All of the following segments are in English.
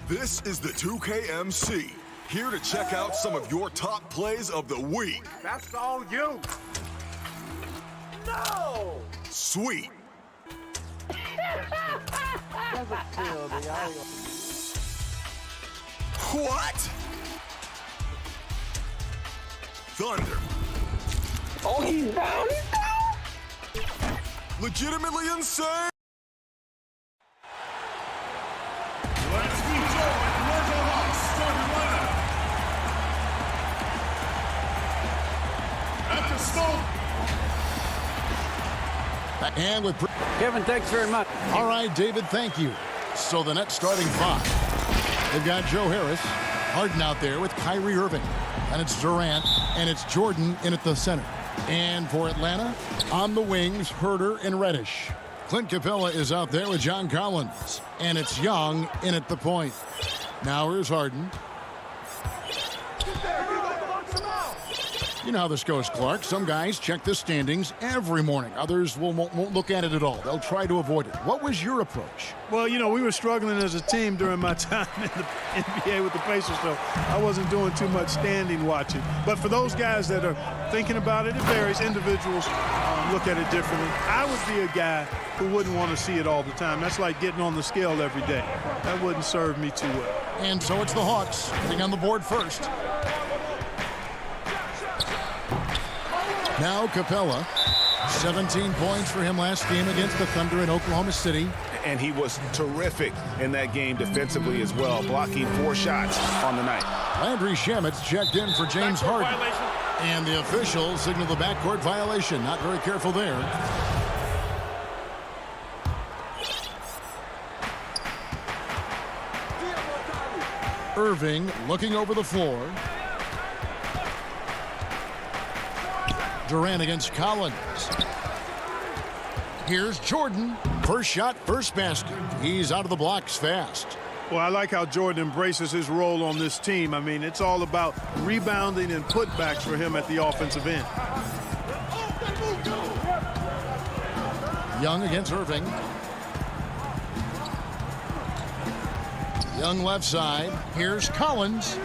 This is the 2KMC, here to check out some of your top plays of the week. That's all you. No! Sweet. What? Thunder. Oh, he's down. Legitimately insane. Let's rejoin Red Hawks starting lineup. At the stone. And with Kevin, thanks very much. all right, David, thank you. So the Nets starting five. They've got Joe Harris, Harden out there with Kyrie Irving, and it's Durant, and it's Jordan in at the center. And for Atlanta, on the wings, Herter and Reddish. Clint Capella is out there with John Collins, and it's Young in at the point. Now here's Harden. You know how this goes, Clark. Some guys check the standings every morning. Others won't look at it at all. They'll try to avoid it. What was your approach? Well, you know, we were struggling as a team during my time in the NBA with the Pacers, so I wasn't doing too much standing watching. But for those guys that are thinking about it, it varies. Individuals look at it differently. I would be a guy who wouldn't want to see it all the time. That's like getting on the scale every day. That wouldn't serve me too well. And so it's the Hawks getting on the board first. Now Capella, 17 points for him last game against the Thunder in Oklahoma City. And he was terrific in that game defensively as well, blocking 4 shots on the night. Landry Shamit's checked in for James Harden. And the officials signal the backcourt violation. Not very careful there. Irving looking over the floor. Durant against Collins. Here's Jordan. First shot, first basket. He's out of the blocks fast. Well, I like how Jordan embraces his role on this team. I mean, it's all about rebounding and putbacks for him at the offensive end. Young against Irving. Young left side. Here's Collins.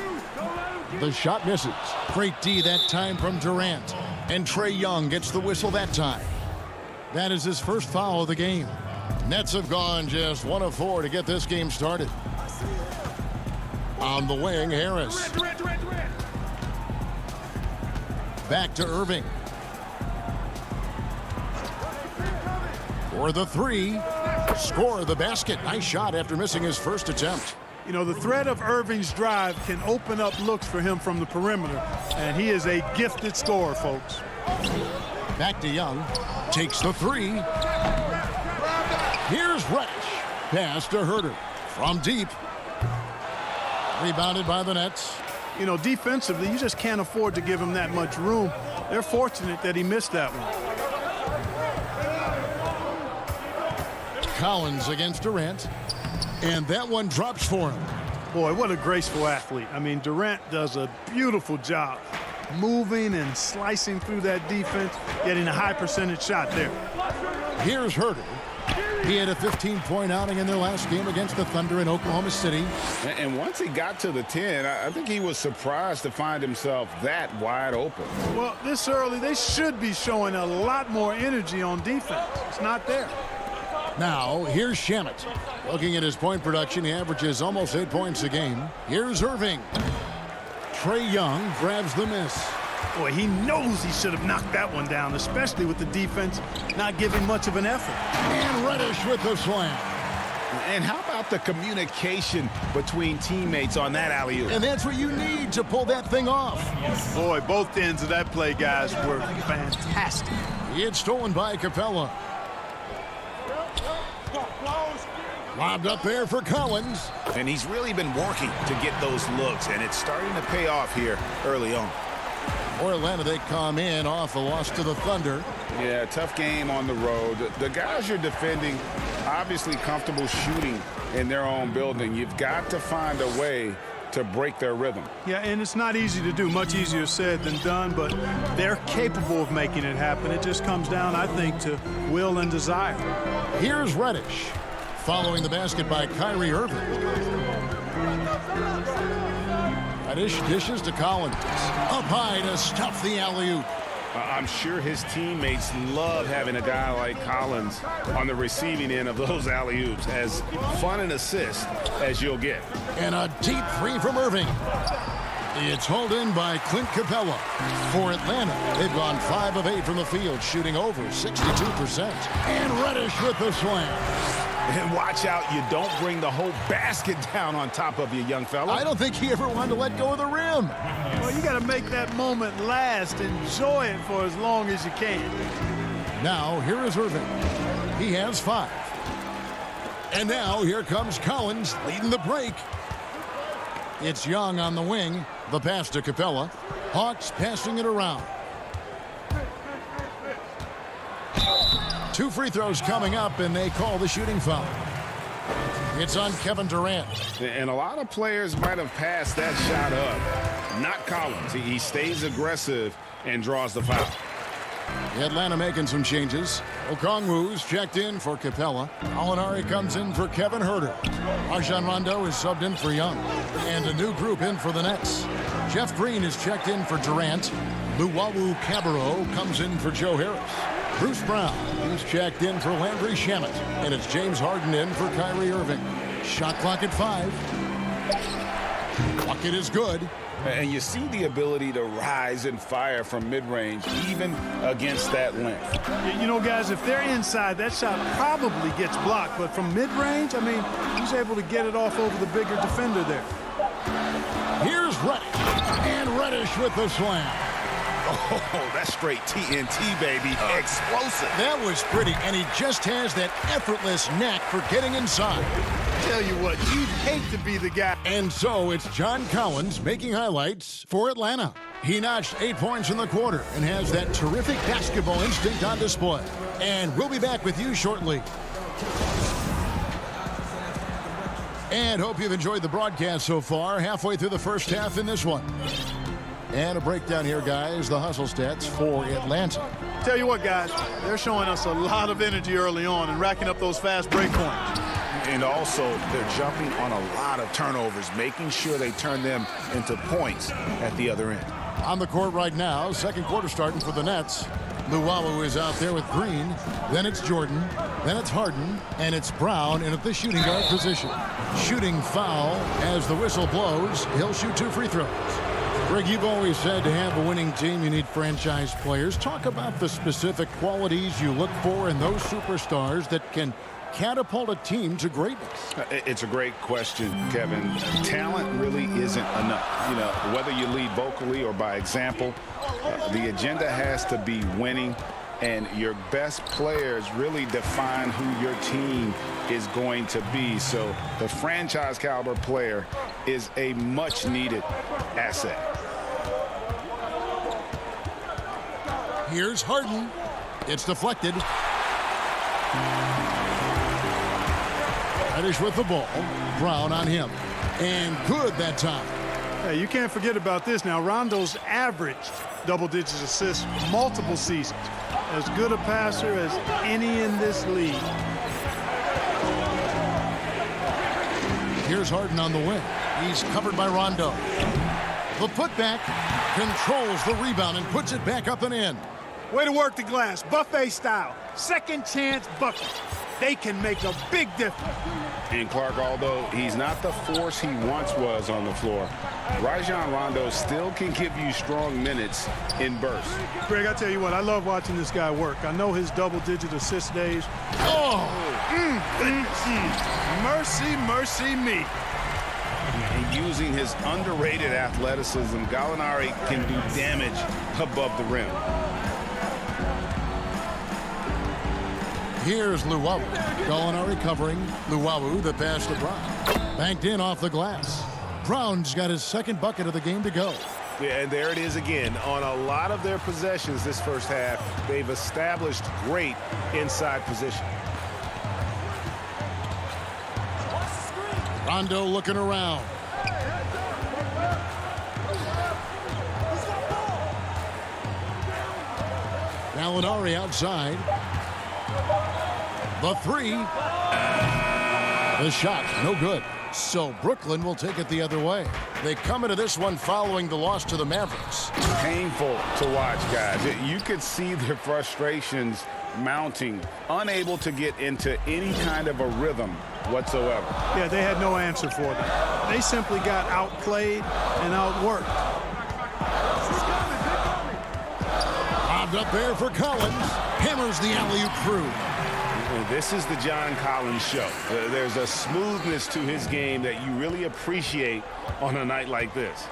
The shot misses. Great D that time from Durant. And Trae Young gets the whistle that time. That is his first foul of the game. Nets have gone just 1 of 4 to get this game started. On the wing, Harris. Back to Irving. For the 3. Score the basket. Nice shot after missing his first attempt. You know, the threat of Irving's drive can open up looks for him from the perimeter, and he is a gifted scorer, folks. Back to Young. Takes the 3. Here's Reddish. Pass to Herter. From deep. Rebounded by the Nets. You know, defensively, you just can't afford to give him that much room. They're fortunate that he missed that one. Collins against Durant. And that one drops for him. Boy, what a graceful athlete. I mean, Durant does a beautiful job moving and slicing through that defense, getting a high percentage shot there. Here's Herter. He had a 15-point outing in their last game against the Thunder in Oklahoma City. And once he got to the 10, I think he was surprised to find himself that wide open. Well, this early, they should be showing a lot more energy on defense. It's not there. Now, here's Shamet. Looking at his point production, he averages almost 8 points a game. Here's Irving. Trae Young grabs the miss. Boy, he knows he should have knocked that one down, especially with the defense not giving much of an effort. And Reddish with the slam. And how about the communication between teammates on that alley-oop? And that's what you need to pull that thing off. Boy, both ends of that play, guys, were fantastic. It's stolen by Capella. Lobbed up there for Collins. And he's really been working to get those looks, and it's starting to pay off here early on. For Atlanta, they come in off a loss to the Thunder. Yeah, tough game on the road. The guys you're defending, obviously comfortable shooting in their own building. You've got to find a way to break their rhythm. Yeah, and it's not easy to do. Much easier said than done, but they're capable of making it happen. It just comes down, I think, to will and desire. Here's Reddish. Following the basket by Kyrie Irving. Reddish dishes to Collins. Up high to stuff the alley-oop. I'm sure his teammates love having a guy like Collins on the receiving end of those alley-oops. As fun an assist as you'll get. And a deep three from Irving. It's hauled in by Clint Capella. For Atlanta, they've gone 5 of 8 from the field, shooting over 62%. And Reddish with the slam. And watch out, you don't bring the whole basket down on top of you, young fella. I don't think he ever wanted to let go of the rim. Well, you got to make that moment last. Enjoy it for as long as you can. Now, here is Irving. He has 5. And now, here comes Collins leading the break. It's Young on the wing. The pass to Capella. Hawks passing it around. 2 free throws coming up, and they call the shooting foul. It's on Kevin Durant. And a lot of players might have passed that shot up. Not Collins. He stays aggressive and draws the foul. Atlanta making some changes. Okongwu's checked in for Capella. Alinari comes in for Kevin Huerter. Rajon Rondo is subbed in for Young. And a new group in for the Nets. Jeff Green is checked in for Durant. Luwawu Cabarro comes in for Joe Harris. Bruce Brown, he's checked in for Landry Shamet. And it's James Harden in for Kyrie Irving. Shot clock at 5. Bucket is good. And you see the ability to rise and fire from mid-range, even against that length. You know, guys, if they're inside, that shot probably gets blocked. But from mid-range, I mean, he's able to get it off over the bigger defender there. Here's Reddish. And Reddish with the slam. Oh, that's straight TNT, baby. Explosive. That was pretty, and he just has that effortless knack for getting inside. Tell you what, you'd hate to be the guy. And so it's John Collins making highlights for Atlanta. He notched 8 points in the quarter and has that terrific basketball instinct on display. And we'll be back with you shortly. And hope you've enjoyed the broadcast so far. Halfway through the first half in this one. And a breakdown here, guys. The hustle stats for Atlanta. Tell you what, guys, they're showing us a lot of energy early on and racking up those fast break points. And also, they're jumping on a lot of turnovers, making sure they turn them into points at the other end. On the court right now, second quarter starting for the Nets. Luwawu is out there with Green. Then it's Jordan. Then it's Harden. And it's Brown in at the shooting guard position. Shooting foul as the whistle blows. He'll shoot 2 free throws. Greg, you've always said to have a winning team, you need franchise players. Talk about the specific qualities you look for in those superstars that can catapult a team to greatness. It's a great question, Kevin. Talent really isn't enough. You know, whether you lead vocally or by example, the agenda has to be winning, and your best players really define who your team is going to be. So the franchise caliber player is a much needed asset. Here's Harden. It's deflected. Reddish with the ball. Brown on him. And good that time. Hey, you can't forget about this now. Rondo's averaged double-digit assists multiple seasons. As good a passer as any in this league. Here's Harden on the wing. He's covered by Rondo. The putback controls the rebound and puts it back up and in. Way to work the glass, buffet style. Second chance bucket. They can make a big difference. And Clark, although he's not the force he once was on the floor, Rajon Rondo still can give you strong minutes in bursts. Greg, I tell you what, I love watching this guy work. I know his double-digit assist days. Mercy, mercy me. And using his underrated athleticism, Gallinari can do damage above the rim. Here's Luwawu. Gallinari covering. Luwawu, the pass to Brown. Banked in off the glass. Brown's got his second bucket of the game to go. Yeah, and there it is again. On a lot of their possessions this first half, they've established great inside position. Rondo looking around. Gallinari outside. The three. The shot, no good. So Brooklyn will take it the other way. They come into this one following the loss to the Mavericks. Painful to watch, guys. You could see their frustrations mounting, unable to get into any kind of a rhythm whatsoever. Yeah, they had no answer for them. They simply got outplayed and outworked. Bobbed up there for Collins. Hammers the alley-oop through. This is the John Collins show. There's a smoothness to his game that you really appreciate on a night like this.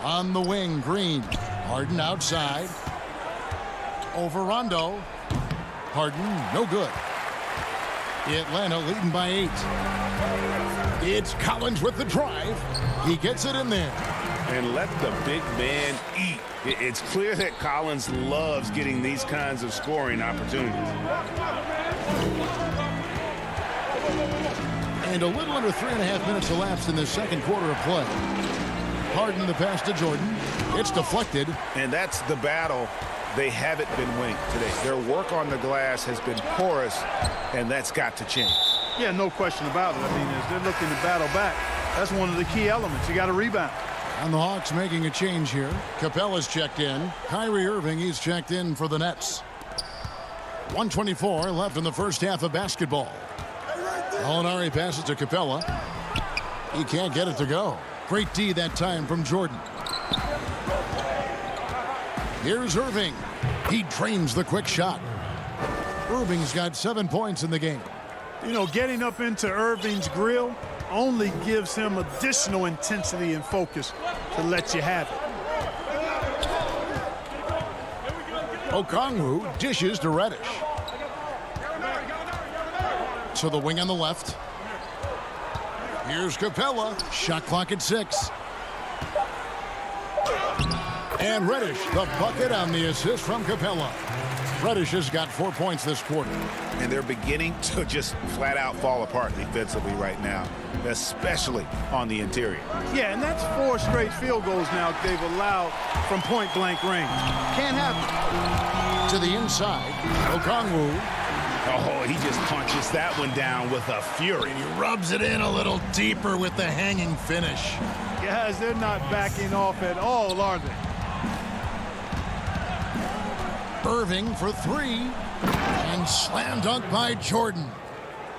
On the wing, Green. Harden outside. Over Rondo. Harden, no good. Atlanta leading by 8. It's Collins with the drive. He gets it in there. And let the big man eat. It's clear that Collins loves getting these kinds of scoring opportunities. And a little under 3.5 minutes elapsed in the second quarter of play. Harden the pass to Jordan. It's deflected. And that's the battle they haven't been winning today. Their work on the glass has been porous, and that's got to change. Yeah, no question about it. I mean, as they're looking to battle back, that's one of the key elements. You got to rebound. And the Hawks making a change here. Capella's checked in. Kyrie Irving, he's checked in for the Nets. 1:24 left in the first half of basketball. Molinari passes to Capella. He can't get it to go. Great D that time from Jordan. Here's Irving. He drains the quick shot. Irving's got 7 points in the game. You know, getting up into Irving's grill only gives him additional intensity and focus to let you have it. Okongwu dishes to Reddish. To the wing on the left. Here's Capella. Shot clock at 6. And Reddish, the bucket on the assist from Capella. Reddish has got 4 points this quarter. And they're beginning to just flat out fall apart defensively right now, especially on the interior. Yeah, and that's 4 straight field goals now they've allowed from point-blank range. Can't have it. To the inside, Okongwu. Oh, he just punches that one down with a fury. He rubs it in a little deeper with the hanging finish. Guys, they're not backing off at all, are they? Irving for 3. And slam dunk by Jordan.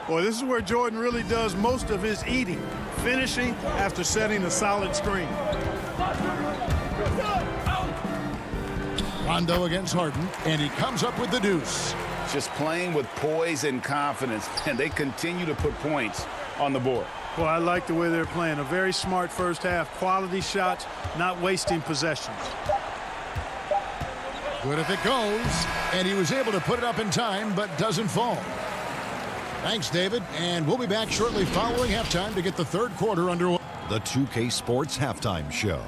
Boy, this is where Jordan really does most of his eating. Finishing after setting a solid screen. Rondo against Harden, and he comes up with the deuce. Just playing with poise and confidence, and they continue to put points on the board. Well, I like the way they're playing. A very smart first half. Quality shots, not wasting possessions. Good if it goes, and he was able to put it up in time, but doesn't fall. Thanks, David, and we'll be back shortly following halftime to get the third quarter underway. The 2K Sports Halftime Show.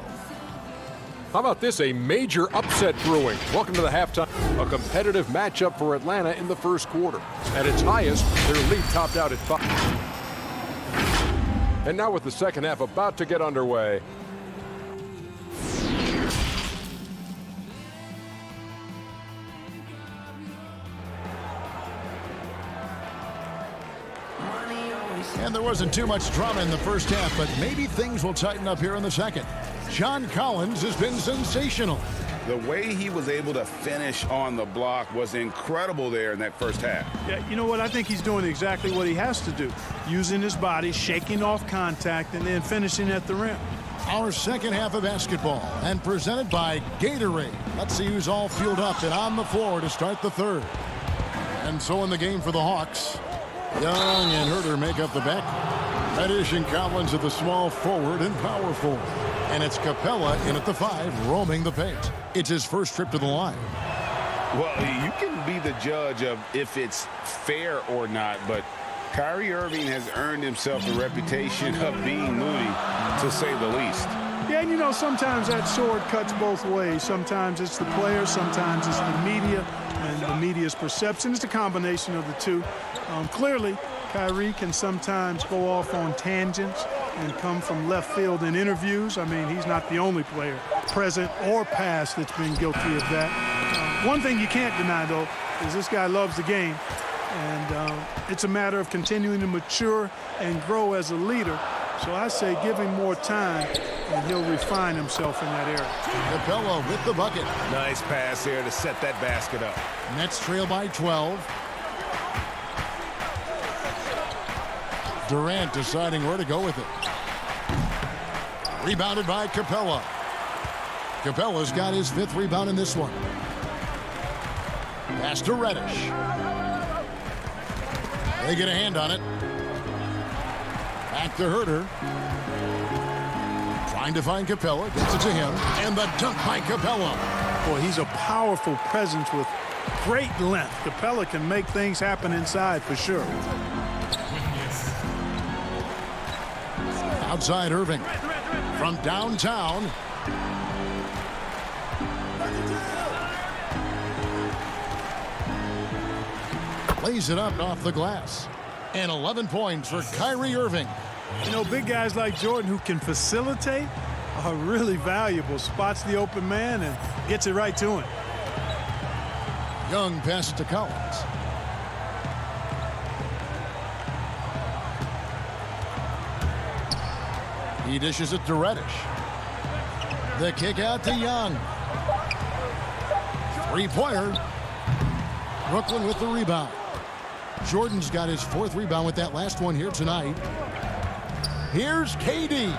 How about this? A major upset brewing. Welcome to the halftime. A competitive matchup for Atlanta in the first quarter. At its highest, their lead topped out at 5. And now with the second half about to get underway. And there wasn't too much drama in the first half, but maybe things will tighten up here in the second. John Collins has been sensational. The way he was able to finish on the block was incredible there in that first half. Yeah, you know what? I think he's doing exactly what he has to do. Using his body, shaking off contact, and then finishing at the rim. Our second half of basketball, and presented by Gatorade. Let's see who's all fueled up and on the floor to start the third. And so in the game for the Hawks, Young and Herter make up the back. Reddish and Collins at the small forward and power forward. And it's Capella in at the 5, roaming the paint. It's his first trip to the line. Well, you can be the judge of if it's fair or not, but Kyrie Irving has earned himself a reputation of being moody, to say the least. Yeah, and you know, sometimes that sword cuts both ways. Sometimes it's the player, sometimes it's the media, and the media's perception. It's a combination of the two. Clearly, Kyrie can sometimes go off on tangents and come from left field in interviews. I mean, he's not the only player, present or past, that's been guilty of that. One thing you can't deny, though, is this guy loves the game, And it's a matter of continuing to mature and grow as a leader. So I say give him more time, and he'll refine himself in that area. Capella with the bucket. Nice pass here to set that basket up. Nets trail by 12. Durant deciding where to go with it. Rebounded by Capella. Capella's got his 5th rebound in this one. Pass to Reddish. They get a hand on it. Back to Herter. Trying to find Capella. Gets it to him. And the dunk by Capella. Boy, he's a powerful presence with great length. Capella can make things happen inside for sure. Outside Irving. From downtown. Lays it up off the glass. And 11 points for Kyrie Irving. You know, big guys like Jordan who can facilitate are really valuable. Spots the open man and gets it right to him. Young passes to Collins. He dishes it to Reddish. The kick out to Young. 3-pointer. Brooklyn with the rebound. Jordan's got his 4th rebound with that last one here tonight. Here's KD.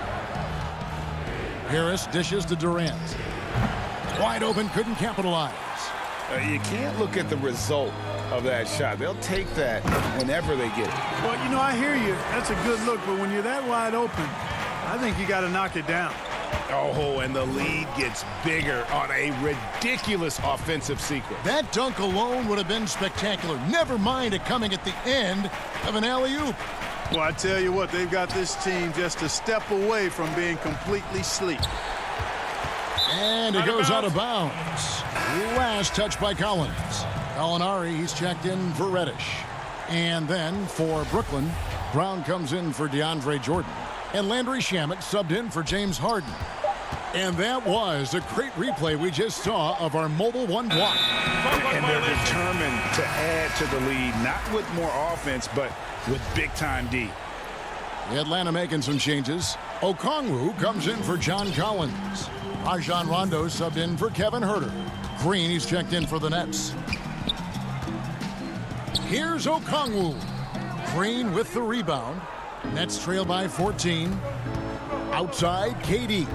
Harris dishes to Durant. Wide open, couldn't capitalize. You can't look at the result of that shot. They'll take that whenever they get it. Well, you know, I hear you. That's a good look, but when you're that wide open, I think you got to knock it down. Oh, and the lead gets bigger on a ridiculous offensive sequence. That dunk alone would have been spectacular. Never mind it coming at the end of an alley-oop. Well, I tell you what, they've got this team just a step away from being completely asleep. And it goes out of bounds. Last touch by Collins. Gallinari, he's checked in for Reddish. And then for Brooklyn, Brown comes in for DeAndre Jordan. And Landry Shamet subbed in for James Harden. And that was a great replay we just saw of our mobile 1 block. And they're determined to add to the lead, not with more offense, but with big-time D. Atlanta making some changes. Okongwu comes in for John Collins. Rajon Rondo subbed in for Kevin Herter. Green, he's checked in for the Nets. Here's Okongwu. Green with the rebound. Nets trail by 14. Outside, KD.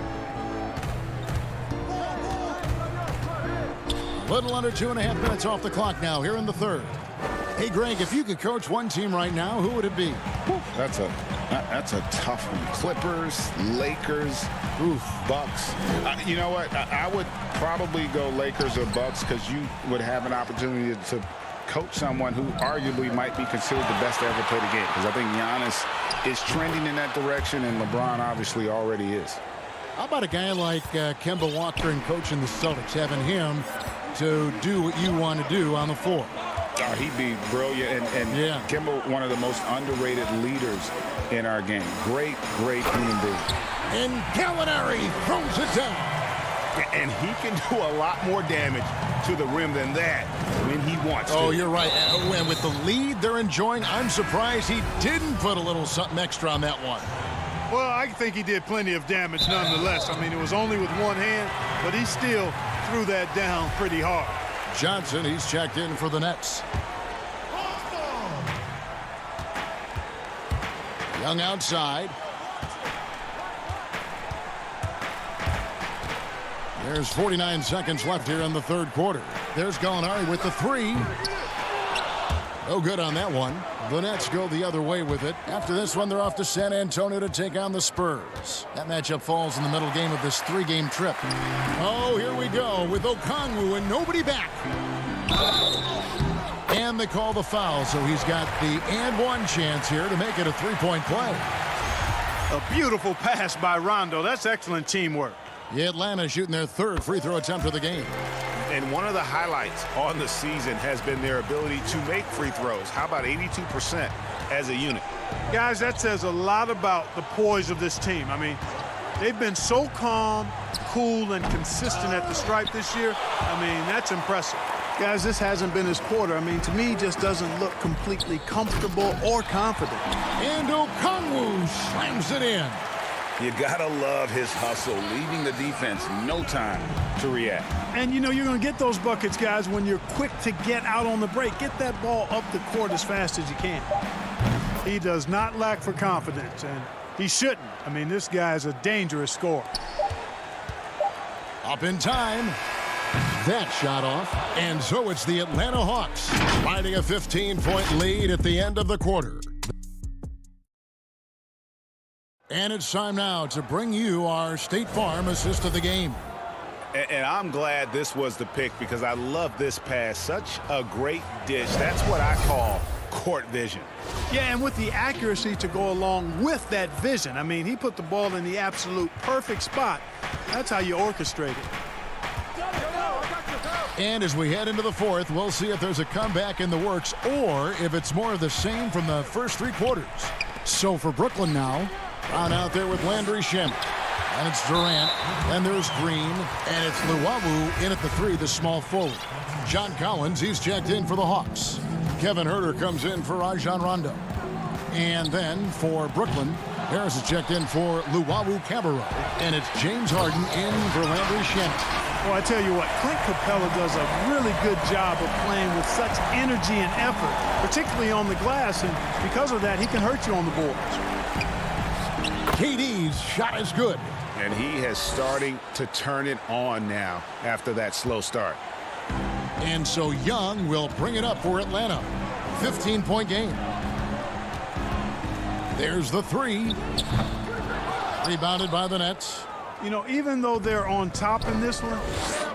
A little under 2.5 minutes off the clock now here in the 3rd. Hey, Greg, if you could coach one team right now, who would it be? That's a tough one. Clippers, Lakers, Bucks. You know what? I would probably go Lakers or Bucks because you would have an opportunity to coach someone who arguably might be considered the best to ever play the game. Because I think Giannis is trending in that direction, and LeBron obviously already is. How about a guy like Kemba Walker and coaching the Celtics, having him to do what you want to do on the floor? Oh, he'd be brilliant, and yeah. Kemba, one of the most underrated leaders in our game. Great human being. And Gallinari throws it down. And he can do a lot more damage to the rim than that when he wants to. Oh, you're right. And with the lead they're enjoying, I'm surprised he didn't put a little something extra on that one. Well, I think he did plenty of damage nonetheless. I mean, it was only with one hand, but he still threw that down pretty hard. Johnson, he's checked in for the Nets. Young outside. There's 49 seconds left here in the 3rd quarter. There's Gallinari with the 3. No good on that one. The Nets go the other way with it. After this one, they're off to San Antonio to take on the Spurs. That matchup falls in the middle game of this 3-game trip. Oh, here we go with Okongwu and nobody back. And they call the foul, so he's got the and one chance here to make it a 3-point play. A beautiful pass by Rondo. That's excellent teamwork. Atlanta shooting their 3rd free throw attempt of the game. And one of the highlights on the season has been their ability to make free throws. How about 82% as a unit? Guys, that says a lot about the poise of this team. I mean, they've been so calm, cool, and consistent at the stripe this year. I mean, that's impressive. Guys, this hasn't been his quarter. I mean, to me, just doesn't look completely comfortable or confident. And Okongwu slams it in. You gotta love his hustle, leaving the defense no time to react. And, you know, you're going to get those buckets, guys, when you're quick to get out on the break. Get that ball up the court as fast as you can. He does not lack for confidence, and he shouldn't. I mean, this guy is a dangerous scorer. Up in time. That shot off. And so it's the Atlanta Hawks riding a 15-point lead at the end of the quarter. And it's time now to bring you our State Farm assist of the game. And I'm glad this was the pick because I love this pass. Such a great dish. That's what I call court vision. Yeah, and with the accuracy to go along with that vision. I mean, he put the ball in the absolute perfect spot. That's how you orchestrate it. And as we head into the fourth, we'll see if there's a comeback in the works or if it's more of the same from the first three quarters. So for Brooklyn now, Brown out there with Landry Shamet. And it's Durant, and there's Green, and it's Luwawu in at the three, the small forward. John Collins, he's checked in for the Hawks. Kevin Huerter comes in for Rajon Rondo. And then for Brooklyn, Harris is checked in for Luwawu-Cabarrot. And it's James Harden in for Landry Shamet. Well, I tell you what, Clint Capella does a really good job of playing with such energy and effort, particularly on the glass, and because of that, he can hurt you on the boards. KD's shot is good. And he is starting to turn it on now after that slow start. And so Young will bring it up for Atlanta. 15-point game. There's the three. Rebounded by the Nets. You know, even though they're on top in this one,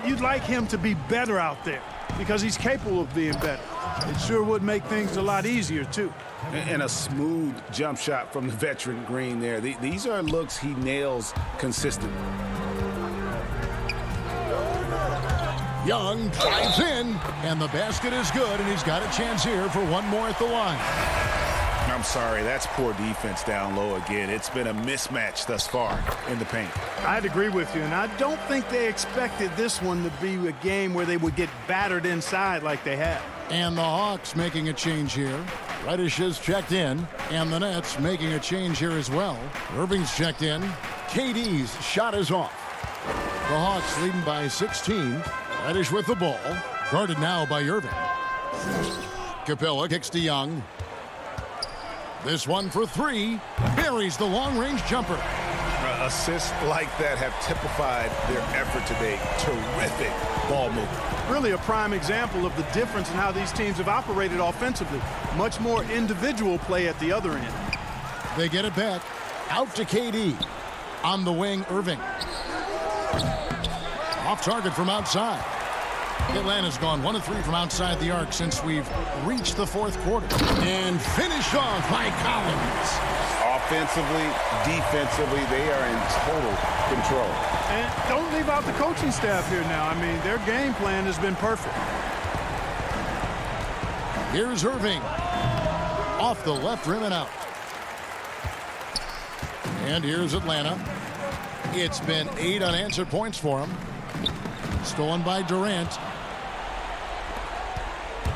you'd like him to be better out there because he's capable of being better. It sure would make things a lot easier, too. And a smooth jump shot from the veteran Green there. These are looks he nails consistently. Young drives in, and the basket is good, and he's got a chance here for one more at the line. I'm sorry, that's poor defense down low again. It's been a mismatch thus far in the paint. I'd agree with you, and I don't think they expected this one to be a game where they would get battered inside like they have. And the Hawks making a change here. Reddish is checked in, and the Nets making a change here as well. Irving's checked in. KD's shot is off. The Hawks leading by 16. Reddish with the ball. Guarded now by Irving. Capella kicks to Young. This one for three. Buries the long-range jumper. Assists like that have typified their effort today. Terrific ball movement. Really a prime example of the difference in how these teams have operated offensively. Much more individual play at the other end. They get it back. Out to KD. On the wing, Irving. Off target from outside. Atlanta's gone 1 of 3 from outside the arc since we've reached the fourth quarter. And finished off by Collins. Offensively, defensively, they are in total control. And don't leave out the coaching staff here now. I mean, their game plan has been perfect. Here's Irving. Off the left rim and out. And here's Atlanta. It's been 8 unanswered points for them. Stolen by Durant.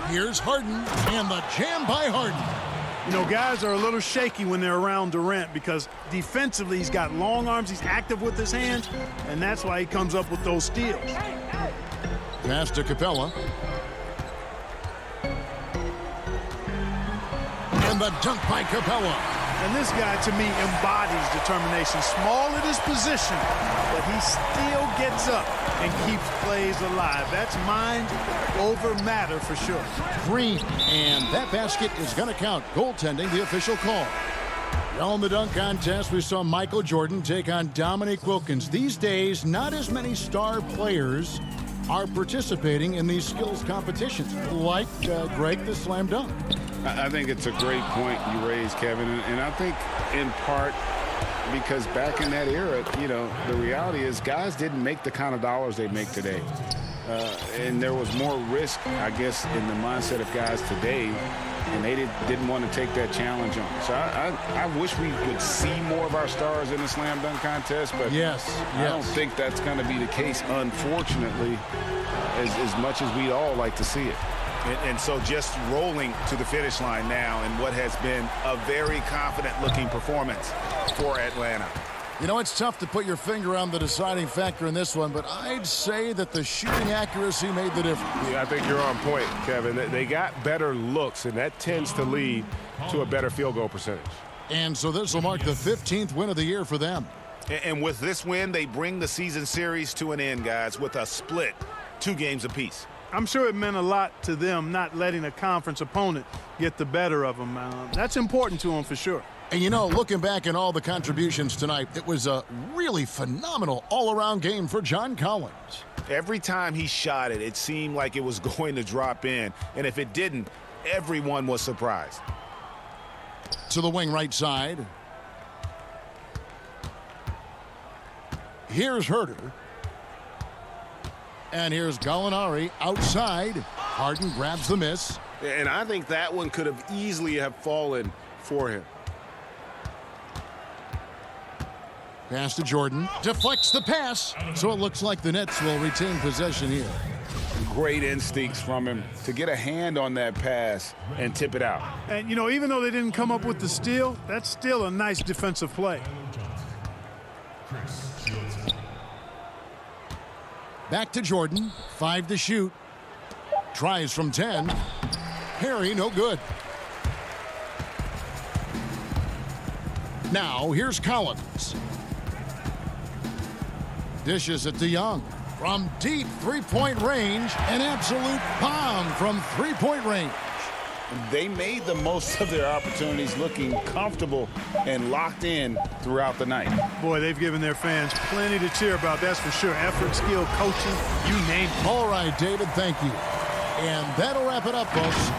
Here's Harden, and the jam by Harden. You know, guys are a little shaky when they're around Durant because defensively he's got long arms, he's active with his hands, and that's why he comes up with those steals. Pass to Capella. And the dunk by Capella. And this guy, to me, embodies determination. Small at his position, but he still gets up and keeps plays alive. That's mind over matter for sure. Green, and that basket is going to count. Goaltending, the official call. Now in the dunk contest, we saw Michael Jordan take on Dominique Wilkins. These days, not as many star players are participating in these skills competitions, like Greg the slam dunk. I think it's a great point you raised, Kevin, and I think in part because back in that era, you know, the reality is guys didn't make the kind of dollars they make today. and there was more risk, I guess, in the mindset of guys today, and they didn't want to take that challenge on. So I wish we would see more of our stars in the slam dunk contest, but I don't think that's going to be the case, unfortunately, as much as we'd all like to see it. And so just rolling to the finish line now in what has been a very confident-looking performance for Atlanta. You know, it's tough to put your finger on the deciding factor in this one, but I'd say that the shooting accuracy made the difference. Yeah, I think you're on point, Kevin. They got better looks, and that tends to lead to a better field goal percentage. And so this will mark the 15th win of the year for them. And with this win, they bring the season series to an end, guys, with a split 2 games apiece. I'm sure it meant a lot to them not letting a conference opponent get the better of them. That's important to them for sure. And, you know, looking back at all the contributions tonight, it was a really phenomenal all-around game for John Collins. Every time he shot it, it seemed like it was going to drop in. And if it didn't, everyone was surprised. To the wing right side. Here's Herter. And here's Gallinari outside. Harden grabs the miss. And I think that one could have easily have fallen for him. Pass to Jordan. Deflects the pass. So it looks like the Nets will retain possession here. Great instincts from him to get a hand on that pass and tip it out. And, you know, even though they didn't come up with the steal, that's still a nice defensive play. Back to Jordan. 5 to shoot. Tries from 10. Harry, no good. Now, here's Collins. Dishes it to Young. From deep three-point range, an absolute bomb from three-point range. They made the most of their opportunities, looking comfortable and locked in throughout the night. Boy, they've given their fans plenty to cheer about, that's for sure. Effort, skill, coaching, you name it. All right, David, thank you. And that'll wrap it up, folks.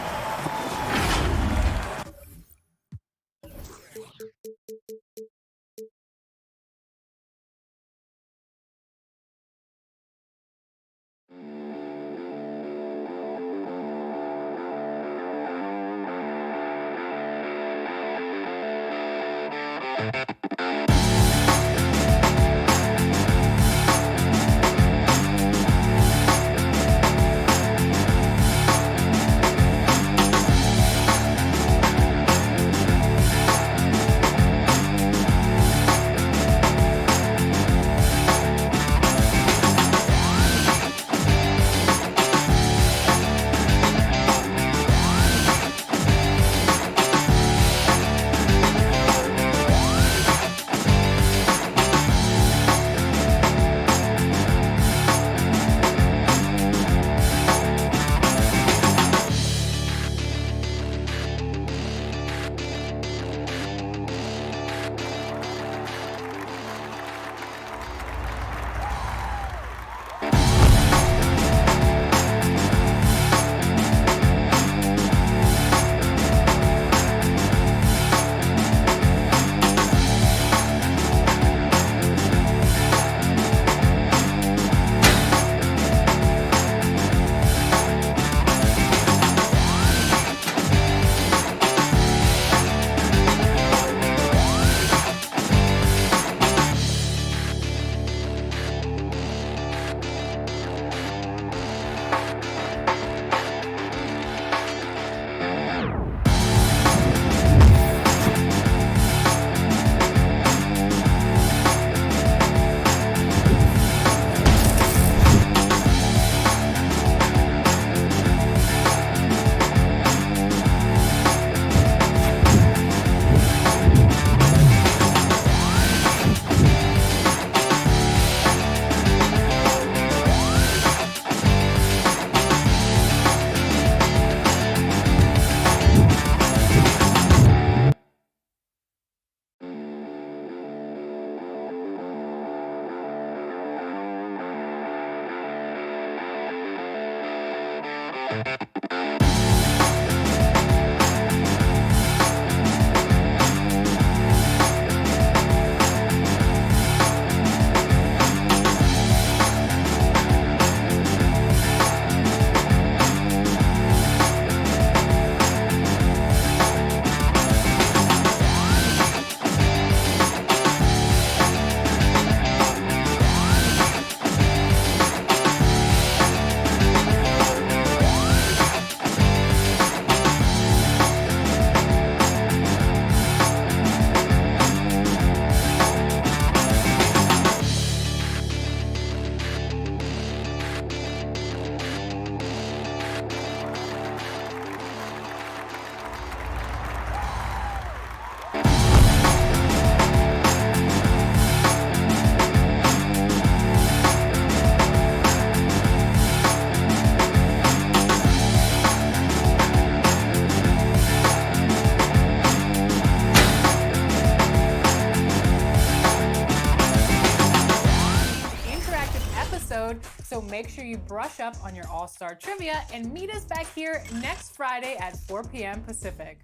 sure you brush up on your All-Star trivia and meet us back here next Friday at 4 p.m. Pacific.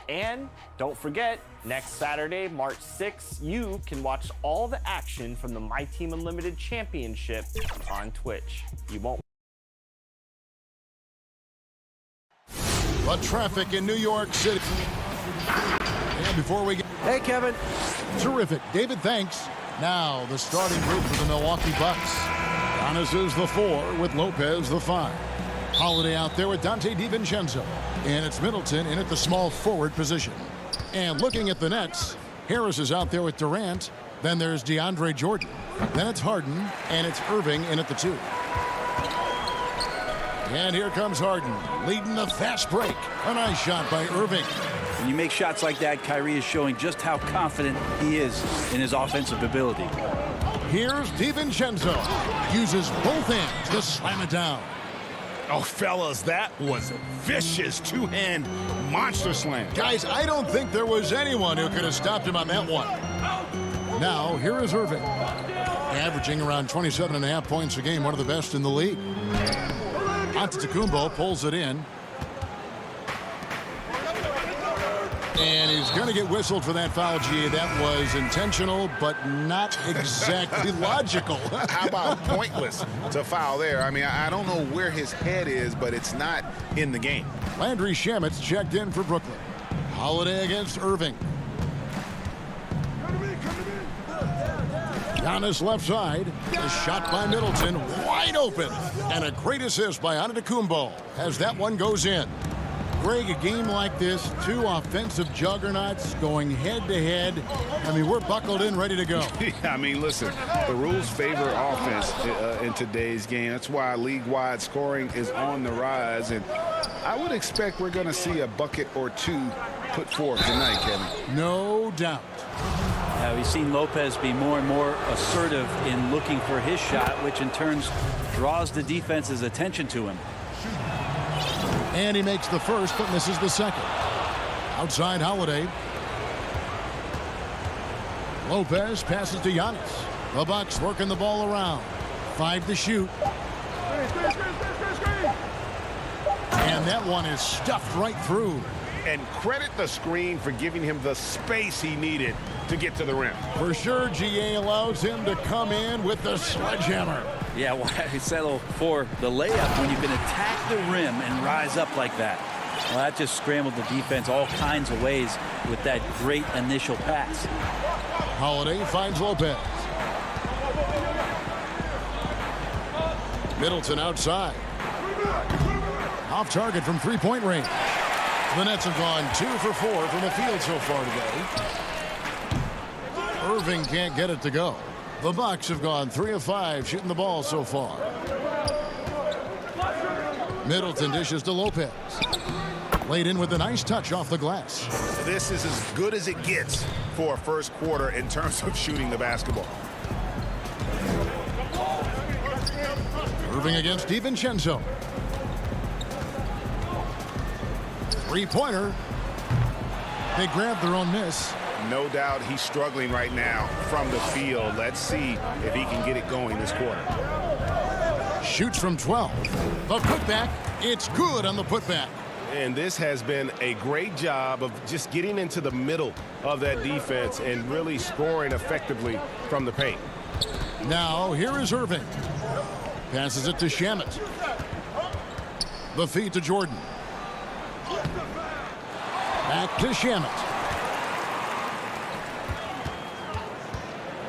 And don't forget, next Saturday, March 6th, you can watch all the action from the My Team Unlimited Championship on Twitch. You won't. The traffic in New York City. And before we get... Hey, Kevin. Terrific. David, thanks. Now, the starting group for the Milwaukee Bucks. Giannis is the 4 with Lopez the 5. Holiday out there with Dante DiVincenzo. And it's Middleton in at the small forward position. And looking at the Nets, Harris is out there with Durant. Then there's DeAndre Jordan. Then it's Harden, and it's Irving in at the 2. And here comes Harden, leading the fast break. A nice shot by Irving. When you make shots like that, Kyrie is showing just how confident he is in his offensive ability. Here's DiVincenzo. Uses both hands to slam it down. Oh, fellas, that was a vicious two-hand monster slam. Guys, I don't think there was anyone who could have stopped him on that one. Now, here is Irving. Averaging around 27.5 points a game, one of the best in the league. Antetokounmpo pulls it in. And he's going to get whistled for that foul, G. That was intentional, but not exactly logical. How about pointless to foul there? I mean, I don't know where his head is, but it's not in the game. Landry Shamet's checked in for Brooklyn. Holiday against Irving. Giannis left side. A shot by Middleton, wide open. And a great assist by Antetokounmpo as that one goes in. Greg, a game like this, two offensive juggernauts going head-to-head. I mean, we're buckled in, ready to go. I mean, listen, the rules favor offense in today's game. That's why league-wide scoring is on the rise. And I would expect we're going to see a bucket or two put forth tonight, Kevin. No doubt. We've seen Lopez be more and more assertive in looking for his shot, which in turn draws the defense's attention to him. And he makes the first, but misses the second. Outside Holiday. Lopez passes to Giannis. The Bucks working the ball around. 5 to shoot. And that one is stuffed right through. And credit the screen for giving him the space he needed to get to the rim. For sure, GA allows him to come in with the sledgehammer. Yeah, why settle for the layup when you can attack the rim and rise up like that? Well, that just scrambled the defense all kinds of ways with that great initial pass. Holiday finds Lopez. Middleton outside. Off target from three-point range. The Nets have gone 2 for 4 from the field so far today. Irving can't get it to go. The Bucks have gone 3 of 5 shooting the ball so far. Middleton dishes to Lopez. Laid in with a nice touch off the glass. This is as good as it gets for a first quarter in terms of shooting the basketball. Irving against DiVincenzo. Three-pointer. They grab their own miss. No doubt he's struggling right now from the field. Let's see if he can get it going this quarter. Shoots from 12. The putback. It's good on the putback. And this has been a great job of just getting into the middle of that defense and really scoring effectively from the paint. Now, here is Irving. Passes it to Shamet. The feed to Jordan. Back to Shamet.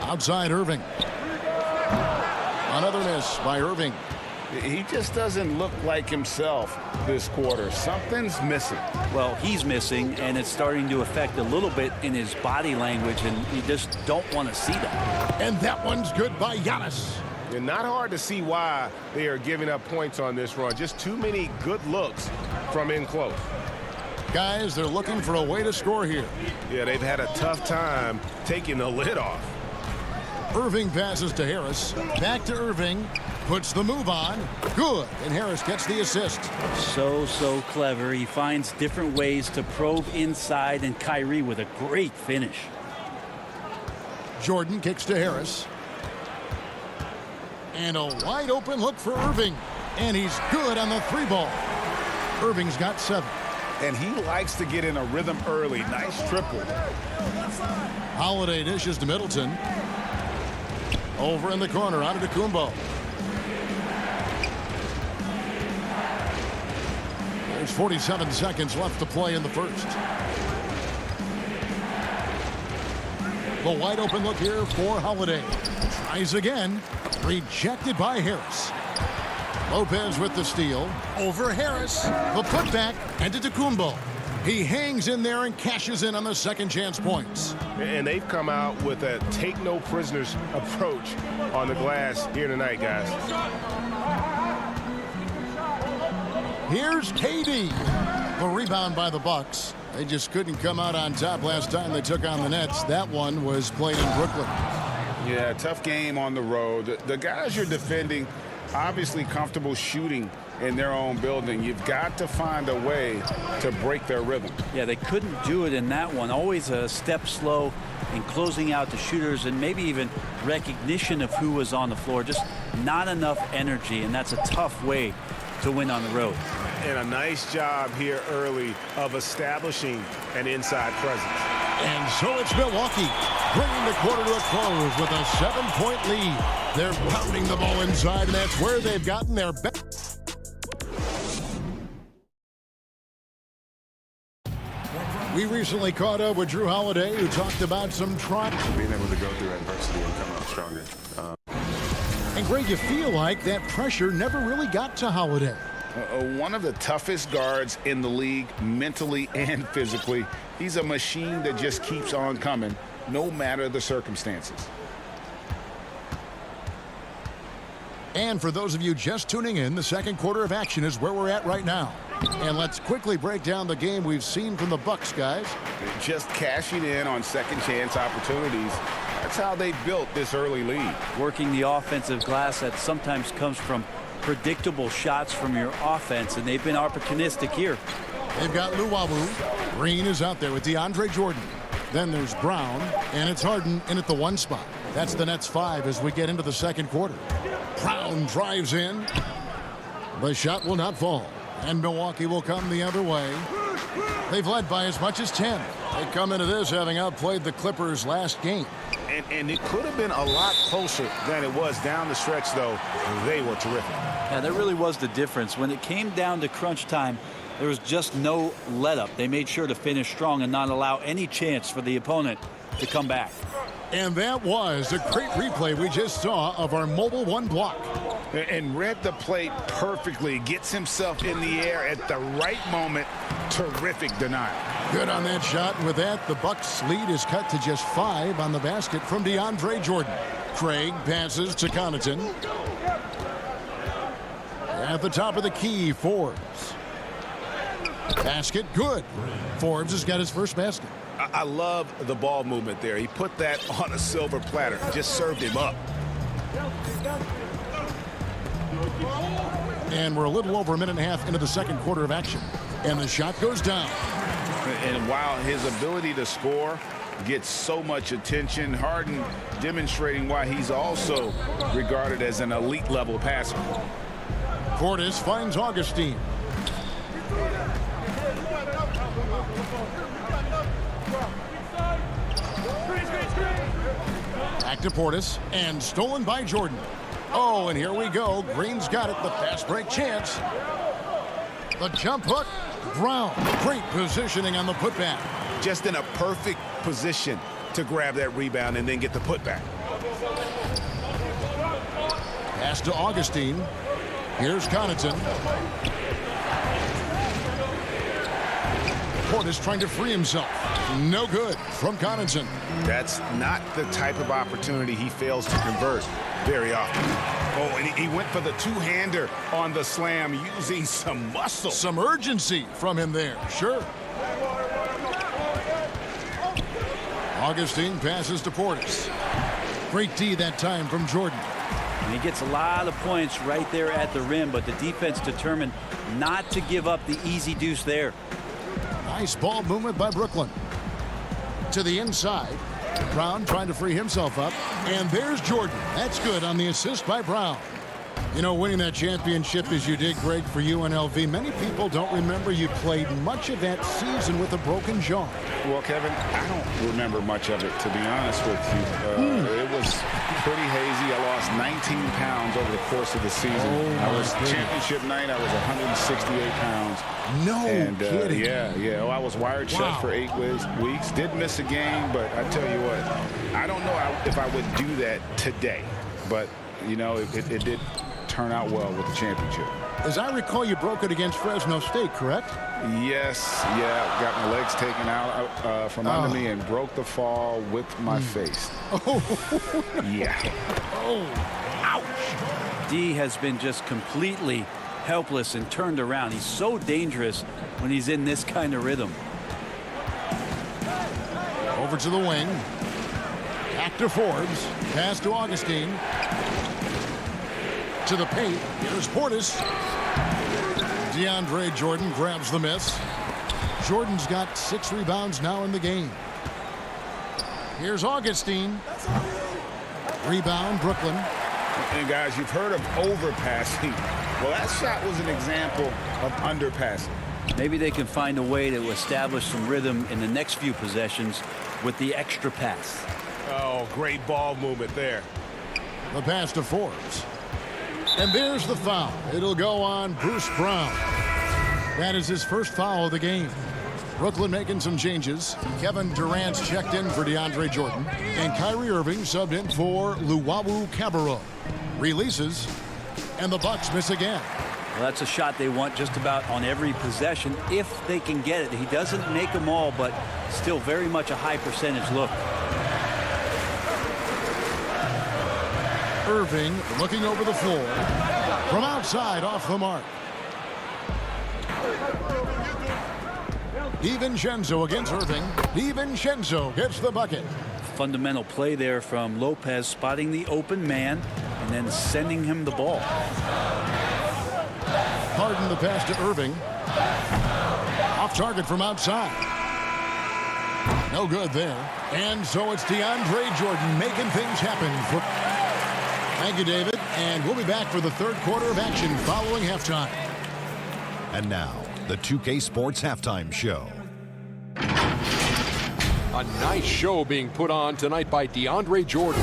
Outside Irving. Another miss by Irving. He just doesn't look like himself this quarter. Something's missing. Well, he's missing, and it's starting to affect a little bit in his body language, and you just don't want to see that. And that one's good by Giannis. And not hard to see why they are giving up points on this run. Just too many good looks from in close. Guys, they're looking for a way to score here. Yeah, they've had a tough time taking the lid off. Irving passes to Harris. Back to Irving. Puts the move on. Good. And Harris gets the assist. So clever. He finds different ways to probe inside, and Kyrie with a great finish. Jordan kicks to Harris. And a wide open look for Irving. And he's good on the 3-ball. Irving's got 7. And he likes to get in a rhythm early. Nice triple. Holiday dishes to Middleton. Over in the corner, out to Kumbo. There's 47 seconds left to play in the first. The wide open look here for Holiday. Tries again. Rejected by Harris. Lopez with the steal. Over Harris. The putback and to Kumbo. He hangs in there and cashes in on the second chance points. And they've come out with a take no prisoners approach on the glass here tonight, guys. Here's KD. The rebound by the Bucks. They just couldn't come out on top last time they took on the Nets. That one was played in Brooklyn. Yeah, tough game on the road. The guys you're defending, obviously comfortable shooting in their own building. You've got to find a way to break their rhythm. Yeah, they couldn't do it in that one. Always a step slow in closing out the shooters and maybe even recognition of who was on the floor. Just not enough energy, and that's a tough way to win on the road. And a nice job here early of establishing an inside presence. And so it's Milwaukee bringing the quarter to a close with a 7-point lead. They're pounding the ball inside, and that's where they've gotten their best. We recently caught up with Drew Holiday, who talked about some trying. Being able to go through adversity and come out stronger. And Greg, you feel like that pressure never really got to Holiday. One of the toughest guards in the league, mentally and physically. He's a machine that just keeps on coming, no matter the circumstances. And for those of you just tuning in, the second quarter of action is where we're at right now. And let's quickly break down the game we've seen from the Bucks, guys. Just cashing in on second chance opportunities. That's how they built this early lead. Working the offensive glass that sometimes comes from predictable shots from your offense, and they've been opportunistic here. They've got Luwawu. Green is out there with DeAndre Jordan. Then there's Brown, and it's Harden in at the 1 spot. That's the Nets 5 as we get into the second quarter. Brown drives in. The shot will not fall, and Milwaukee will come the other way. They've led by as much as 10. They come into this having outplayed the Clippers last game. And it could have been a lot closer than it was down the stretch, though. They were terrific. Yeah, that really was the difference. When it came down to crunch time, there was just no let-up. They made sure to finish strong and not allow any chance for the opponent to come back. And that was a great replay we just saw of our Mobile One block. And read the plate perfectly. Gets himself in the air at the right moment. Terrific denial. Good on that shot. And with that, the Bucks lead is cut to just 5 on the basket from DeAndre Jordan. Craig passes to Connaughton. At the top of the key, Forbes. Basket good. Forbes has got his first basket. I love the ball movement there. He put that on a silver platter. Just served him up. And we're a little over a minute and a half into the second quarter of action. And the shot goes down. And while his ability to score gets so much attention, Harden demonstrating why he's also regarded as an elite level passer. Portis finds Augustine. Back to Portis, and stolen by Jordan. Oh, and here we go. Green's got it. The fast break chance. The jump hook. Brown. Great positioning on the putback. Just in a perfect position to grab that rebound and then get the putback. Pass to Augustine. Here's Connaughton. Portis trying to free himself. No good from Connaughton. That's not the type of opportunity he fails to convert very often. Oh, and he went for the two-hander on the slam using some muscle. Some urgency from him there, sure. Augustine passes to Portis. Great D that time from Jordan. And he gets a lot of points right there at the rim, but the defense determined not to give up the easy deuce there. Nice ball movement by Brooklyn. To the inside. Brown trying to free himself up. And there's Jordan. That's good on the assist by Brown. You know, winning that championship as you did, Greg, for UNLV, many people don't remember you played much of that season with a broken jaw. Well, Kevin, I don't remember much of it, to be honest with you. It was pretty hazy. I lost 19 pounds over the course of the season. I was championship night. I was 168 pounds. No kidding. Yeah. Oh, I was wired shut for 8 weeks. Did miss a game, but I tell you what, I don't know if I would do that today. But, you know, it did turn out well with the championship. As I recall, you broke it against Fresno State, correct? Yes, got my legs taken out from under me and broke the fall with my face. Yeah. Oh, ouch. D has been just completely helpless and turned around. He's so dangerous when he's in this kind of rhythm. Over to the wing. Back to Forbes. Pass to Augustine. To the paint. Here's Portis. DeAndre Jordan grabs the miss. Jordan's got 6 rebounds now in the game. Here's Augustine. Rebound, Brooklyn. And guys, you've heard of overpassing. Well, that shot was an example of underpassing. Maybe they can find a way to establish some rhythm in the next few possessions with the extra pass. Oh, great ball movement there. The pass to Forbes. And there's the foul. It'll go on Bruce Brown. That is his first foul of the game. Brooklyn making some changes. Kevin Durant's checked in for DeAndre Jordan. And Kyrie Irving subbed in for Luwawu Cabarrot. Releases. And the Bucks miss again. Well, that's a shot they want just about on every possession if they can get it. He doesn't make them all, but still very much a high percentage look. Irving looking over the floor. From outside, off the mark. DiVincenzo against Irving. DiVincenzo gets the bucket. Fundamental play there from Lopez, spotting the open man and then sending him the ball. Harden the pass to Irving. Off target from outside. No good there. And so it's DeAndre Jordan making things happen. Thank you, David. And we'll be back for the third quarter of action following halftime. And now, the 2K Sports Halftime Show. A nice show being put on tonight by DeAndre Jordan.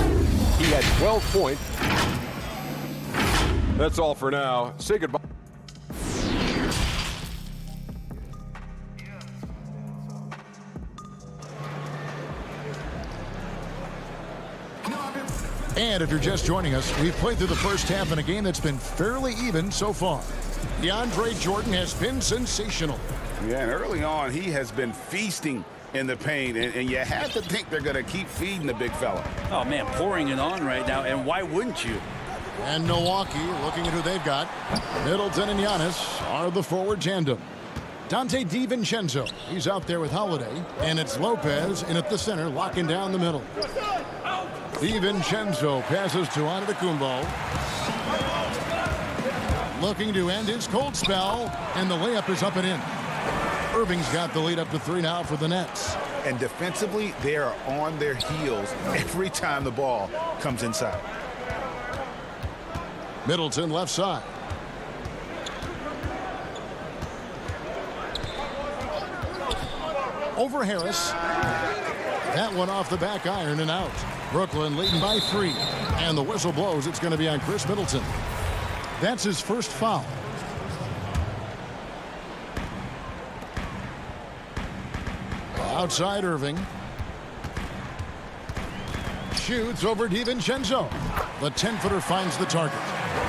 He had 12 points. That's all for now. Say goodbye. And if you're just joining us, we've played through the first half in a game that's been fairly even so far. DeAndre Jordan has been sensational. Yeah, and early on, he has been feasting in the paint, and you have to think they're going to keep feeding the big fella. Oh, man, pouring it on right now, and why wouldn't you? And Milwaukee, looking at who they've got. Middleton and Giannis are the forward tandem. Dante DiVincenzo, he's out there with Holiday, and it's Lopez in at the center, locking down the middle. DiVincenzo passes to Antetokounmpo. Looking to end his cold spell, and the layup is up and in. Irving's got the lead up to 3 now for the Nets. And defensively, they are on their heels every time the ball comes inside. Middleton left side. Over Harris. That one off the back iron and out. Brooklyn leading by 3. And the whistle blows. It's going to be on Chris Middleton. That's his first foul. Outside Irving. Shoots over DiVincenzo. The 10-footer finds the target.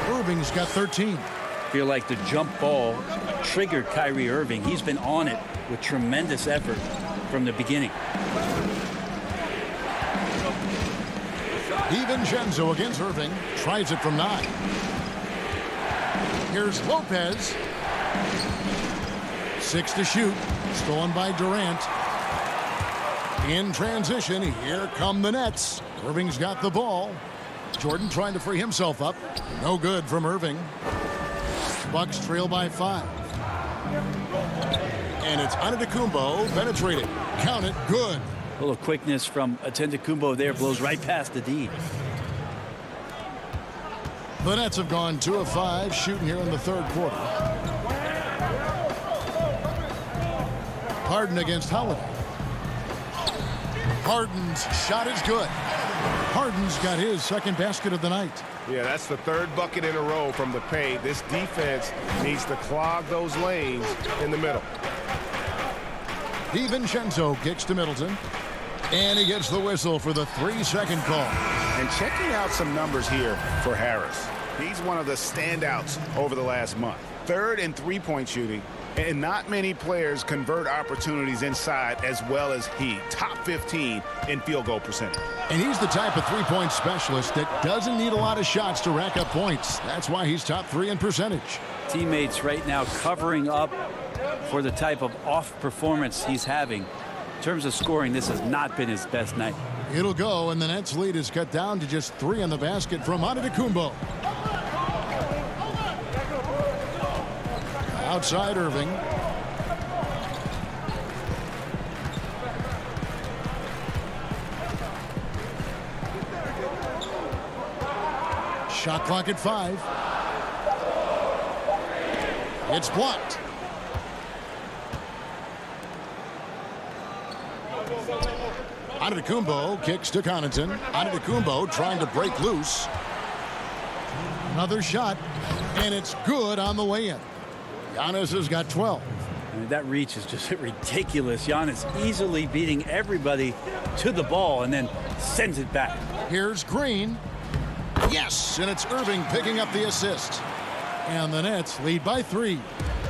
Irving's got 13. Feel like the jump ball triggered Kyrie Irving. He's been on it with tremendous effort from the beginning. DiVincenzo against Irving. Tries it from 9. Here's Lopez. 6 to shoot. Stolen by Durant. In transition, here come the Nets. Irving's got the ball. Jordan trying to free himself up. No good from Irving. Bucks trail by 5. And it's Antetokounmpo penetrating. Count it. Good. little quickness from Antetokounmpo there, blows right past the D. The Nets have gone 2 of 5 shooting here in the third quarter. Harden against Holiday. Harden's shot is good. Harden's got his second basket of the night. Yeah, that's the third bucket in a row from the paint. This defense needs to clog those lanes in the middle. DiVincenzo kicks to Middleton. And he gets the whistle for the 3-second call. And checking out some numbers here for Harris. He's one of the standouts over the last month. Third in three-point shooting, and not many players convert opportunities inside as well as he. Top 15 in field goal percentage. And he's the type of three-point specialist that doesn't need a lot of shots to rack up points. That's why he's top 3 in percentage. Teammates right now covering up for the type of off performance he's having. In terms of scoring, this has not been his best night. It'll go, and the Nets lead is cut down to just 3 on the basket from Antetokounmpo. Outside Irving. Shot clock at 5. It's blocked. Antetokounmpo kicks to Connaughton. Antetokounmpo trying to break loose. Another shot, and it's good on the way in. Giannis has got 12. I mean, that reach is just ridiculous. Giannis easily beating everybody to the ball and then sends it back. Here's Green. Yes, and it's Irving picking up the assist. And the Nets lead by 3.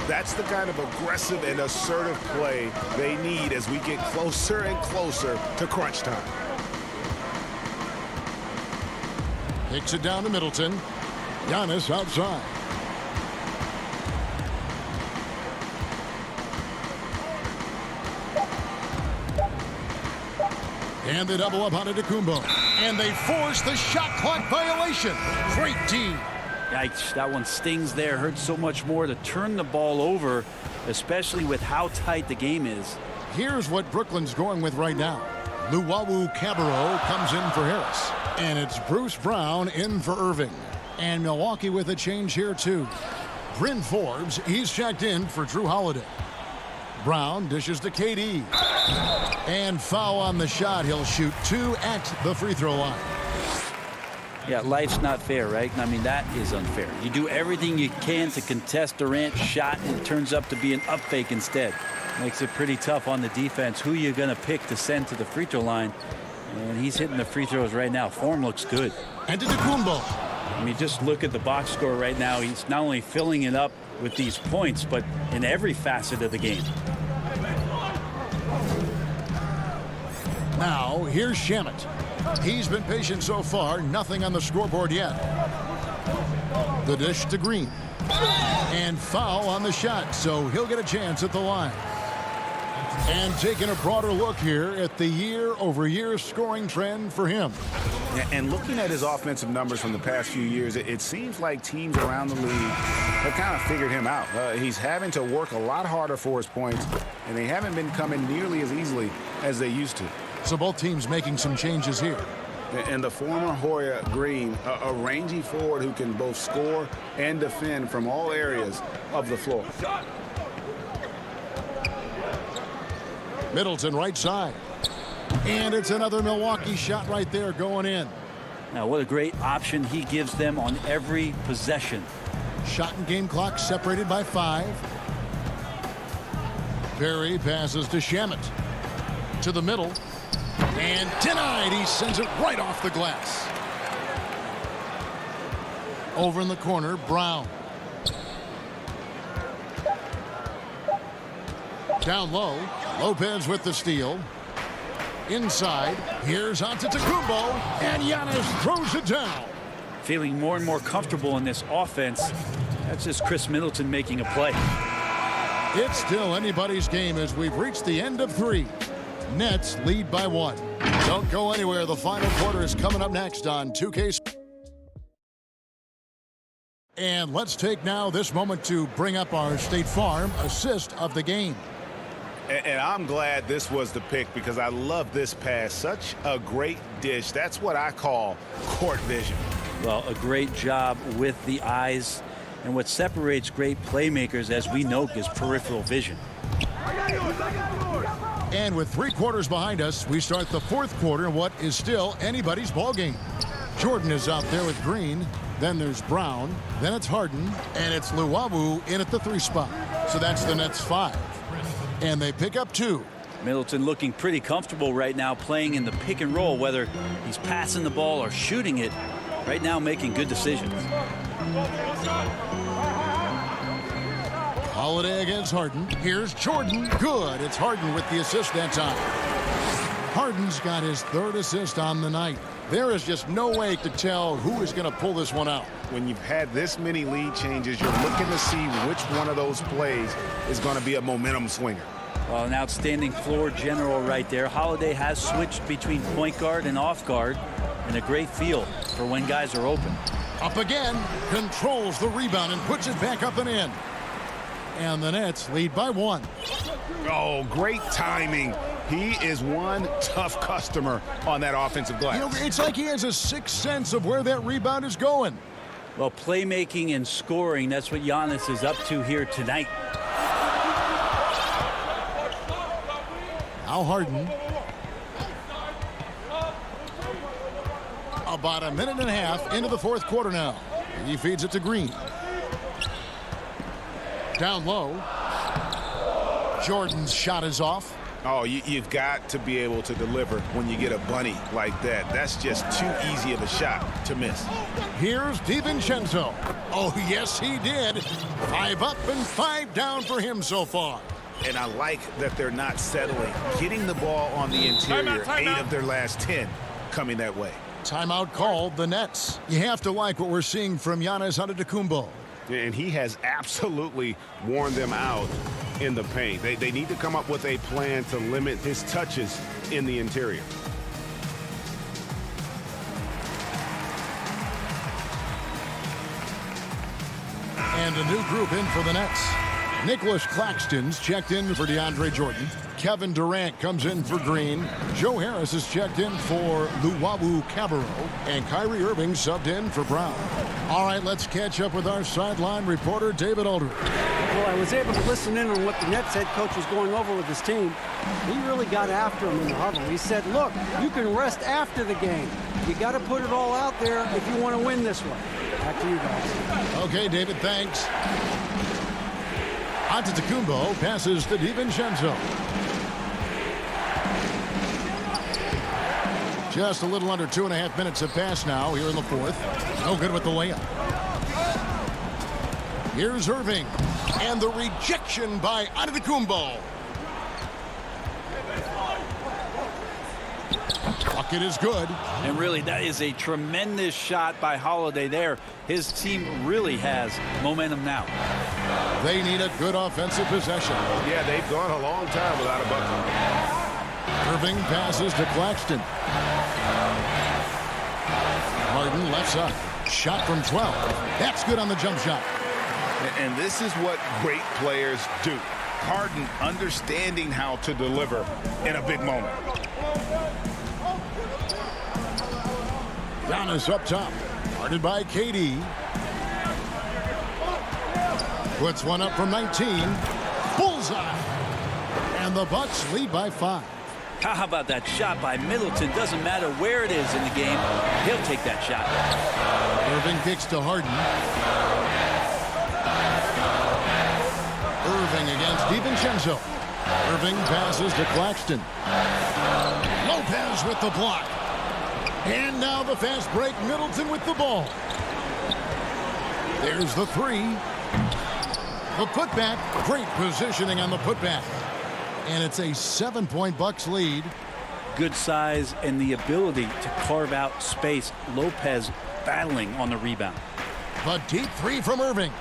That's the kind of aggressive and assertive play they need as we get closer and closer to crunch time. Takes it down to Middleton. Giannis outside. And they double up Antetokounmpo. And they force the shot clock violation. Great team. Yikes, that one stings there. Hurts so much more to turn the ball over, especially with how tight the game is. Here's what Brooklyn's going with right now. Luwawu Cabarrot comes in for Harris. And it's Bruce Brown in for Irving. And Milwaukee with a change here too. Bryn Forbes, he's checked in for Drew Holiday. Brown dishes to KD. And foul on the shot. He'll shoot 2 at the free throw line. Yeah, life's not fair, right? I mean, that is unfair. You do everything you can to contest Durant's shot, and it turns up to be an up fake instead. Makes it pretty tough on the defense. Who you going to pick to send to the free throw line? And he's hitting the free throws right now. Form looks good. Antetokounmpo. I mean, just look at the box score right now. He's not only filling it up with these points, but in every facet of the game. Now, here's Shamet. He's been patient so far. Nothing on the scoreboard yet. The dish to Green. And foul on the shot, so he'll get a chance at the line. And taking a broader look here at the year-over-year scoring trend for him. And looking at his offensive numbers from the past few years, it seems like teams around the league have kind of figured him out. He's having to work a lot harder for his points, and they haven't been coming nearly as easily as they used to. So both teams making some changes here. And the former Hoya Green, a rangy forward who can both score and defend from all areas of the floor. Middleton right side. And it's another Milwaukee shot right there going in. Now, what a great option he gives them on every possession. Shot and game clock separated by 5. Perry passes to Shamet. To the middle. And denied. He sends it right off the glass. Over in the corner, Brown. Down low. Lopez with the steal. Inside. Here's Antetokounmpo. And Giannis throws it down. Feeling more and more comfortable in this offense. That's just Chris Middleton making a play. It's still anybody's game as we've reached the end of 3. Nets lead by 1. Don't go anywhere. The final quarter is coming up next on 2K. And let's take now this moment to bring up our State Farm assist of the game. And I'm glad this was the pick because I love this pass. Such a great dish. That's what I call court vision. Well, a great job with the eyes. And what separates great playmakers, as we know, is peripheral vision. And with 3 quarters behind us, we start the 4th quarter in what is still anybody's ball game. Jordan is out there with Green. Then there's Brown. Then it's Harden. And it's Luwawu in at the 3 spot. So that's the Nets 5. And they pick up 2. Middleton looking pretty comfortable right now playing in the pick and roll, whether he's passing the ball or shooting it. Right now making good decisions. Holiday against Harden. Here's Jordan. Good. It's Harden with the assist that time. Harden's got his 3rd assist on the night. There is just no way to tell who is going to pull this one out. When you've had this many lead changes, you're looking to see which one of those plays is going to be a momentum swinger. Well, an outstanding floor general right there. Holiday has switched between point guard and off guard, and a great feel for when guys are open. Up again, controls the rebound and puts it back up and in. And the Nets lead by 1. Oh, great timing. He is one tough customer on that offensive glass. You know, it's like he has a sixth sense of where that rebound is going. Well, playmaking and scoring, that's what Giannis is up to here tonight. Now Harden. About a minute and a half into the 4th quarter now. He feeds it to Green. Down low. Jordan's shot is off. Oh, you've got to be able to deliver when you get a bunny like that. That's just too easy of a shot to miss. Here's DiVincenzo. Oh, yes, he did. 5 up and 5 down for him so far. And I like that they're not settling. Getting the ball on the interior, 8 of their last 10 coming that way. Timeout called the Nets. You have to like what we're seeing from Giannis Antetokounmpo. And he has absolutely worn them out in the paint. They need to come up with a plan to limit his touches in the interior. And a new group in for the Nets. Nicholas Claxton's checked in for DeAndre Jordan. Kevin Durant comes in for Green. Joe Harris is checked in for Luwawu Cabarro. And Kyrie Irving subbed in for Brown. All right, let's catch up with our sideline reporter, David Aldridge. Well, I was able to listen in on what the Nets head coach was going over with his team. He really got after him in the huddle. He said, look, you can rest after the game. You got to put it all out there if you want to win this one. Back to you guys. Okay, David, thanks. Antetokounmpo passes to DiVincenzo. Just a little under 2.5 minutes have passed now here in the 4th. No good with the layup. Here's Irving. And the rejection by Antetokounmpo. Bucket is good. And really, that is a tremendous shot by Holiday there. His team really has momentum now. They need a good offensive possession. Yeah, they've gone a long time without a bucket. Irving passes to Claxton. Harden left side. Shot from 12. That's good on the jump shot. And this is what great players do. Harden understanding how to deliver in a big moment. Giannis up top. Guarded by KD. Puts one up from 19. Bullseye. And the Bucks lead by 5. How about that shot by Middleton? Doesn't matter where it is in the game. He'll take that shot. Irving kicks to Harden. Irving against DiVincenzo. Irving passes to Claxton. Lopez with the block. And now the fast break. Middleton with the ball. There's the 3. The putback. Great positioning on the putback. And it's a 7-point Bucks lead. Good size and the ability to carve out space. Lopez battling on the rebound. The deep 3 from Irving.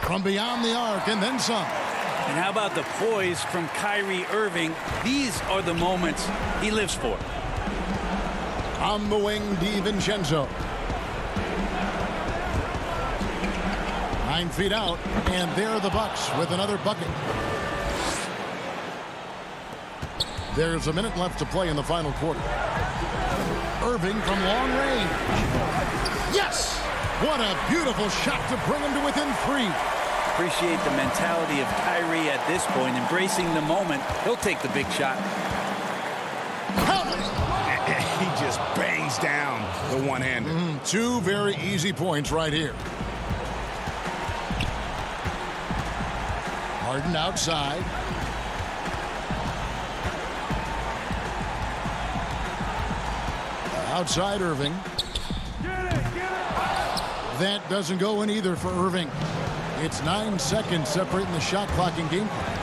From beyond the arc and then some. And how about the poise from Kyrie Irving? These are the moments he lives for. On the wing, DiVincenzo. 9 feet out, and there are the Bucks with another bucket. There's a minute left to play in the final quarter. Irving from long range. Yes! What a beautiful shot to bring him to within 3. Appreciate the mentality of Kyrie at this point, embracing the moment. He'll take the big shot. He just bangs down the one-hander. 2 very easy points right here. Harden outside. Outside Irving. That doesn't go in either for Irving. It's 9 seconds separating the shot clock and game clock.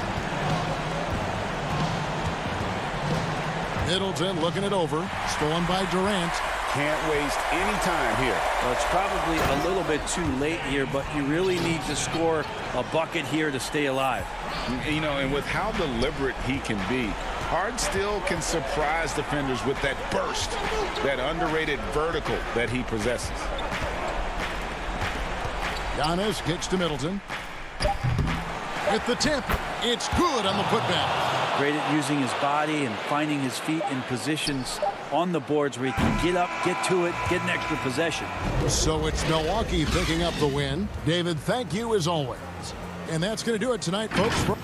Middleton looking it over. Stolen by Durant. Can't waste any time here. Well, it's probably a little bit too late here, but you really need to score a bucket here to stay alive. You know, and with how deliberate he can be, Harden still can surprise defenders with that burst, that underrated vertical that he possesses. Giannis kicks to Middleton. With the tip, it's good on the putback. Great at using his body and finding his feet in positions on the boards where he can get up, get to it, get an extra possession. So it's Milwaukee picking up the win. David, thank you as always. And that's going to do it tonight, folks.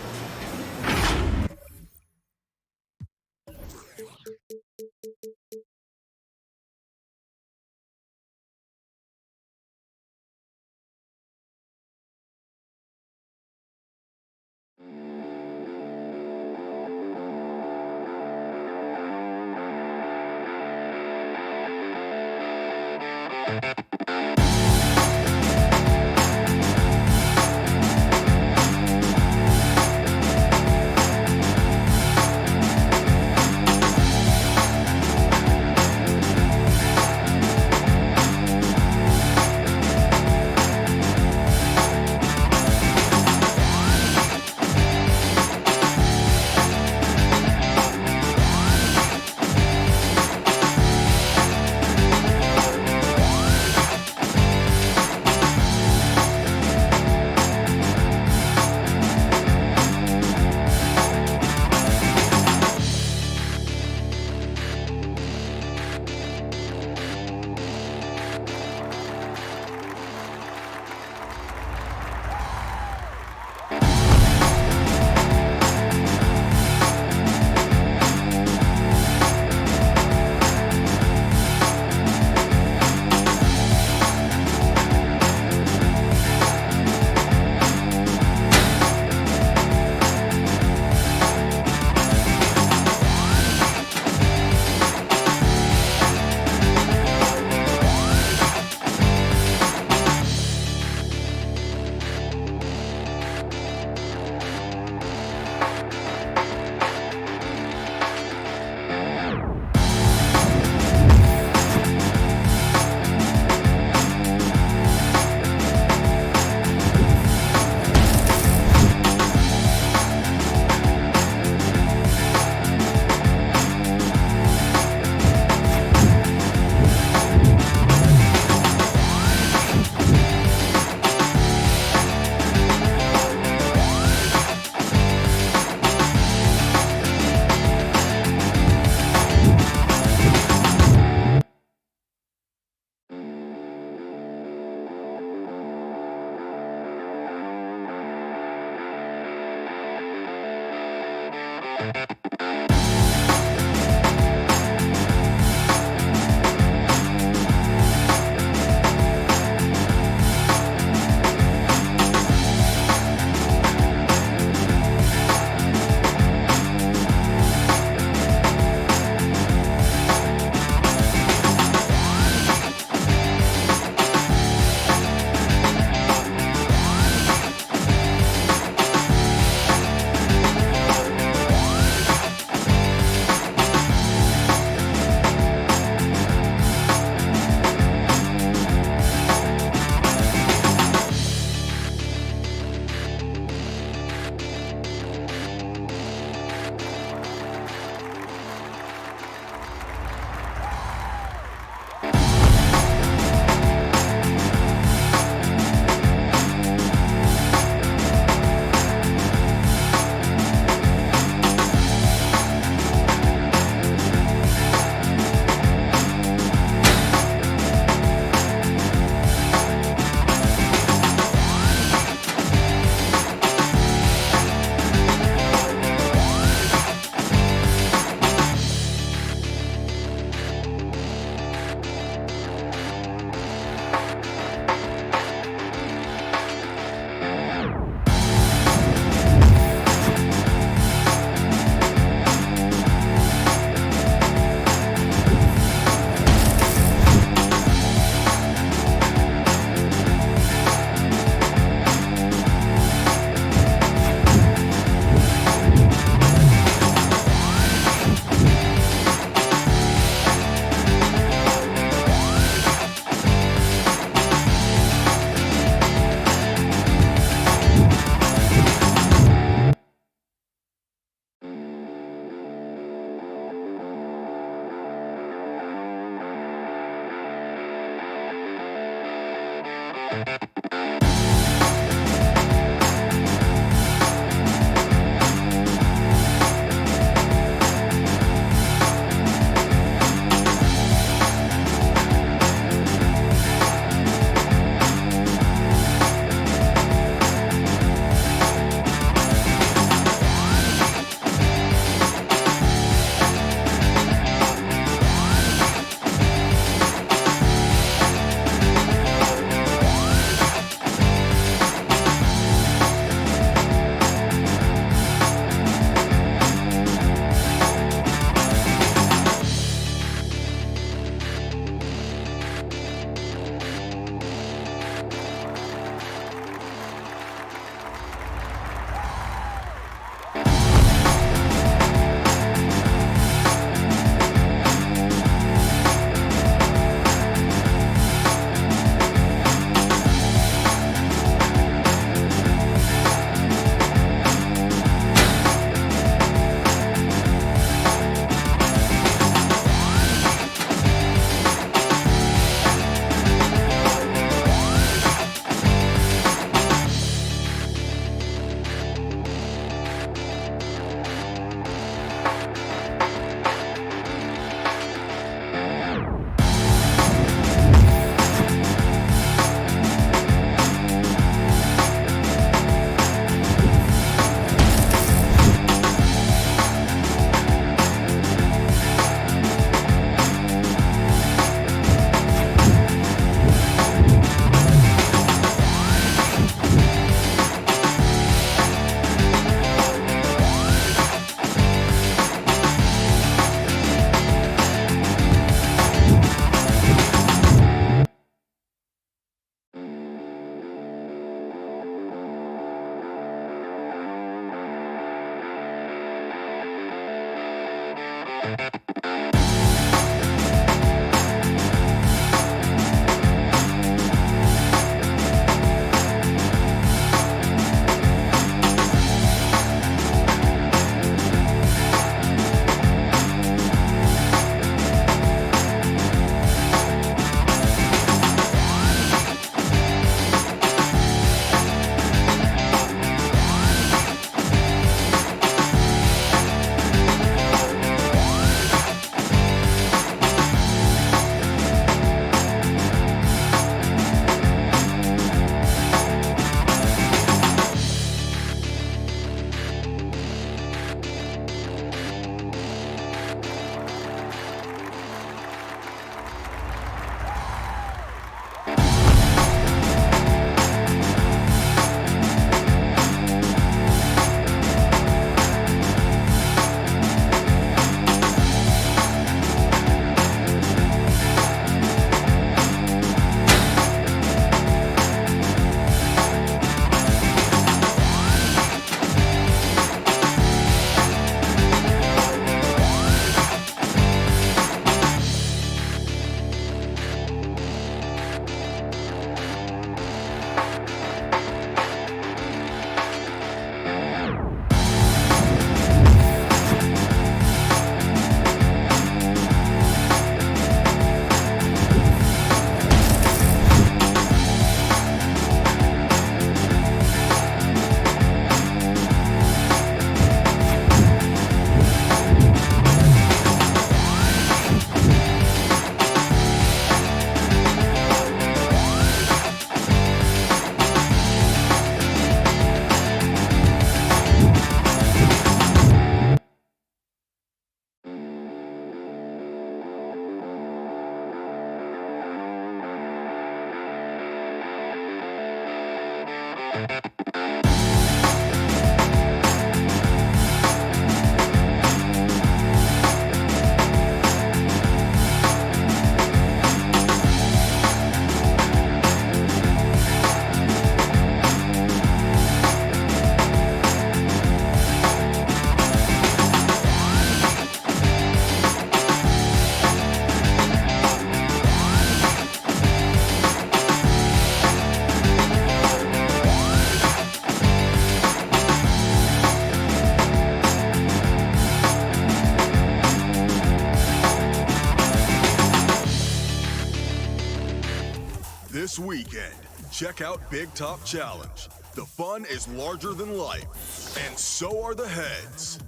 This weekend, check out Big Top Challenge. The fun is larger than life, and so are the heads.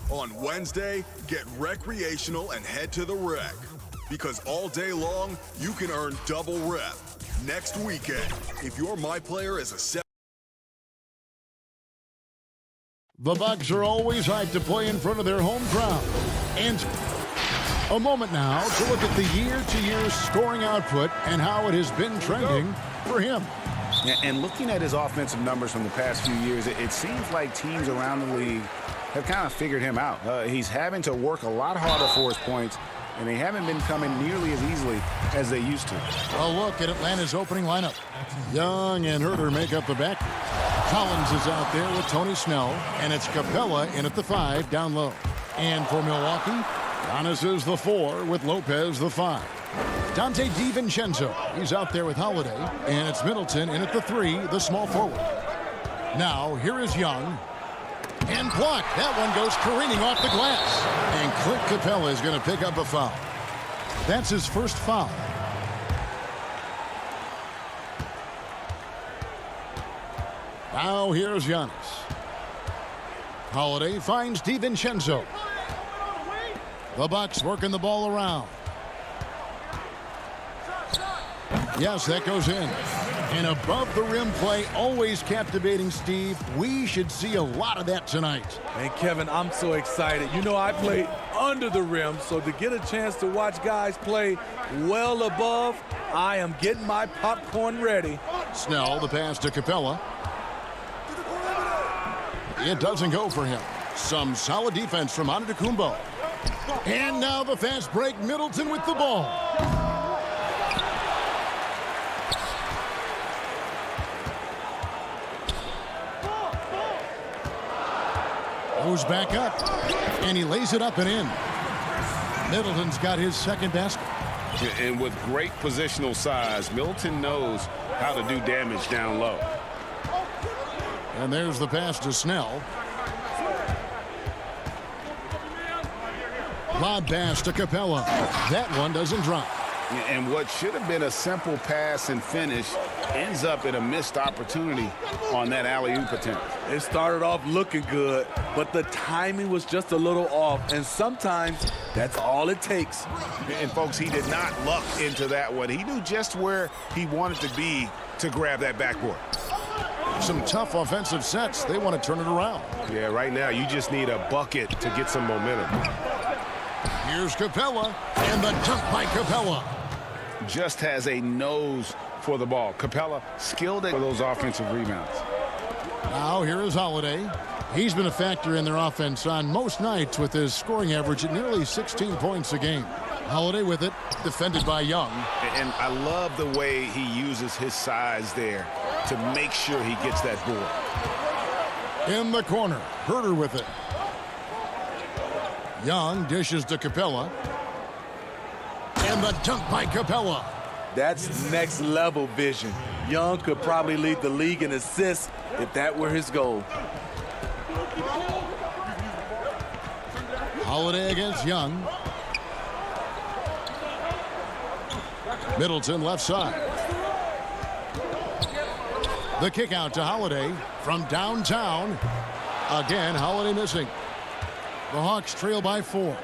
On Wednesday, get recreational and head to the rec, because all day long, you can earn double rep. Next weekend, if your My Player is a 7. The Bucks are always hyped to play in front of their home crowd. And a moment now to look at the year-to-year scoring output and how it has been trending for him. And looking at his offensive numbers from the past few years, it seems like teams around the league have kind of figured him out. He's having to work a lot harder for his points, and they haven't been coming nearly as easily as they used to. A look at Atlanta's opening lineup. Young and Herter make up the back. Collins is out there with Tony Snell, and it's Capella in at the 5 down low. And for Milwaukee, Giannis is the 4 with Lopez the 5. Dante DiVincenzo, he's out there with Holiday, and it's Middleton in at the 3, the small forward. Now, here is Young. And blocked. That one goes careening off the glass. And Clint Capella is going to pick up a foul. That's his first foul. Now here's Giannis. Holiday finds DiVincenzo. The Bucks working the ball around. Yes, that goes in. And above the rim play, always captivating, Steve. We should see a lot of that tonight. And Kevin, I'm so excited. You know, I played under the rim, so to get a chance to watch guys play well above, I am getting my popcorn ready. Snell, the pass to Capella. It doesn't go for him. Some solid defense from Antetokounmpo. And now the fast break, Middleton with the ball. Goes back up, and he lays it up and in. Middleton's got his second basket. And with great positional size, Middleton knows how to do damage down low. And there's the pass to Snell. Lob pass to Capella. That one doesn't drop. And what should have been a simple pass and finish ends up in a missed opportunity on that alley-oop attempt. It started off looking good, but the timing was just a little off, and sometimes that's all it takes. And folks, he did not luck into that one. He knew just where he wanted to be to grab that backboard. Some tough offensive sets. They want to turn it around. Yeah, right now you just need a bucket to get some momentum. Here's Capella, and the dunk by Capella. Just has a nose for the ball. Capella skilled at those offensive rebounds. Now here is Holiday. He's been a factor in their offense on most nights with his scoring average at nearly 16 points a game. Holiday with it, defended by Young. And I love the way he uses his size there to make sure he gets that board. In the corner, Herter with it. Young dishes to Capella. And the dunk by Capella. That's next level vision. Young could probably lead the league in assists if that were his goal. Holiday against Young. Middleton left side. The kick out to Holiday from downtown. Again, Holiday missing. The Hawks trail by 4.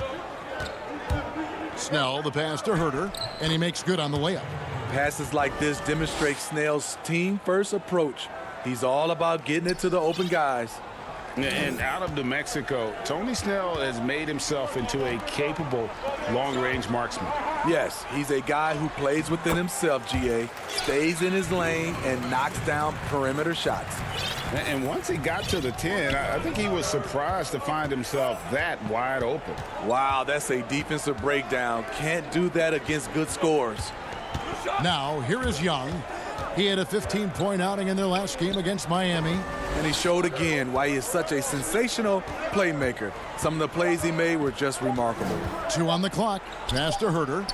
Snell, the pass to Herter, and he makes good on the layup. Passes like this demonstrate Snell's team-first approach. He's all about getting it to the open guys. And out of New Mexico, Tony Snell has made himself into a capable long-range marksman. Yes, he's a guy who plays within himself, GA, stays in his lane, and knocks down perimeter shots. And once he got to the 10, I think he was surprised to find himself that wide open. Wow, that's a defensive breakdown. Can't do that against good scorers. Now, here is Young. He had a 15-point outing in their last game against Miami. And he showed again why he is such a sensational playmaker. Some of the plays he made were just remarkable. 2 on the clock. Pass to Herter.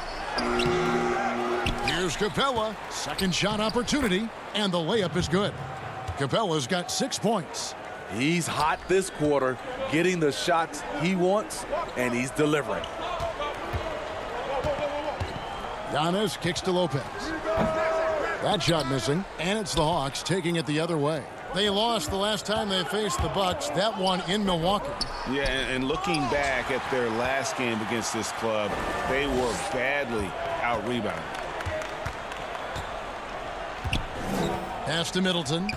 Here's Capella. Second shot opportunity, and the layup is good. Capella's got 6 points. He's hot this quarter, getting the shots he wants, and he's delivering. Giannis kicks to Lopez. That shot missing, and it's the Hawks taking it the other way. They lost the last time they faced the Bucks, that one in Milwaukee. Yeah, and looking back at their last game against this club, they were badly out-rebounded. Pass to Middleton.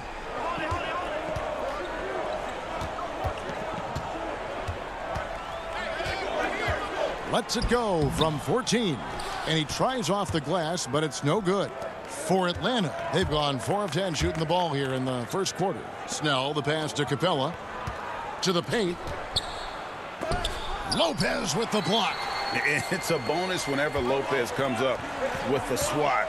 Lets it go from 14. And he tries off the glass, but it's no good. For Atlanta, they've gone 4 of 10 shooting the ball here in the first quarter. Snell, the pass to Capella. To the paint. Lopez with the block. It's a bonus whenever Lopez comes up with the swat.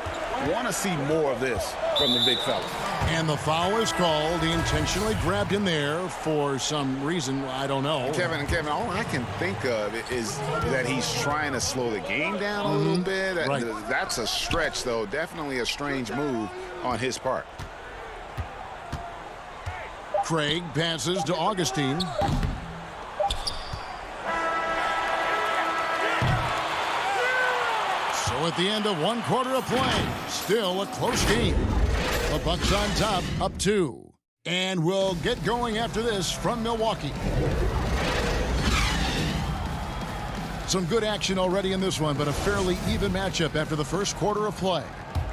Want to see more of this from the big fella. And the foul is called. He intentionally grabbed him there for some reason. I don't know. Kevin, all I can think of is that he's trying to slow the game down a little bit. Right. That's a stretch, though. Definitely a strange move on his part. Craig passes to Augustine. So at the end of 1 quarter of play, still a close game. The Bucks on top, up 2. And we'll get going after this from Milwaukee. Some good action already in this one, but a fairly even matchup after the first quarter of play.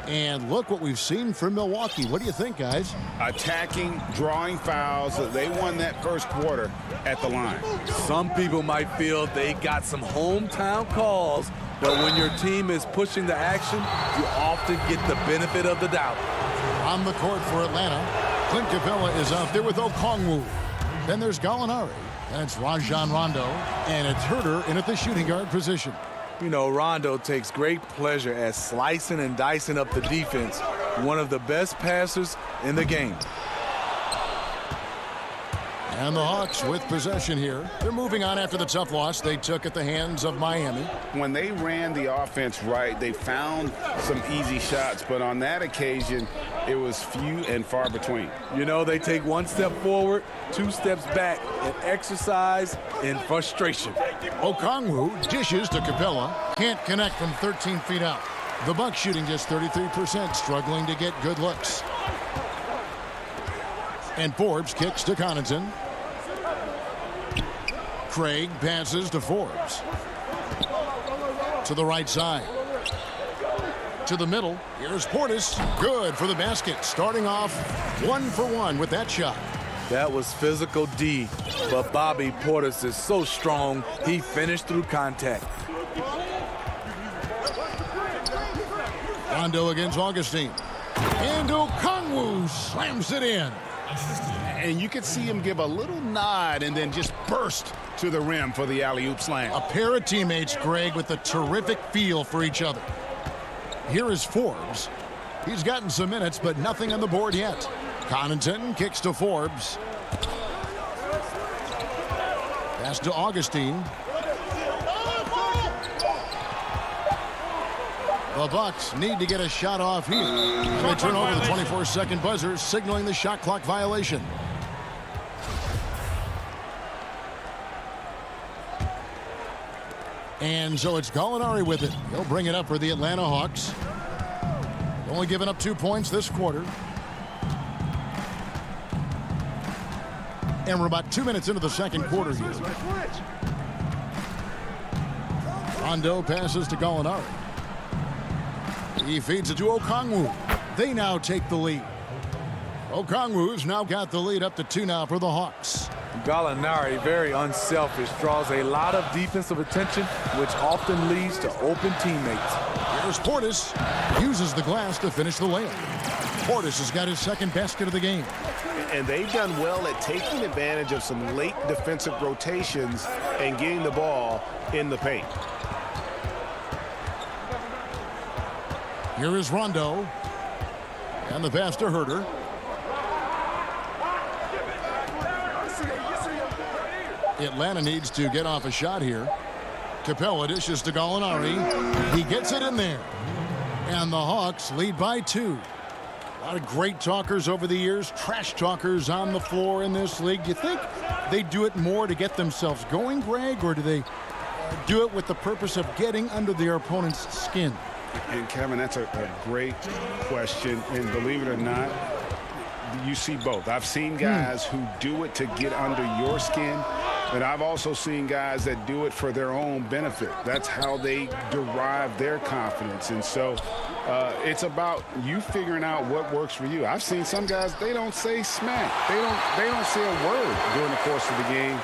And look what we've seen from Milwaukee. What do you think, guys? Attacking, drawing fouls. They won that first quarter at the line. Some people might feel they got some hometown calls, but when your team is pushing the action, you often get the benefit of the doubt. On the court for Atlanta, Clint Capella is out there with Okongwu. Then there's Gallinari, and it's Rajon Rondo, and it's Herter in at the shooting guard position. You know, Rondo takes great pleasure at slicing and dicing up the defense. One of the best passers in the game. And the Hawks with possession here. They're moving on after the tough loss they took at the hands of Miami. When they ran the offense right, they found some easy shots, but on that occasion, it was few and far between. You know, they take 1 step forward, 2 steps back, and exercise in frustration. Okongwu dishes to Capella. Can't connect from 13 feet out. The Bucks shooting just 33%, struggling to get good looks. And Forbes kicks to Connaughton. Craig passes to Forbes. To the right side. To the middle. Here's Portis. Good for the basket. Starting off 1 for 1 with that shot. That was physical D, but Bobby Portis is so strong, he finished through contact. Rondo against Augustine. And Okongwu slams it in. And you could see him give a little nod and then just burst to the rim for the alley-oop slam. A pair of teammates, Greg, with a terrific feel for each other. Here is Forbes. He's gotten some minutes, but nothing on the board yet. Connaughton kicks to Forbes. Pass to Augustine. The Bucks need to get a shot off here. And they turn over the 24-second buzzer, signaling the shot clock violation. And so it's Gallinari with it. He'll bring it up for the Atlanta Hawks. Only giving up 2 points this quarter. And we're about 2 minutes into the second quarter here. Rondo passes to Gallinari. He feeds it to Okongwu. They now take the lead. Okongwu's now got the lead up to 2 now for the Hawks. Gallinari, very unselfish, draws a lot of defensive attention, which often leads to open teammates. Here's Portis. Uses the glass to finish the layup. Portis has got his second basket of the game. And they've done well at taking advantage of some late defensive rotations and getting the ball in the paint. Here is Rondo. And the pass to Herter. Atlanta needs to get off a shot here. Capella dishes to Gallinari. He gets it in there. And the Hawks lead by 2. A lot of great talkers over the years, trash talkers on the floor in this league. Do you think they do it more to get themselves going, Greg, or do they do it with the purpose of getting under their opponent's skin? And Kevin, that's a great question. And believe it or not, you see both. I've seen guys who do it to get under your skin, and I've also seen guys that do it for their own benefit. That's how they derive their confidence. And so it's about you figuring out what works for you. I've seen some guys, they don't say smack. They don't say a word during the course of the game,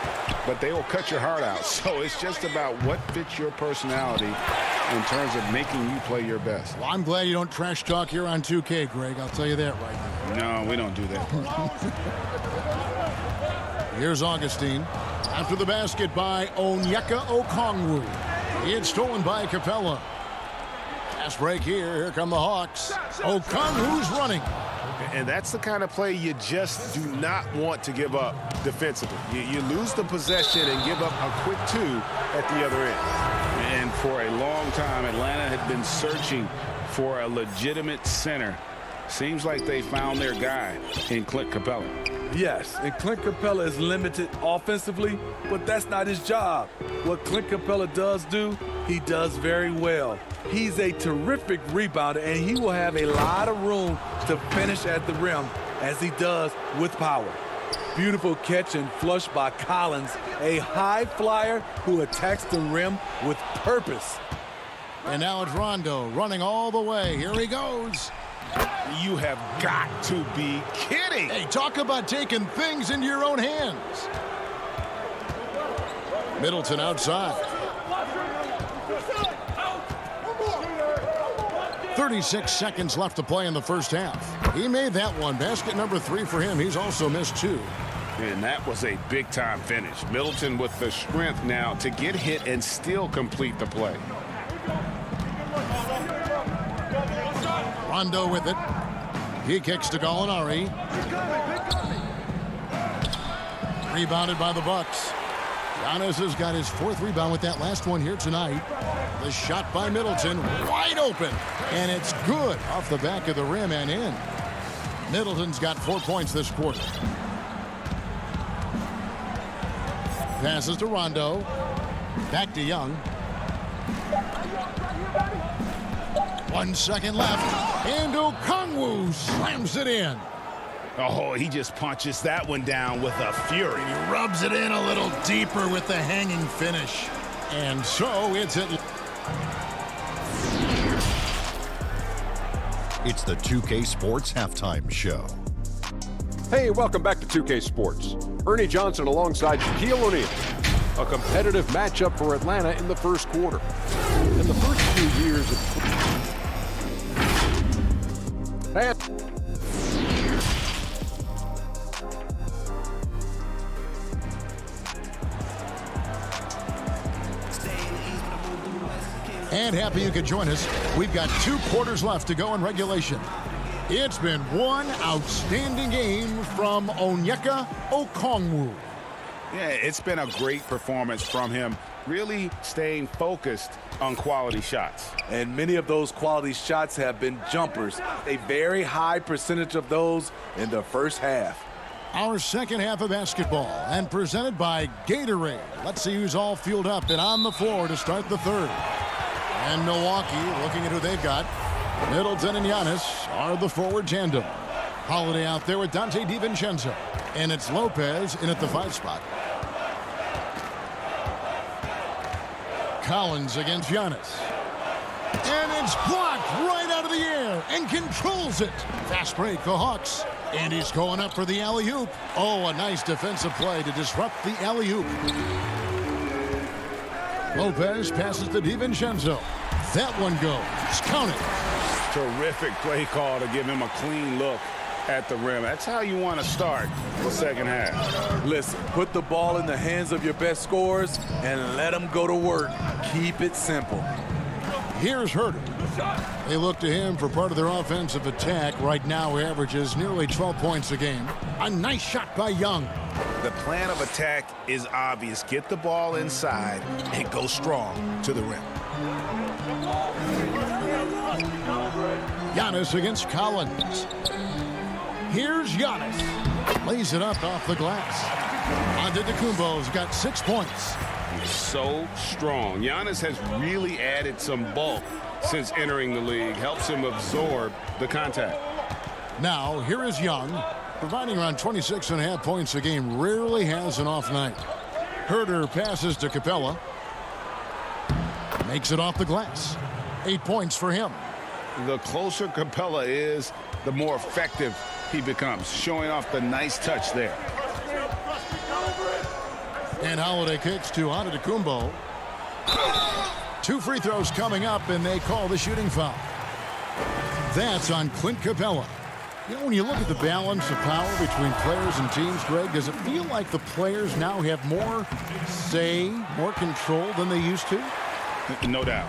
but they will cut your heart out. So it's just about what fits your personality in terms of making you play your best. Well, I'm glad you don't trash talk here on 2K, Greg. I'll tell you that right now. No, we don't do that. Here's Augustine. After the basket by Onyeka Okongwu. It's stolen by Capella. Fast break here. Here come the Hawks. Okongwu's running. And that's the kind of play you just do not want to give up defensively. You lose the possession and give up a quick two at the other end. And for a long time, Atlanta had been searching for a legitimate center. Seems like they found their guy in Clint Capella. Yes, and Clint Capella is limited offensively, but that's not his job. What Clint Capella does do, he does very well. He's a terrific rebounder, and he will have a lot of room to finish at the rim, as he does with power. Beautiful catch and flush by Collins, a high flyer who attacks the rim with purpose. And now it's Rondo running all the way. Here he goes. You have got to be kidding. Hey, talk about taking things into your own hands. Middleton outside. 36 seconds left to play in the first half. He made that one. Basket number 3 for him. He's also missed 2. And that was a big-time finish. Middleton with the strength now to get hit and still complete the play. Rondo with it. He kicks to Gallinari. Rebounded by the Bucks. Giannis has got his 4th rebound with that last one here tonight. The shot by Middleton, wide open. And it's good off the back of the rim and in. Middleton's got 4 points this quarter. Passes to Rondo. Back to Young. 1 second left. And Okongwu slams it in. Oh, he just punches that one down with a fury. He rubs it in a little deeper with the hanging finish. And so it's at... It's the 2K Sports Halftime Show. Hey, welcome back to 2K Sports. Ernie Johnson alongside Shaquille O'Neal. A competitive matchup for Atlanta in the first quarter. In the first few years of... And happy you could join us. We've got 2 quarters left to go in regulation. It's been one outstanding game from Onyeka Okongwu. Yeah, it's been a great performance from him, really staying focused on quality shots. And many of those quality shots have been jumpers. A very high percentage of those in the first half. Our second half of basketball, and presented by Gatorade. Let's see who's all fueled up and on the floor to start the third. And Milwaukee, looking at who they've got. Middleton and Giannis are the forward tandem. Holiday out there with Dante DiVincenzo. And it's Lopez in at the 5 spot. Collins against Giannis. And it's blocked right out of the air and controls it. Fast break, the Hawks. And he's going up for the alley-oop. Oh, a nice defensive play to disrupt the alley-oop. Lopez passes to DiVincenzo. That one goes. Count it. Terrific play call to give him a clean look at the rim. That's how you want to start the second half. Listen, put the ball in the hands of your best scorers and let them go to work. Keep it simple. Here's Herter. They look to him for part of their offensive attack. Right now, he averages nearly 12 points a game. A nice shot by Young. The plan of attack is obvious. Get the ball inside and go strong to the rim. Giannis against Collins. Here's Giannis. Lays it up off the glass. Antetokounmpo's got 6 points. so strong. Giannis has really added some bulk since entering the league. Helps him absorb the contact. Now, here is Young, providing around 26.5 points a game. Rarely has an off night. Herder passes to Capella. Makes it off the glass. 8 points for him. The closer Capella is, the more effective he becomes, showing off the nice touch there. And Holiday kicks to Antetokounmpo. 2 free throws coming up, and they call the shooting foul. That's on Clint Capella. You know, when you look at the balance of power between players and teams, Greg, does it feel like the players now have more say, more control than they used to? No doubt.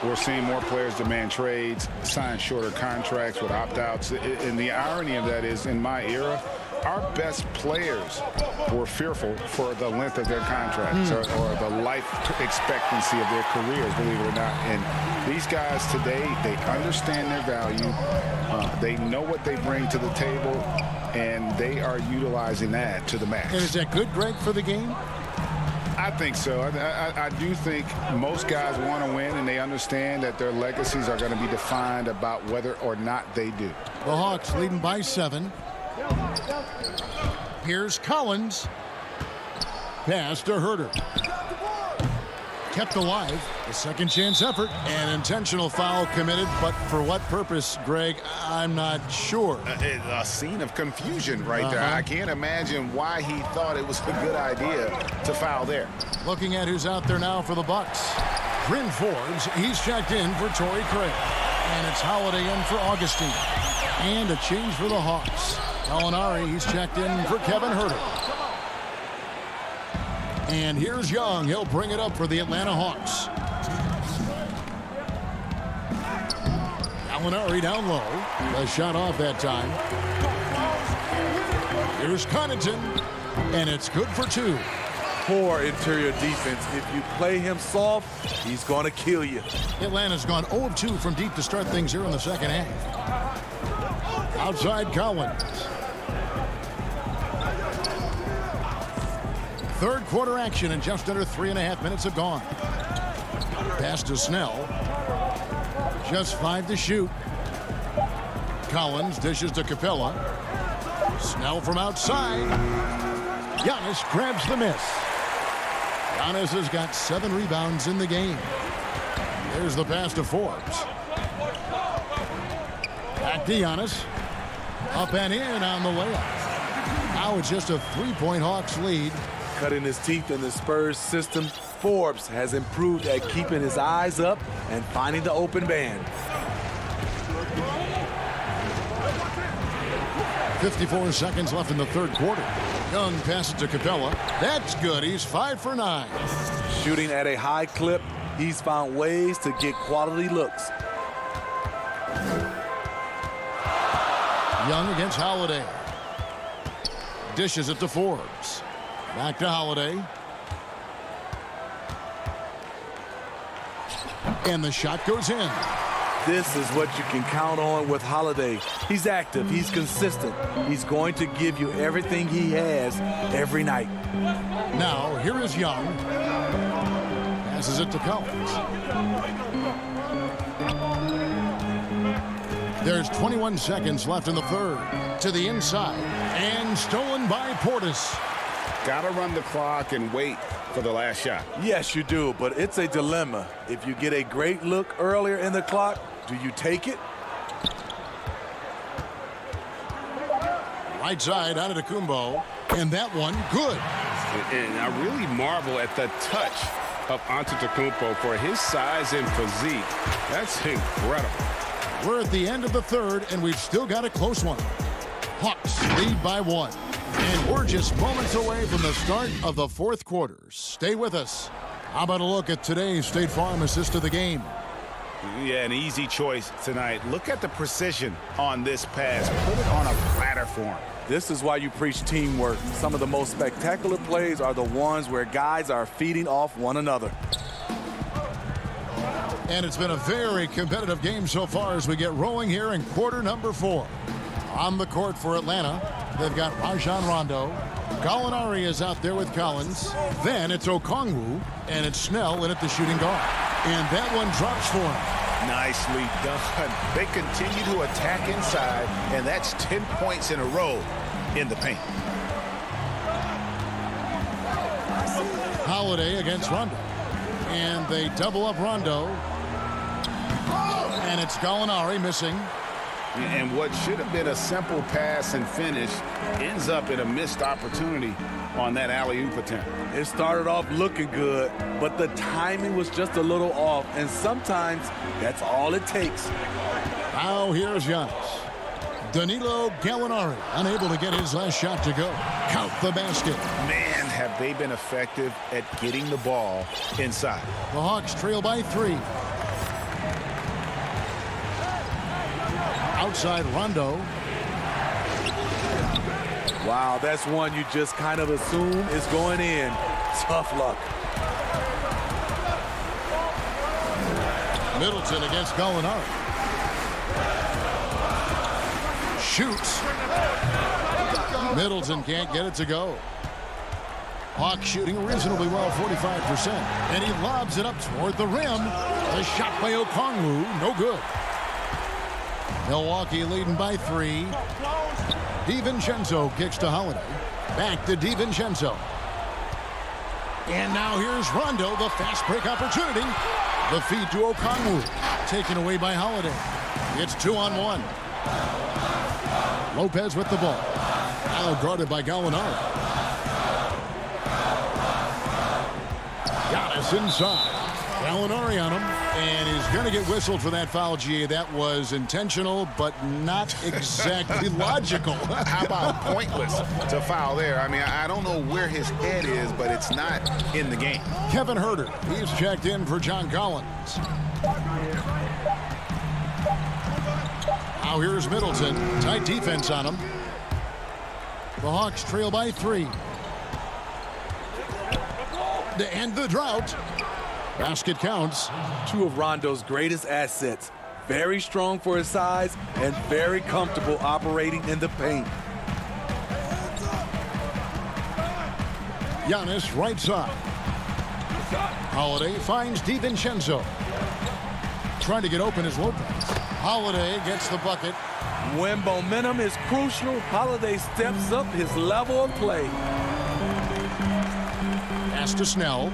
We're seeing more players demand trades, sign shorter contracts with opt-outs. And the irony of that is, in my era, our best players were fearful for the length of their contracts or the life expectancy of their careers, believe it or not. And these guys today, they understand their value. They know what they bring to the table, and they are utilizing that to the max. And is that good, Greg, for the game? I think so. I do think most guys want to win, and they understand that their legacies are going to be defined about whether or not they do. The Hawks leading by 7. Here's Collins. Pass to Herder. Kept alive. A second chance effort. An intentional foul committed, but for what purpose, Greg? I'm not sure. A scene of confusion right there. I can't imagine why he thought it was a good idea to foul there. Looking at who's out there now for the Bucks. Bryn Forbes, he's checked in for Torrey Craig. And it's Holiday in for Augustine. And a change for the Hawks. Gallinari, he's checked in for Kevin Herter. And here's Young. He'll bring it up for the Atlanta Hawks. Gallinari down low. The shot off that time. Here's Connaughton. And it's good for 2. Poor interior defense. If you play him soft, he's going to kill you. Atlanta's gone 0 of 2 from deep to start things here in the second half. Outside Collins. Third quarter action, and just under 3.5 minutes have gone. Pass to Snell. Just 5 to shoot. Collins dishes to Capella. Snell from outside. Giannis grabs the miss. Giannis has got 7 rebounds in the game. There's the pass to Forbes. Back to Giannis. Up and in on the layup. Now it's just a 3-point Hawks lead. Cutting his teeth in the Spurs system, Forbes has improved at keeping his eyes up and finding the open man. 54 seconds left in the third quarter. Young passes to Capella. That's good. He's 5 for 9. Shooting at a high clip, he's found ways to get quality looks. Young against Holiday. Dishes it to Forbes. Back to Holiday. And the shot goes in. This is what you can count on with Holiday. He's active. He's consistent. He's going to give you everything he has every night. Now, here is Young. Passes it to Collins. There's 21 seconds left in the third. To the inside. And stolen by Portis. Got to run the clock and wait for the last shot. Yes, you do, but it's a dilemma. If you get a great look earlier in the clock, do you take it? Right side, Antetokounmpo. And that one, good. And I really marvel at the touch of Antetokounmpo for his size and physique. That's incredible. We're at the end of the third, and we've still got a close one. Hawks lead by 1. And we're just moments away from the start of the fourth quarter. Stay with us. How about a look at today's State Farm assist of the game? Yeah, an easy choice tonight. Look at the precision on this pass. Put it on a platter for him. This is why you preach teamwork. Some of the most spectacular plays are the ones where guys are feeding off one another. And it's been a very competitive game so far as we get rolling here in quarter number 4. On the court for Atlanta, they've got Rajon Rondo, Gallinari is out there with Collins. Then it's Okongwu, and it's Snell in at the shooting guard. And that one drops for him. Nicely done. They continue to attack inside, and that's 10 points in a row in the paint. Holiday against Rondo. And they double up Rondo. And it's Gallinari missing. And what should have been a simple pass and finish ends up in a missed opportunity on that alley-oop attempt. It started off looking good, but the timing was just a little off, and sometimes that's all it takes. Now here's Giannis. Danilo Gallinari unable to get his last shot to go. Count the basket. Man, have they been effective at getting the ball inside. The Hawks trail by 3. Outside Rondo. Wow, that's one you just kind of assume is going in. Tough luck. Middleton against Gallinari. Shoots. Middleton can't get it to go. Hawks shooting reasonably well, 45%. And he lobs it up toward the rim. The shot by Okongwu, no good. Milwaukee leading by 3. DiVincenzo kicks to Holiday. Back to DiVincenzo. And now here's Rondo, the fast break opportunity. The feed to Okongwu. Taken away by Holiday. It's 2-on-1. Lopez with the ball. Now guarded by Gallinari. Giannis inside. Gallinari on him. And he's going to get whistled for that foul, GA. That was intentional, but not exactly logical. How about pointless to foul there? I mean, I don't know where his head is, but it's not in the game. Kevin Huerter, he's checked in for John Collins. Now here's Middleton. Tight defense on him. The Hawks trail by 3. To end the drought. Basket counts. Two of Rondo's greatest assets. Very strong for his size and very comfortable operating in the paint. Giannis right side. Holiday finds DiVincenzo. Trying to get open is Lopez. Holiday gets the bucket. When momentum is crucial, Holiday steps up his level of play. Pass to Snell.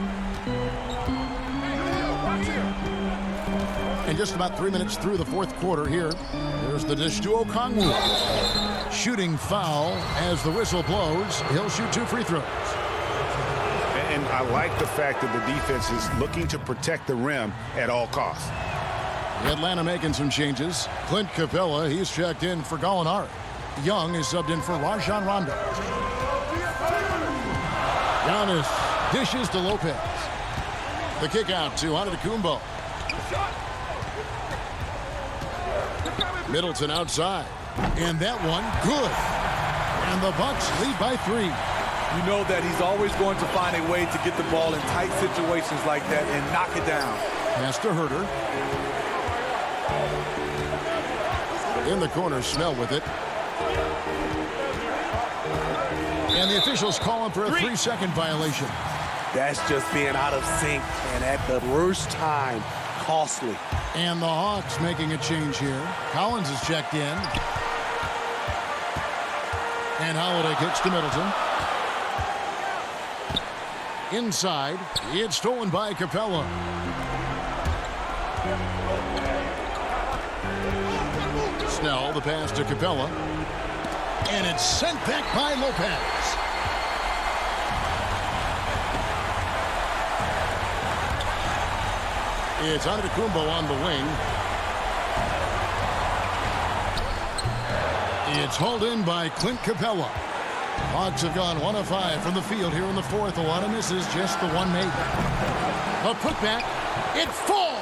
And just about 3 minutes through the fourth quarter here. There's the dish to Okongwu. Shooting foul as the whistle blows. He'll shoot 2 free throws. And I like the fact that the defense is looking to protect the rim at all costs. Atlanta making some changes. Clint Capella, he's checked in for Gallinari. Young is subbed in for Rajon Rondo. Giannis dishes to Lopez. The kick out to Antetokounmpo. Middleton outside. And that one, good. And the Bucks lead by 3. You know that he's always going to find a way to get the ball in tight situations like that and knock it down. Pass to Huerter. In the corner, Snell with it. And the officials call him for a 3-second violation. That's just being out of sync and at the worst time, costly. And the Hawks making a change here. Collins is checked in. And Holiday kicks to Middleton. Inside, it's stolen by Capella. Snell, the pass to Capella. And it's sent back by Lopez. It's Antetokounmpo on the wing. It's hauled in by Clint Capella. Hawks have gone 1 of 5 from the field here in the fourth. A lot of misses, just the one made. A putback. It falls.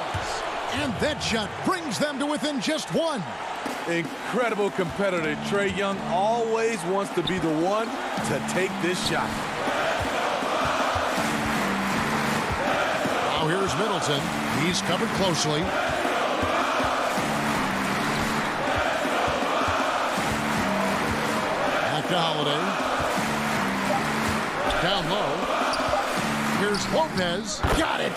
And that shot brings them to within just 1. Incredible competitor. Trae Young always wants to be the one to take this shot. Now here's Middleton. He's covered closely. Back to Holiday. Down low. Here's Lopez. Got it.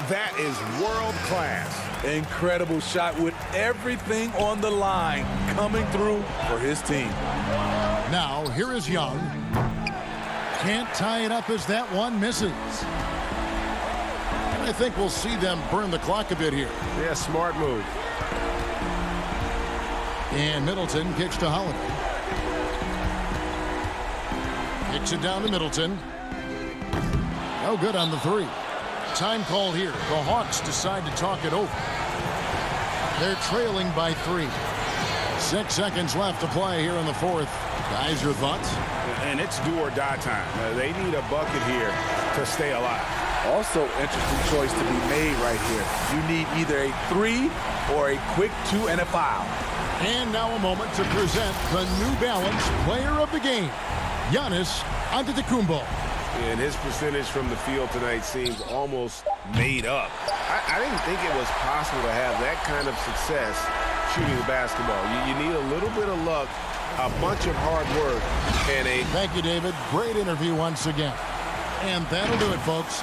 That is world class. Incredible shot with everything on the line coming through for his team. Now, here is Young. Can't tie it up as that one misses. And I think we'll see them burn the clock a bit here. Yeah, smart move. And Middleton kicks to Holiday. Kicks it down to Middleton. No good on the three. Time call here. The Hawks decide to talk it over. They're trailing by 3. 6 seconds left to play here in the fourth. Guys, your thoughts? And it's do or die time. They need a bucket here to stay alive. Also, interesting choice to be made right here. You need either a 3 or a quick 2 and a foul. And now a moment to present the New Balance Player of the Game, Giannis Antetokounmpo. And his percentage from the field tonight seems almost made up. I didn't think it was possible to have that kind of success shooting the basketball. You need a little bit of luck, a bunch of hard work, and a... Thank you, David. Great interview once again. And that'll do it, folks.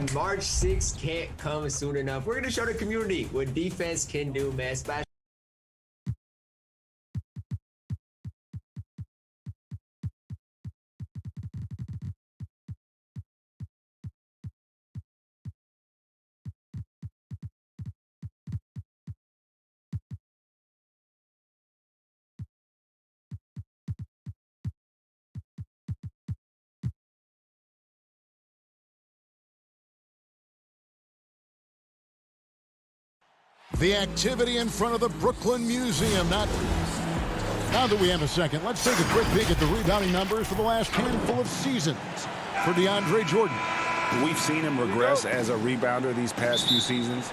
man. March 6th can't come soon enough. We're going to show the community what defense can do, man. The activity in front of the Brooklyn Museum. Now that we have a second, let's take a quick peek at the rebounding numbers for the last handful of seasons for DeAndre Jordan. We've seen him regress as a rebounder these past few seasons.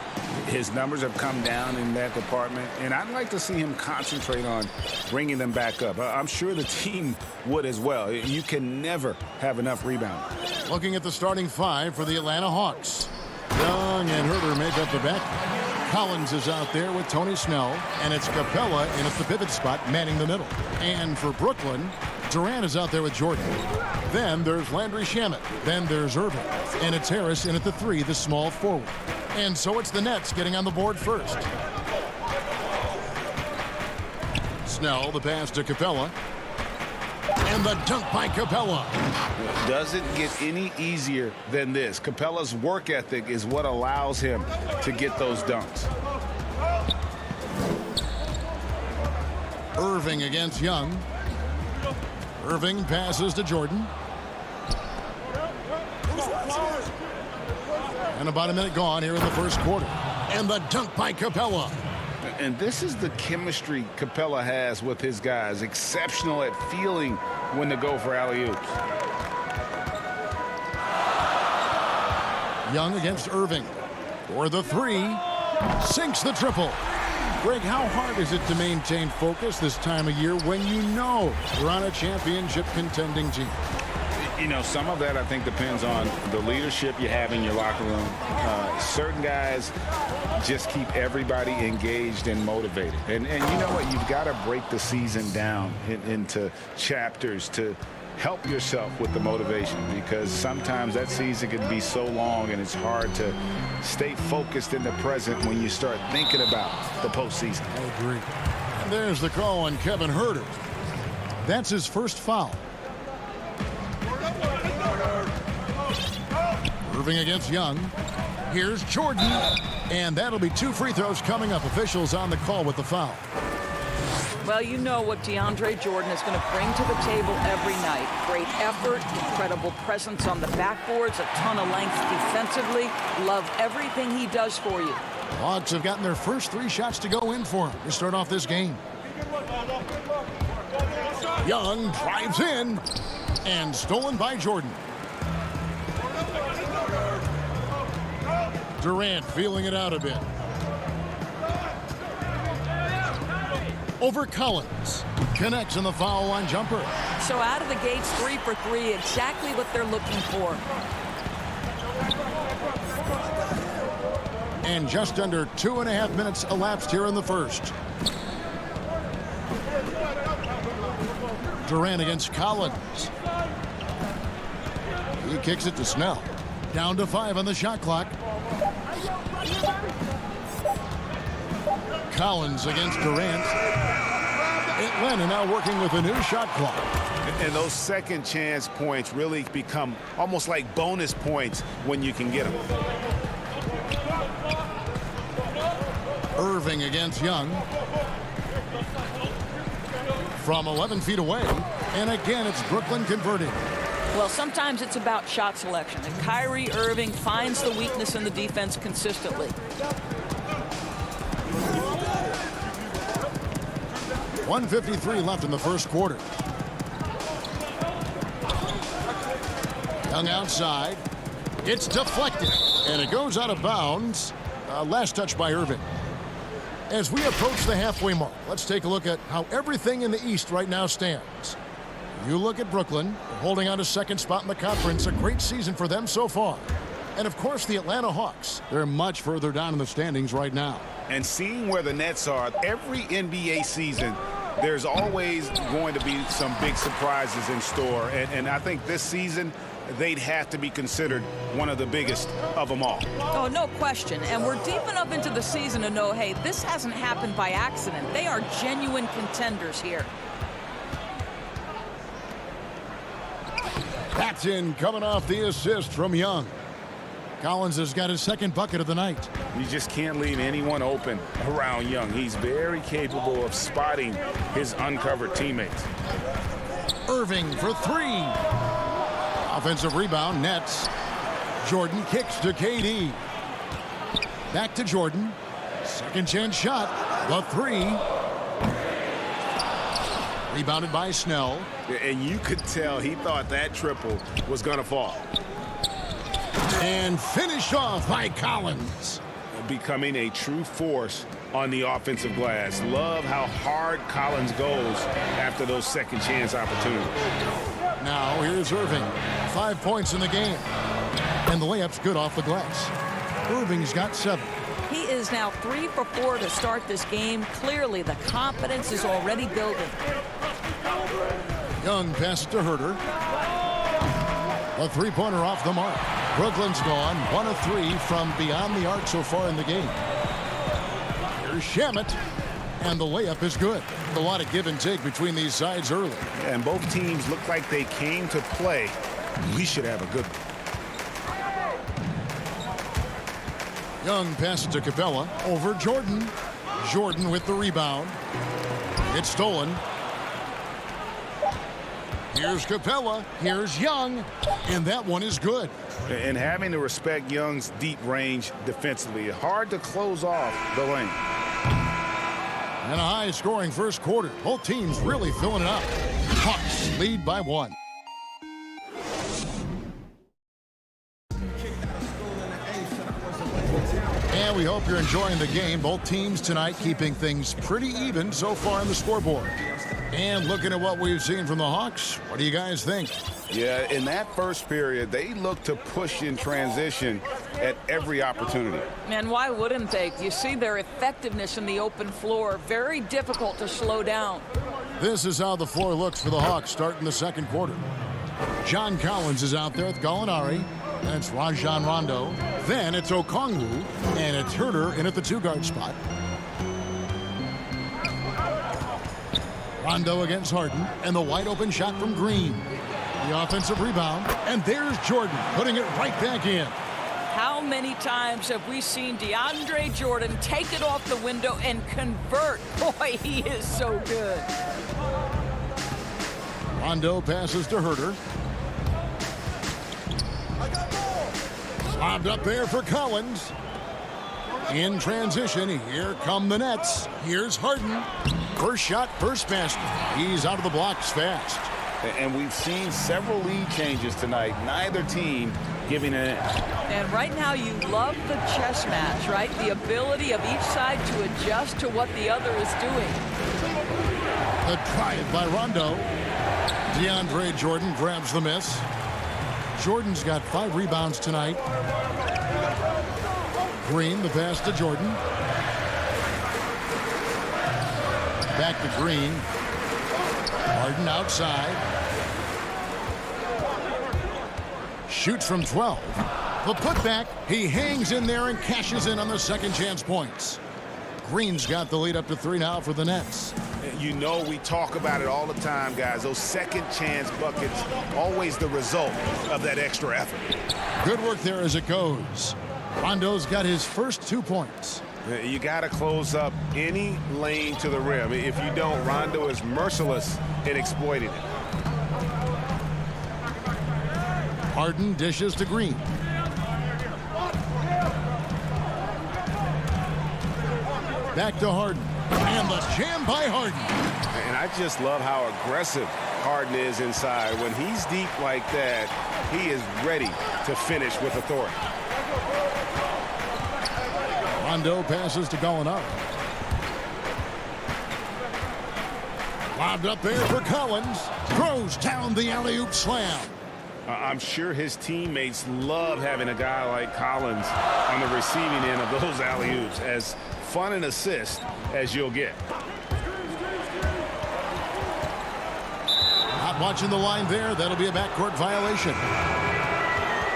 His numbers have come down in that department, and I'd like to see him concentrate on bringing them back up. I'm sure the team would as well. You can never have enough rebounding. Looking at the starting five for the Atlanta Hawks. Young and Herter make up the back. Collins is out there with Tony Snell, and it's Capella in at the pivot spot manning the middle. And for Brooklyn, Durant is out there with Jordan. Then there's Landry Shamet. Then there's Irving. And it's Harris in at the 3, the small forward. And so it's the Nets getting on the board first. Snell, the pass to Capella. And the dunk by Capella. Doesn't get any easier than this. Capella's work ethic is what allows him to get those dunks. Irving against Young. Irving passes to Jordan. And about a minute gone here in the first quarter. And the dunk by Capella. And this is the chemistry Capella has with his guys. Exceptional at feeling when to go for alley-oops. Young against Irving. For the 3. Sinks the triple. Greg, how hard is it to maintain focus this time of year when you know you're on a championship contending team? You know, some of that I think depends on the leadership you have in your locker room. Certain guys just keep everybody engaged and motivated. And you know what? You've got to break the season down into chapters to help yourself with the motivation, because sometimes that season can be so long and it's hard to stay focused in the present when you start thinking about the postseason. I agree. And there's the call on Kevin Herter. That's his first foul. Irving against Young. Here's Jordan. And that'll be 2 free throws coming up. Officials on the call with the foul. Well, you know what DeAndre Jordan is going to bring to the table every night. Great effort, incredible presence on the backboards, a ton of length defensively. Love everything he does for you. The Hawks have gotten their first 3 shots to go in for him to start off this game. Young drives in and stolen by Jordan. Durant feeling it out a bit. Over Collins. Connects in the foul line jumper. So out of the gates, 3 for 3, exactly what they're looking for. And just under 2.5 minutes elapsed here in the first. Durant against Collins. He kicks it to Snell. Down to 5 on the shot clock. Collins against Durant. Atlanta now working with a new shot clock. And those second chance points really become almost like bonus points when you can get them. Irving against Young. From 11 feet away. And again, it's Brooklyn converting. Well, sometimes it's about shot selection, and Kyrie Irving finds the weakness in the defense consistently. .153 left in the first quarter. Young outside. It's deflected, and it goes out of bounds. Last touch by Irving. As we approach the halfway mark, let's take a look at how everything in the East right now stands. You look at Brooklyn, holding on to second spot in the conference. A great season for them so far. And, of course, the Atlanta Hawks. They're much further down in the standings right now. And seeing where the Nets are, every NBA season, there's always going to be some big surprises in store. And I think this season, they'd have to be considered one of the biggest of them all. Oh, no question. And we're deep enough into the season to know, hey, this hasn't happened by accident. They are genuine contenders here. That's in, coming off the assist from Young. Collins has got his second bucket of the night. You just can't leave anyone open around Young. He's very capable of spotting his uncovered teammates. Irving for three. Offensive rebound, Nets. Jordan kicks to KD. Back to Jordan. Second chance shot. The three. Rebounded by Snell. And you could tell he thought that triple was going to fall. And finished off by Collins. Becoming a true force on the offensive glass. Love how hard Collins goes after those second chance opportunities. Now here's Irving. 5 points in the game. And the layup's good off the glass. Irving's got 7. He is now 3 for 4 to start this game. Clearly, the confidence is already building. Young passes to Herter. A three-pointer off the mark. Brooklyn's gone 1 of 3 from beyond the arc so far in the game. Here's Shamet. And the layup is good. A lot of give and take between these sides early. And both teams look like they came to play. We should have a good one. Young passes to Capella. Over Jordan. Jordan with the rebound. It's stolen. Here's Capella. Here's Young. And that one is good. And having to respect Young's deep range defensively. Hard to close off the lane. And a high-scoring first quarter. Both teams really filling it up. Hawks lead by 1. And we hope you're enjoying the game. Both teams tonight keeping things pretty even so far on the scoreboard. And looking at what we've seen from the Hawks, what do you guys think? Yeah, in that first period, they looked to push in transition at every opportunity. And why wouldn't they? You see their effectiveness in the open floor. Very difficult to slow down. This is how the floor looks for the Hawks starting the second quarter. John Collins is out there with Gallinari. And it's Rajon Rondo. Then it's Okongwu. And it's Herter in at the 2-guard spot. Rondo against Harden. And the wide open shot from Green. The offensive rebound. And there's Jordan putting it right back in. How many times have we seen DeAndre Jordan take it off the window and convert? Boy, he is so good. Rondo passes to Herter. Lobbed up there for Collins. In transition, here come the Nets. Here's Harden. First shot, first basket. He's out of the blocks fast. And we've seen several lead changes tonight. Neither team giving an inch. And right now you love the chess match, right? The ability of each side to adjust to what the other is doing. The drive by Rondo. DeAndre Jordan grabs the miss. Jordan's got 5 rebounds tonight. Green, the pass to Jordan. Back to Green. Harden outside. Shoots from 12. The putback. He hangs in there and cashes in on the second chance points. Green's got the lead up to 3 now for the Nets. You know we talk about it all the time, guys. Those second chance buckets, always the result of that extra effort. Good work there as it goes. Rondo's got his first 2 points. You got to close up any lane to the rim. If you don't, Rondo is merciless in exploiting it. Harden dishes to Green. Back to Harden. And the jam by Harden. And I just love how aggressive Harden is inside. When he's deep like that, he is ready to finish with authority. Rondo passes to Gallinari. Lobbed up there for Collins. Throws down the alley-oop slam. I'm sure his teammates love having a guy like Collins on the receiving end of those alley-oops. As fun an assist as you'll get. Watching the line there, that'll be a backcourt violation.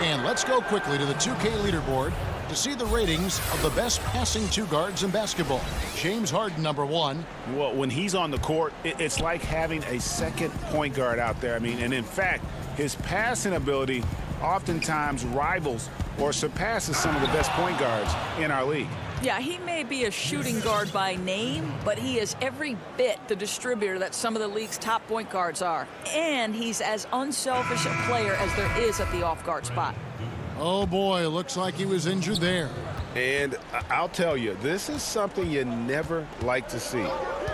And let's go quickly to the 2K leaderboard to see the ratings of the best passing two guards in basketball. James Harden, number 1. Well, when he's on the court, it's like having a second point guard out there. I mean, and in fact, his passing ability oftentimes rivals or surpasses some of the best point guards in our league. Yeah, he may be a shooting guard by name, but he is every bit the distributor that some of the league's top point guards are. And he's as unselfish a player as there is at the off-guard spot. Oh, boy, looks like he was injured there. And I'll tell you, this is something you never like to see.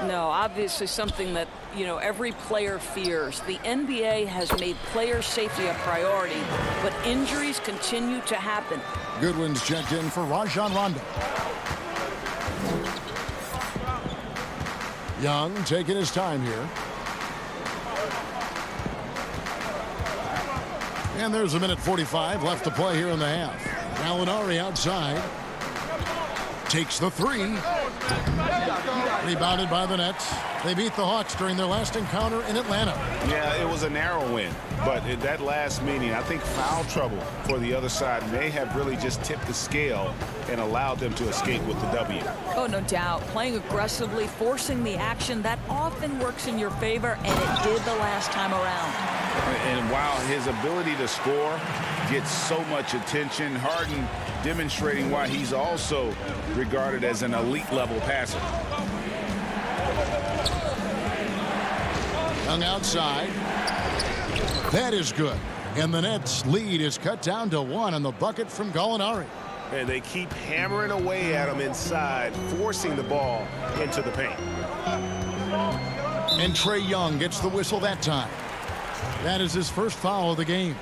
No, obviously something that, every player fears. The NBA has made player safety a priority, but injuries continue to happen. Goodwin's checked in for Rajon Rondo. Young taking his time here. And there's 1:45 left to play here in the half. Gallinari outside. Takes the three. Rebounded by the Nets. They beat the Hawks during their last encounter in Atlanta. Yeah, it was a narrow win. But in that last meeting, I think foul trouble for the other side may have really just tipped the scale and allowed them to escape with the W. Oh, no doubt. Playing aggressively, forcing the action, that often works in your favor, and it did the last time around. And while his ability to score gets so much attention, Harden demonstrating why he's also regarded as an elite level passer. Young outside. That is good. And the Nets lead is cut down to 1 on the bucket from Gallinari. And they keep hammering away at him inside, forcing the ball into the paint. And Trae Young gets the whistle that time. That is his first foul of the game.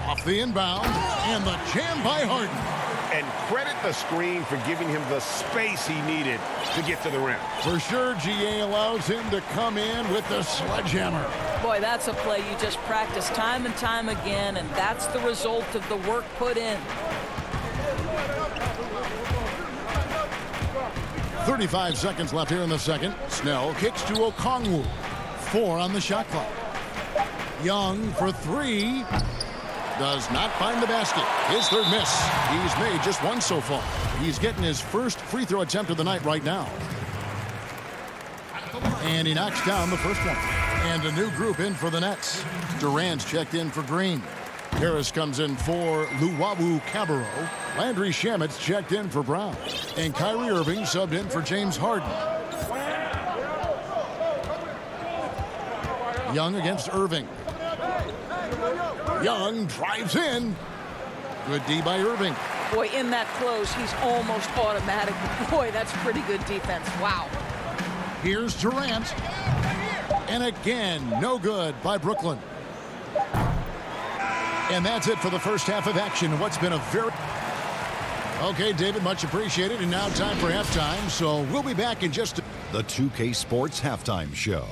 Off the inbound, and the jam by Harden. And credit the screen for giving him the space he needed to get to the rim. For sure, GA allows him to come in with the sledgehammer. Boy, that's a play you just practice time and time again, and that's the result of the work put in. 35 seconds left here in the second. Snell kicks to Okongwu. 4 on the shot clock. Young for 3. Does not find the basket. His third miss. He's made just 1 so far. He's getting his first free throw attempt of the night right now. And he knocks down the first one. And a new group in for the Nets. Durant's checked in for Green. Harris comes in for Luwawu Cabarro. Landry Shamit's checked in for Brown. And Kyrie Irving subbed in for James Harden. Young against Irving. Young drives in. Good D by Irving. Boy, in that close, he's almost automatic. Boy, that's pretty good defense. Wow. Here's Durant. And again, no good by Brooklyn. And that's it for the first half of action. What's been a very... Okay, David, much appreciated. And now time for halftime. So we'll be back in just... The 2K Sports Halftime Show.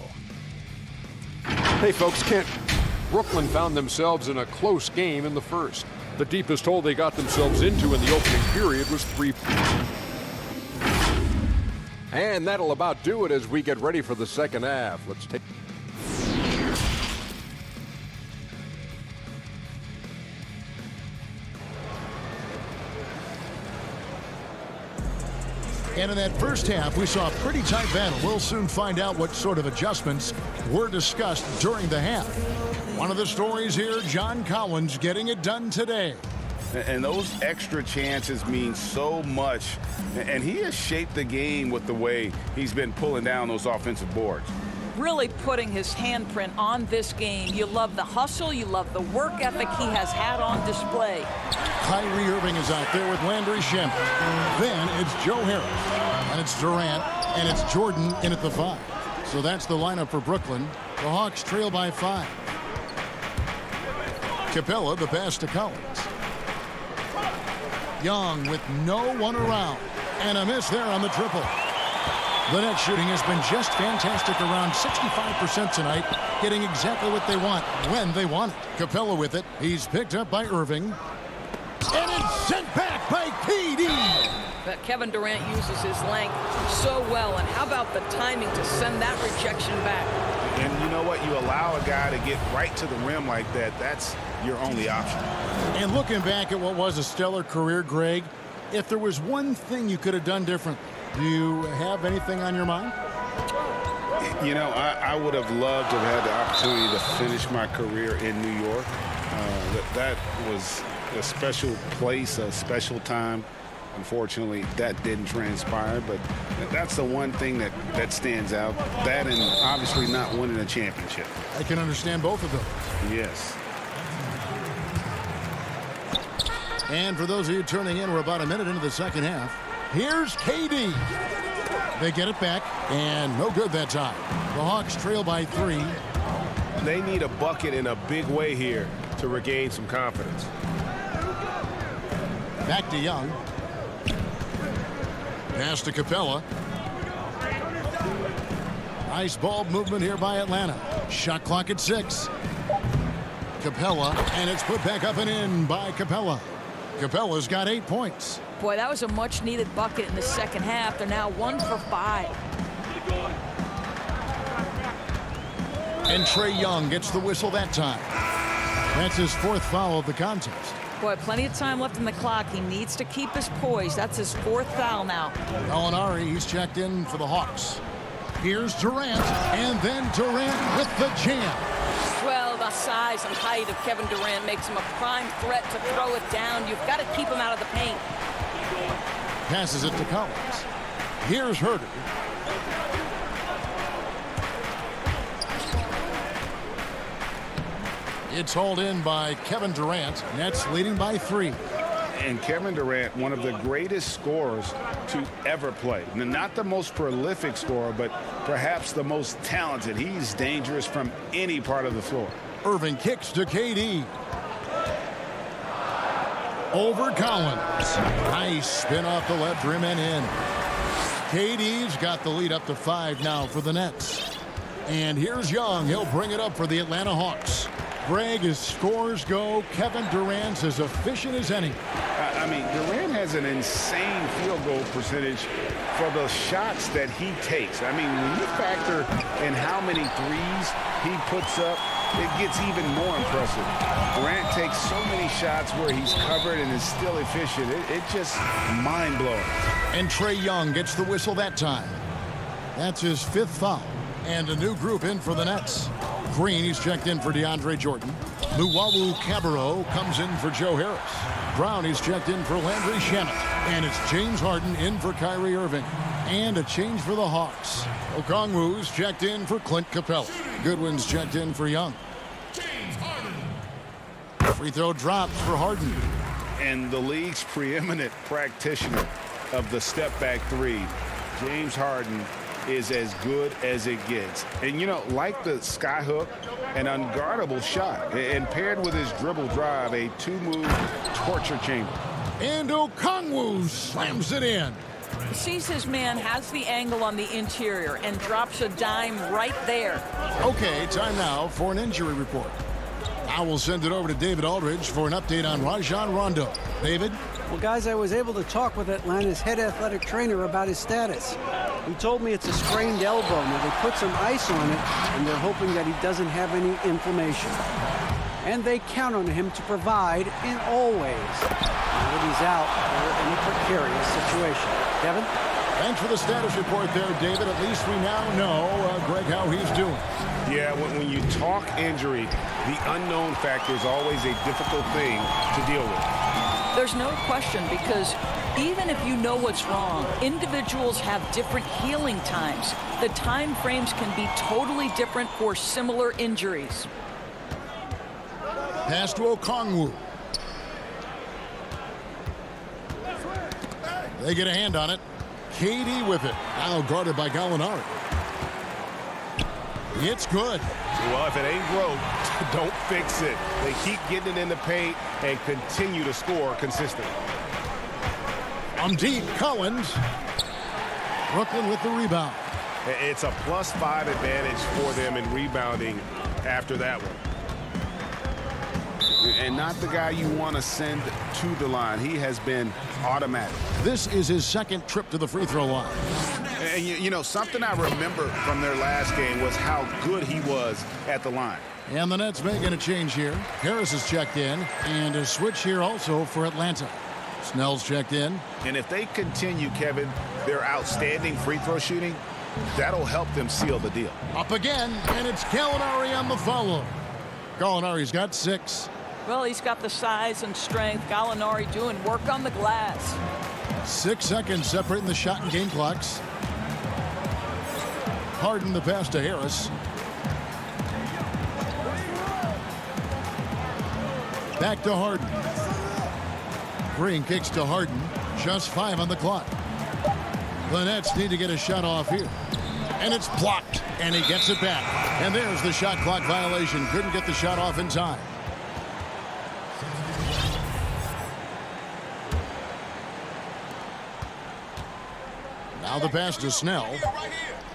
Hey, folks, Brooklyn found themselves in a close game in the first. The deepest hole they got themselves into in the opening period was 3 points. And that'll about do it as we get ready for the second half. Let's take... And in that first half, we saw a pretty tight battle. We'll soon find out what sort of adjustments were discussed during the half. One of the stories here, John Collins getting it done today. And those extra chances mean so much. And he has shaped the game with the way he's been pulling down those offensive boards. Really putting his handprint on this game. You love the hustle. You love the work ethic he has had on display. Kyrie Irving is out there with Landry Shamet. Then it's Joe Harris. And it's Durant. And it's Jordan in at the 5. So that's the lineup for Brooklyn. The Hawks trail by 5. Capella, the pass to Collins. Young with no one around. And a miss there on the triple. The net shooting has been just fantastic, around 65% tonight, getting exactly what they want when they want it. Capella with it. He's picked up by Irving. And it's sent back by KD. But Kevin Durant uses his length so well. And how about the timing to send that rejection back? And you know what? You allow a guy to get right to the rim like that. That's your only option. And looking back at what was a stellar career, Greg, if there was one thing you could have done different, do you have anything on your mind? You know, I would have loved to have had the opportunity to finish my career in New York. That was a special place, a special time. Unfortunately, that didn't transpire, but that's the one thing that stands out. That and obviously not winning a championship. I can understand both of those. Yes. And for those of you turning in, we're about a minute into the second half. Here's KD. They get it back, and no good that time. The Hawks trail by 3. They need a bucket in a big way here to regain some confidence. Back to Young. Pass to Capella. Nice ball movement here by Atlanta. Shot clock at 6. Capella, and it's put back up and in by Capella. Capella's got 8 points. Boy, that was a much-needed bucket in the second half. They're now 1 for 5. And Trae Young gets the whistle that time. That's his 4th foul of the contest. Boy, plenty of time left in the clock. He needs to keep his poise. That's his 4th foul now. Gallinari, he's checked in for the Hawks. Here's Durant, and then Durant with the jam. Well, the size and height of Kevin Durant makes him a prime threat to throw it down. You've got to keep him out of the paint. Passes it to Collins. Here's Herter. It's hauled in by Kevin Durant. Nets leading by 3. And Kevin Durant, one of the greatest scorers to ever play. Not the most prolific scorer, but perhaps the most talented. He's dangerous from any part of the floor. Irving kicks to KD. Over Collins. Nice spin off the left rim and in. KD's got the lead up to 5 now for the Nets. And here's Young. He'll bring it up for the Atlanta Hawks. Greg, as scores go, Kevin Durant's as efficient as any. I mean, Durant has an insane field goal percentage for the shots that he takes. I mean, when you factor in how many threes he puts up, it gets even more impressive. Durant takes so many shots where he's covered and is still efficient. It's just mind-blowing. And Trae Young gets the whistle that time. That's his 5th foul. And a new group in for the Nets. Green, he's checked in for DeAndre Jordan. Luwawu Cabarrot comes in for Joe Harris. Brown, he's checked in for Landry Shamet. And it's James Harden in for Kyrie Irving. And a change for the Hawks. Okongwu's checked in for Clint Capella. Goodwin's checked in for Young. Free throw drops for Harden. And the league's preeminent practitioner of the step-back 3, James Harden, is as good as it gets. And, you know, like the skyhook, an unguardable shot. And paired with his dribble drive, a 2-move torture chamber. And Okongwu slams it in. Sees his man, has the angle on the interior, and drops a dime right there. Okay, time now for an injury report. I will send it over to David Aldridge for an update on Rajon Rondo. David? Well, guys, I was able to talk with Atlanta's head athletic trainer about his status. He told me it's a sprained elbow. Now, they put some ice on it, and they're hoping that he doesn't have any inflammation. And they count on him to provide in all ways. Now that he's out, they're in a precarious situation. Kevin? Thanks for the status report there, David. At least we now know, Greg, how he's doing. Yeah, when you talk injury, the unknown factor is always a difficult thing to deal with. There's no question, because even if you know what's wrong, individuals have different healing times. The time frames can be totally different for similar injuries. Pass to Okongwu. They get a hand on it. KD with it. Now guarded by Gallinari. It's good. Well, if it ain't broke, don't fix it. They keep getting it in the paint and continue to score consistently. Deep, Collins. Brooklyn with the rebound. It's a +5 advantage for them in rebounding after that one. and not the guy you want to send to the line. He has been automatic. This is his second trip to the free throw line. And, you know, something I remember from their last game was how good he was at the line. And the Nets making a change here. Harris is checked in, and a switch here also for Atlanta. Snell's checked in. And if they continue, Kevin, their outstanding free throw shooting, that'll help them seal the deal. Up again, and it's Gallinari on the follow. Gallinari's got 6. Well, he's got the size and strength. Gallinari doing work on the glass. 6 seconds separating the shot and game clocks. Harden the pass to Harris. Back to Harden. Green kicks to Harden. Just 5 on the clock. The Nets need to get a shot off here. And it's blocked. And he gets it back. And there's the shot clock violation. Couldn't get the shot off in time. Now the pass to Snell.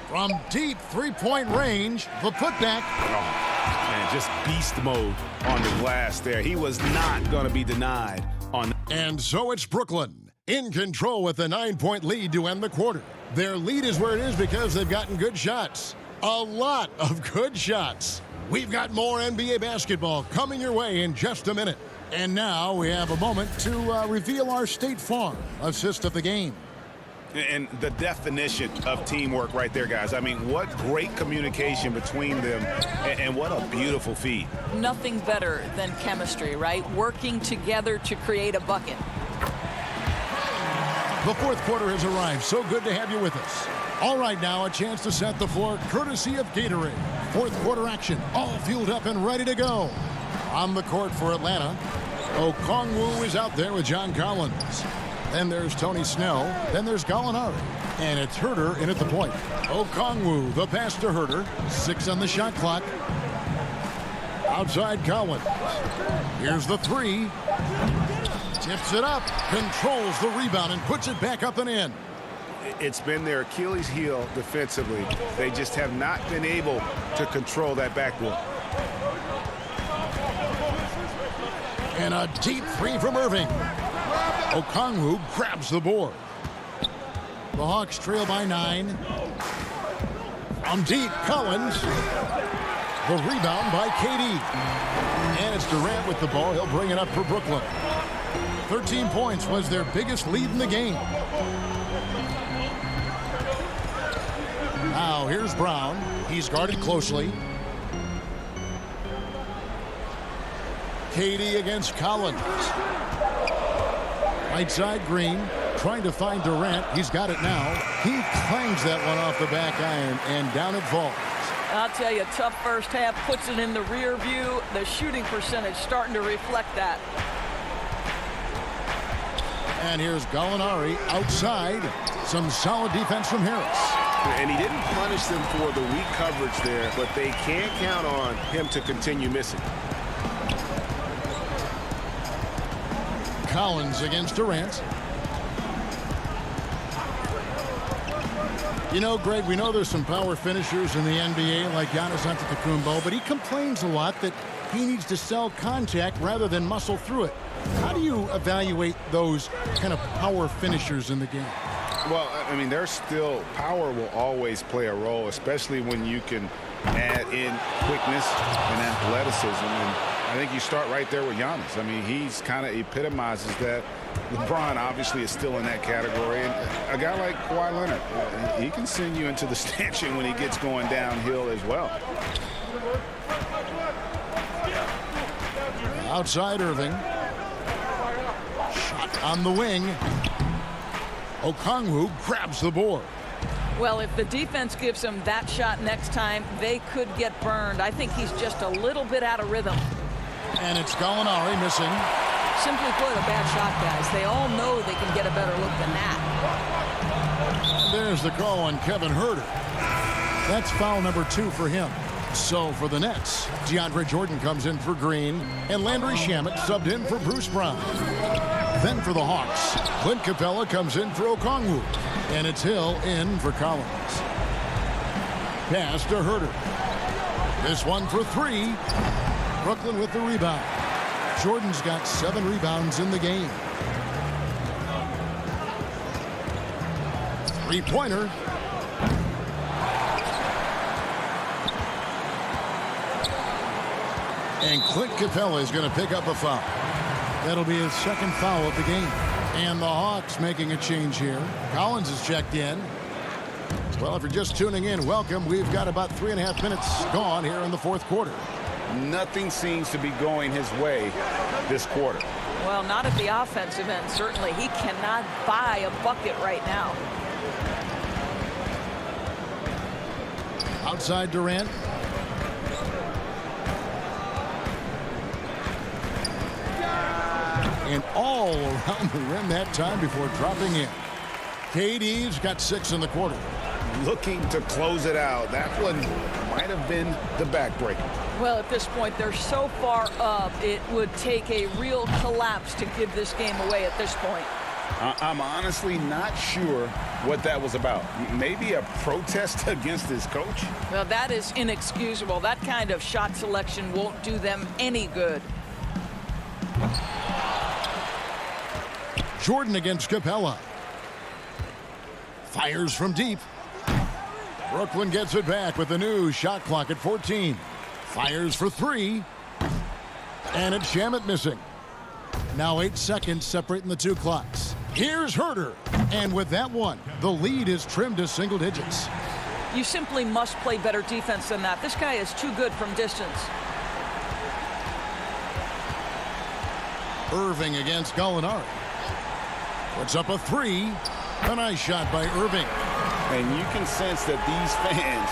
From deep three-point range, the putback. Oh, man, just beast mode on the glass there. He was not going to be denied on. And so it's Brooklyn in control with a 9-point lead to end the quarter. Their lead is where it is because they've gotten good shots. A lot of good shots. We've got more NBA basketball coming your way in just a minute. And now we have a moment to reveal our State Farm assist of the game. And the definition of teamwork right there, guys. I mean, what great communication between them, and what a beautiful feed. Nothing better than chemistry, right? Working together to create a bucket. The fourth quarter has arrived. So good to have you with us. All right, now a chance to set the floor courtesy of Gatorade. Fourth quarter action, all fueled up and ready to go. On the court for Atlanta, Okongwu is out there with John Collins. Then there's Tony Snell. Then there's Gallinari. And it's Herter in at the point. Okongwu, the pass to Herter. 6 on the shot clock. Outside Collins. Here's the 3. Tips it up. Controls the rebound and puts it back up and in. It's been their Achilles heel defensively. They just have not been able to control that backboard. And a deep 3 from Irving. Okongwu grabs the board. The Hawks trail by 9. From deep, Collins. The rebound by KD. And it's Durant with the ball. He'll bring it up for Brooklyn. 13 points was their biggest lead in the game. Now here's Brown. He's guarded closely. KD against Collins. Right side, Green trying to find Durant. He's got it now. He clangs that one off the back iron, and down it falls. I'll tell you, tough first half, puts it in the rear view. The shooting percentage starting to reflect that. And here's Gallinari outside. Some solid defense from Harris. And he didn't punish them for the weak coverage there, but they can't count on him to continue missing. Collins against Durant. You know, Greg, we know there's some power finishers in the NBA like Giannis Antetokounmpo, but he complains a lot that he needs to sell contact rather than muscle through it. How do you evaluate those kind of power finishers in the game? Well, I mean, there's still power will always play a role, especially when you can add in quickness and athleticism. And I think you start right there with Giannis. I mean, he's kind of epitomizes that. LeBron obviously is still in that category. And a guy like Kawhi Leonard, he can send you into the stanchion when he gets going downhill as well. Outside Irving. Shot on the wing. Okongwu grabs the board. Well, if the defense gives him that shot next time, they could get burned. I think he's just a little bit out of rhythm. And it's Gallinari missing. Simply put, a bad shot, guys. They all know they can get a better look than that. There's the call on Kevin Herter. That's foul number 2 for him. So for the Nets, DeAndre Jordan comes in for Green, and Landry Shamet subbed in for Bruce Brown. Then for the Hawks, Clint Capella comes in for Okongwu, and it's Hill in for Collins. Pass to Herter. This one for 3. Brooklyn with the rebound. Jordan's got 7 rebounds in the game. Three-pointer. And Clint Capella is going to pick up a foul. That'll be his second foul of the game. And the Hawks making a change here. Collins is checked in. Well, if you're just tuning in, welcome. We've got about 3.5 minutes gone here in the fourth quarter. Nothing seems to be going his way this quarter. Well, not at the offensive end, certainly. He cannot buy a bucket right now. Outside Durant. And all around the rim that time before dropping in. KD's got 6 in the quarter. Looking to close it out. That one might have been the backbreaker. Well, at this point, they're so far up, it would take a real collapse to give this game away at this point. I'm honestly not sure what that was about. Maybe a protest against his coach? Well, that is inexcusable. That kind of shot selection won't do them any good. Jordan against Capella. Fires from deep. Brooklyn gets it back with the new shot clock at 14. Fires for 3. And it's Shamet missing. Now 8 seconds separating the 2 clocks. Here's Herter. And with that one, the lead is trimmed to single digits. You simply must play better defense than that. This guy is too good from distance. Irving against Gallinari. Puts up a 3. A nice shot by Irving. And you can sense that these fans,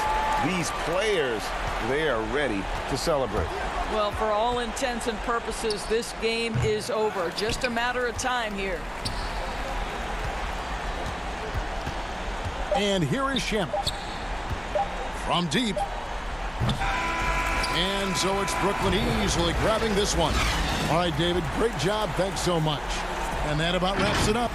these players, they are ready to celebrate. Well, for all intents and purposes, this game is over. Just a matter of time here. And here is Shamet. From deep. And so it's Brooklyn easily grabbing this one. All right, David, great job. Thanks so much. And that about wraps it up.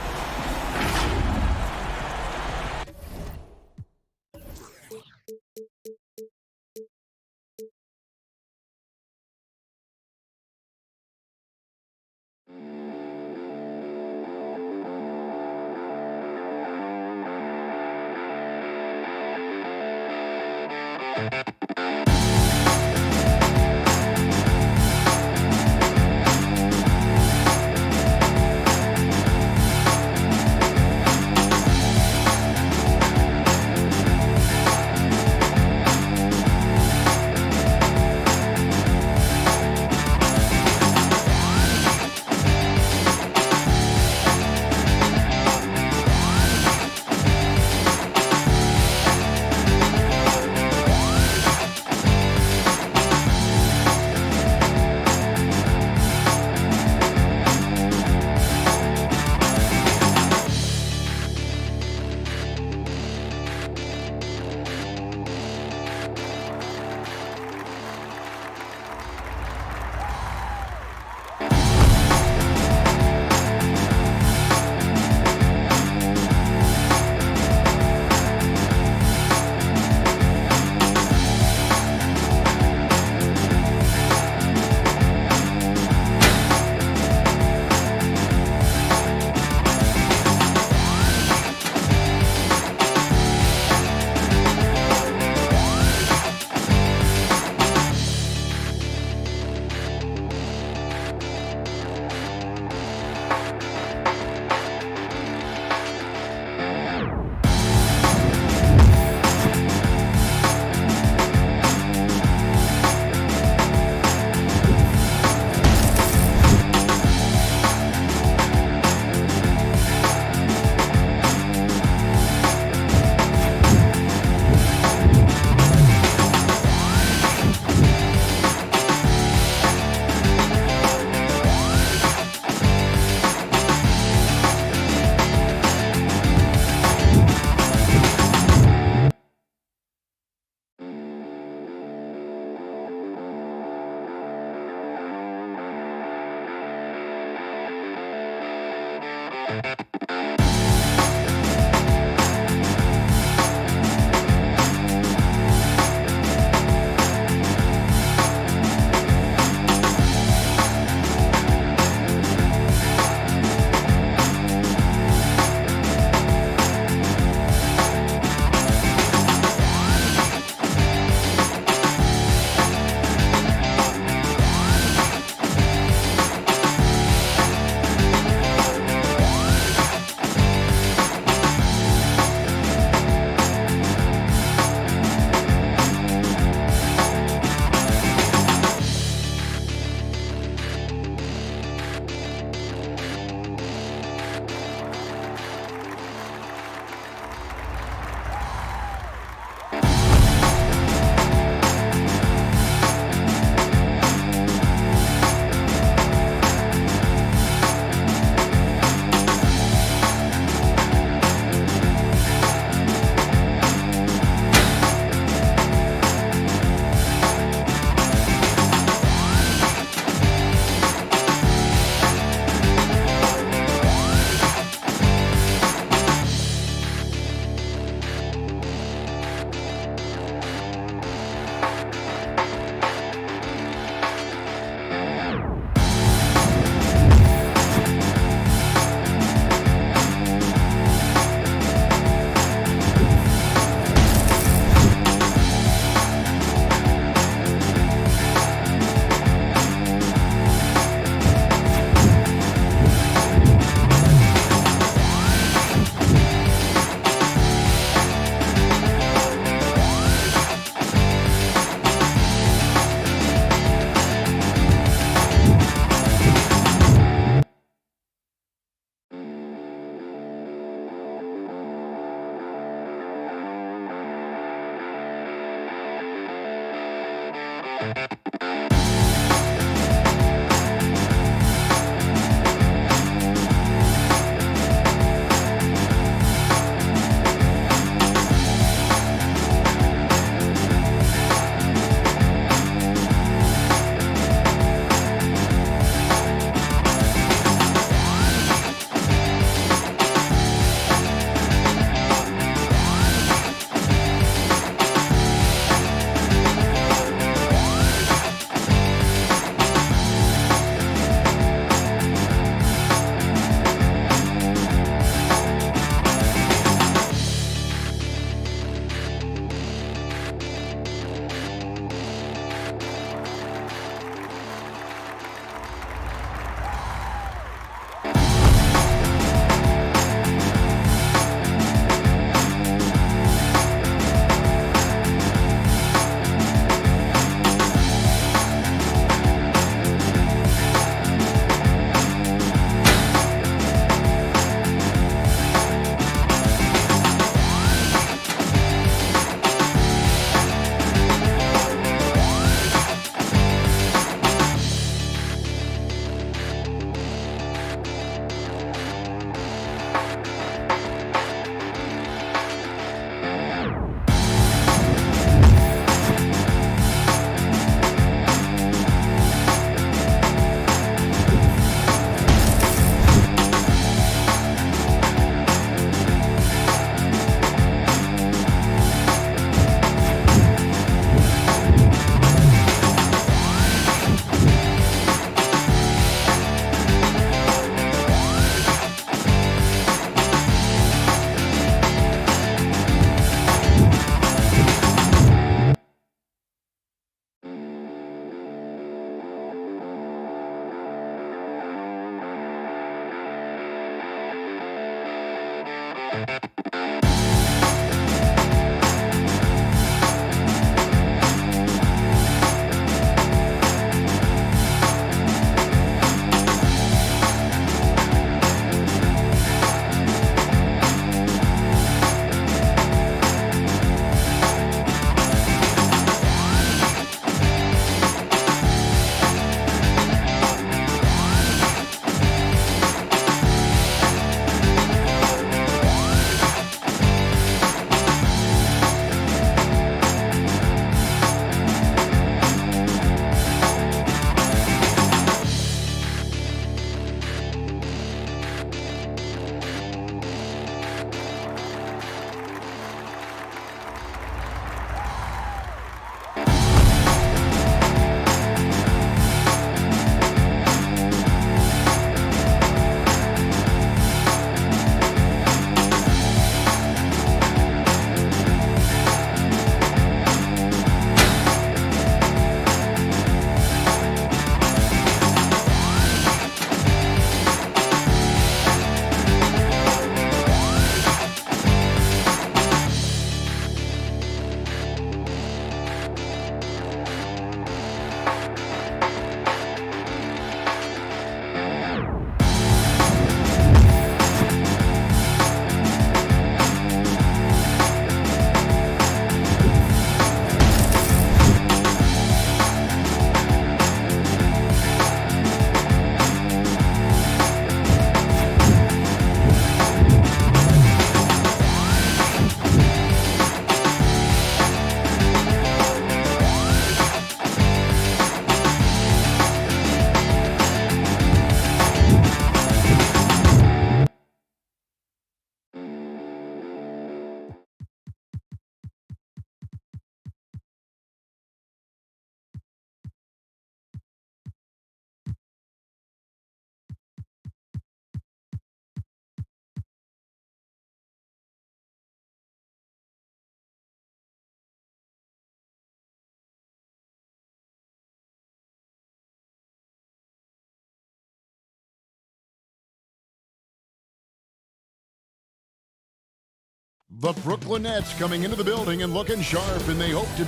The Brooklyn Nets coming into the building and looking sharp, and they hope to.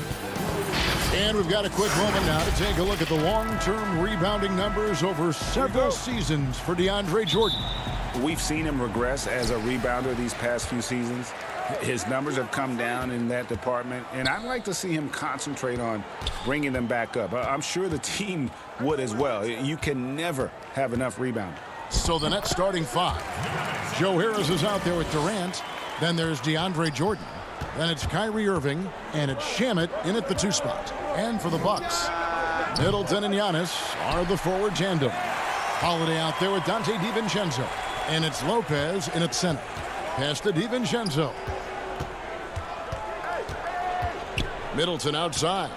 And we've got a quick moment now to take a look at the long-term rebounding numbers over several seasons for DeAndre Jordan. We've seen him regress as a rebounder these past few seasons. His numbers have come down in that department, and I'd like to see him concentrate on bringing them back up. I'm sure the team would as well. You can never have enough rebounding. So the Nets starting five. Joe Harris is out there with Durant. Then there's DeAndre Jordan. Then it's Kyrie Irving, and it's Shamet in at the 2 spot. And for the Bucks, Middleton and Giannis are the forward tandem. Holiday out there with Dante DiVincenzo. And it's Lopez in at center. Pass to DiVincenzo. Middleton outside.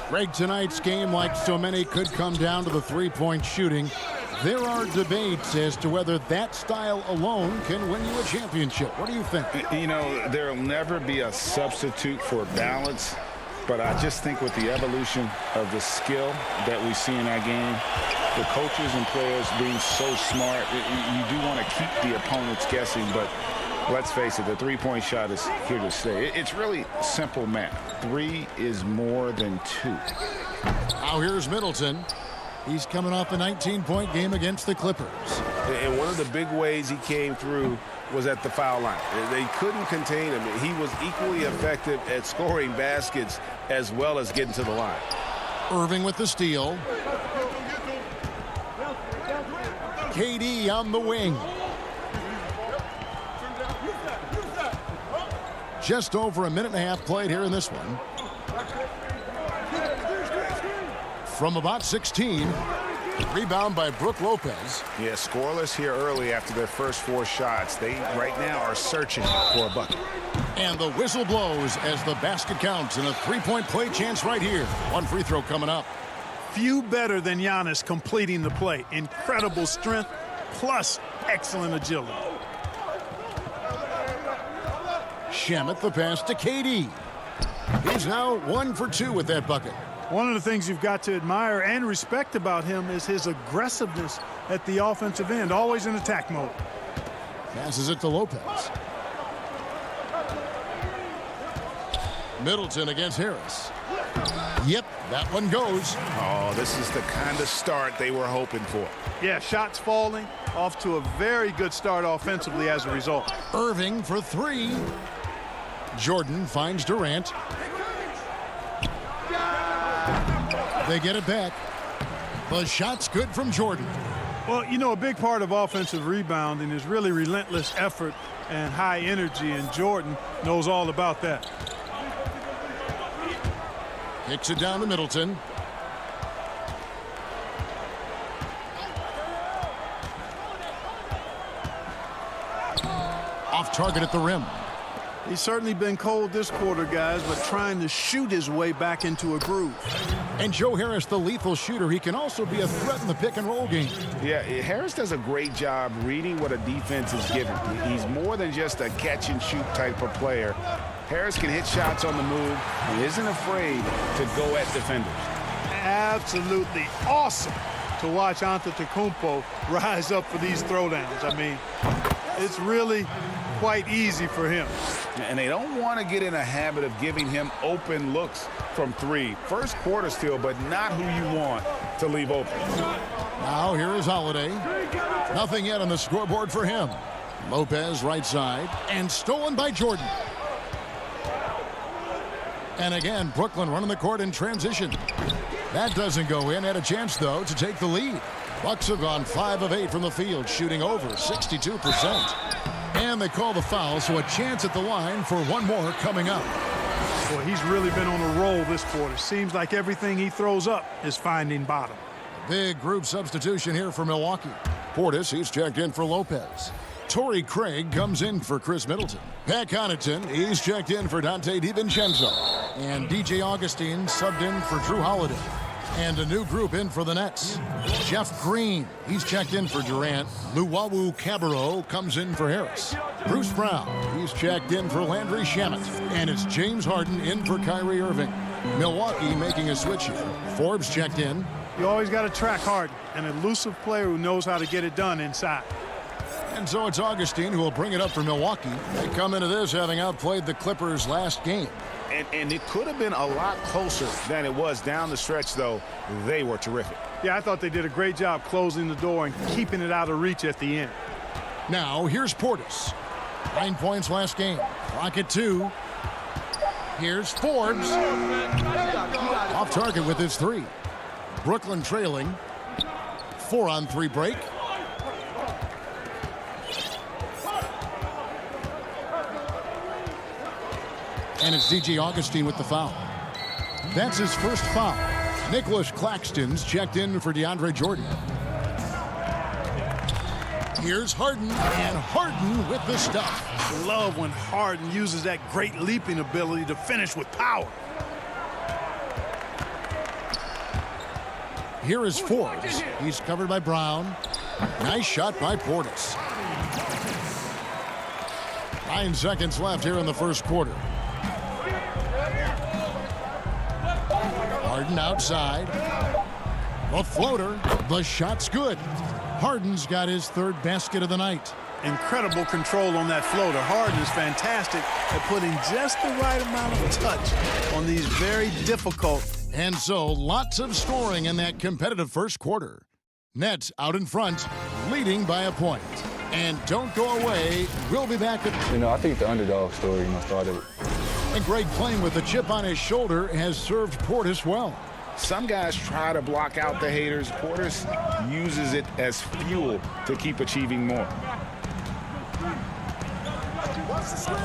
Greg, tonight's game, like so many, could come down to the three-point shooting. There are debates as to whether that style alone can win you a championship. What do you think? You know, there'll never be a substitute for balance, but I just think with the evolution of the skill that we see in our game, the coaches and players being so smart, you do want to keep the opponents guessing, but let's face it, the three-point shot is here to stay. It's really simple math. 3 is more than 2. Now here's Middleton. He's coming off a 19-point game against the Clippers. And one of the big ways he came through was at the foul line. They couldn't contain him. He was equally effective at scoring baskets as well as getting to the line. Irving with the steal. KD on the wing. Just over a minute and a half played here in this one. From about 16, rebound by Brook Lopez. Yeah, scoreless here early after their first 4 shots. They right now are searching for a bucket. And the whistle blows as the basket counts, and a three-point play chance right here. One free throw coming up. Few better than Giannis completing the play. Incredible strength plus excellent agility. Shamet the pass to KD. He's now 1 for 2 with that bucket. One of the things you've got to admire and respect about him is his aggressiveness at the offensive end, always in attack mode. Passes it to Lopez. Middleton against Harris. Yep, that one goes. Oh, this is the kind of start they were hoping for. Yeah, shots falling, off to a very good start offensively as a result. Irving for three. Jordan finds Durant. They get it back. The shot's good from Jordan. Well, you know, a big part of offensive rebounding is really relentless effort and high energy, and Jordan knows all about that. Kicks it down to Middleton. Off target at the rim. He's certainly been cold this quarter, guys, but trying to shoot his way back into a groove. And Joe Harris, the lethal shooter, he can also be a threat in the pick-and-roll game. Yeah, Harris does a great job reading what a defense is giving. He's more than just a catch-and-shoot type of player. Harris can hit shots on the move and isn't afraid to go at defenders. Absolutely awesome to watch Antetokounmpo rise up for these throwdowns. I mean, it's really quite easy for him. And they don't want to get in a habit of giving him open looks from three. First quarter still, but not who you want to leave open. Now here is Holiday. Nothing yet on the scoreboard for him. Lopez right side and stolen by Jordan. And again, Brooklyn running the court in transition. That doesn't go in. Had a chance, though, to take the lead. Bucks have gone 5 of 8 from the field, shooting over 62%. And they call the foul, so a chance at the line for one more coming up. Boy, he's really been on a roll this quarter. Seems like everything he throws up is finding bottom. Big group substitution here for Milwaukee. Portis, he's checked in for Lopez. Torrey Craig comes in for Chris Middleton. Pat Connaughton, he's checked in for Dante DiVincenzo. And DJ Augustine subbed in for Drew Holiday. And a new group in for the Nets. Jeff Green, he's checked in for Durant. Luwawu Cabarro comes in for Harris. Bruce Brown, he's checked in for Landry Shamet. And it's James Harden in for Kyrie Irving. Milwaukee making a switch here. Forbes checked in. You always got to track Harden, an elusive player who knows how to get it done inside. And so it's Augustine who will bring it up for Milwaukee. They come into this having outplayed the Clippers last game. And it could have been a lot closer than it was down the stretch, though. They were terrific. Yeah, I thought they did a great job closing the door and keeping it out of reach at the end. Now, here's Portis. 9 points last game. Clock at 2. Here's Forbes. Off target with his 3. Brooklyn trailing. 4-on-3 break. And it's DJ Augustine with the foul. That's his first foul. Nicholas Claxton's checked in for DeAndre Jordan. Here's Harden, and Harden with the stuff. I love when Harden uses that great leaping ability to finish with power. Here is Forbes. He's covered by Brown. Nice shot by Portis. 9 seconds left here in the first quarter. Harden outside. The floater. The shot's good. Harden's got his 3rd basket of the night. Incredible control on that floater. Harden is fantastic at putting just the right amount of touch on these very difficult. And so lots of scoring in that competitive first quarter. Nets out in front, leading by a point. And don't go away. We'll be back at... I think the underdog story, started. And Greg, playing with the chip on his shoulder, has served Portis well. Some guys try to block out the haters. Portis uses it as fuel to keep achieving more.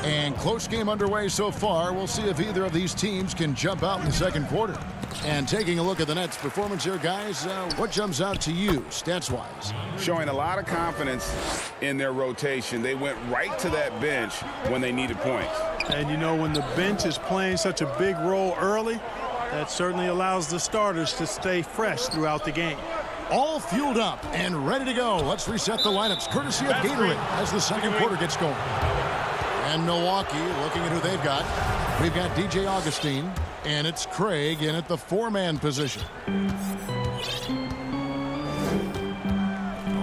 And close game underway so far. We'll see if either of these teams can jump out in the second quarter. And taking a look at the Nets' performance here, guys, what jumps out to you, stats-wise? Showing a lot of confidence in their rotation. They went right to that bench when they needed points. And when the bench is playing such a big role early, that certainly allows the starters to stay fresh throughout the game. All fueled up and ready to go. Let's reset the lineups, courtesy of Gatorade, as the second quarter gets going. And Milwaukee, looking at who they've got. We've got DJ Augustine. And it's Craig in at the 4-man position.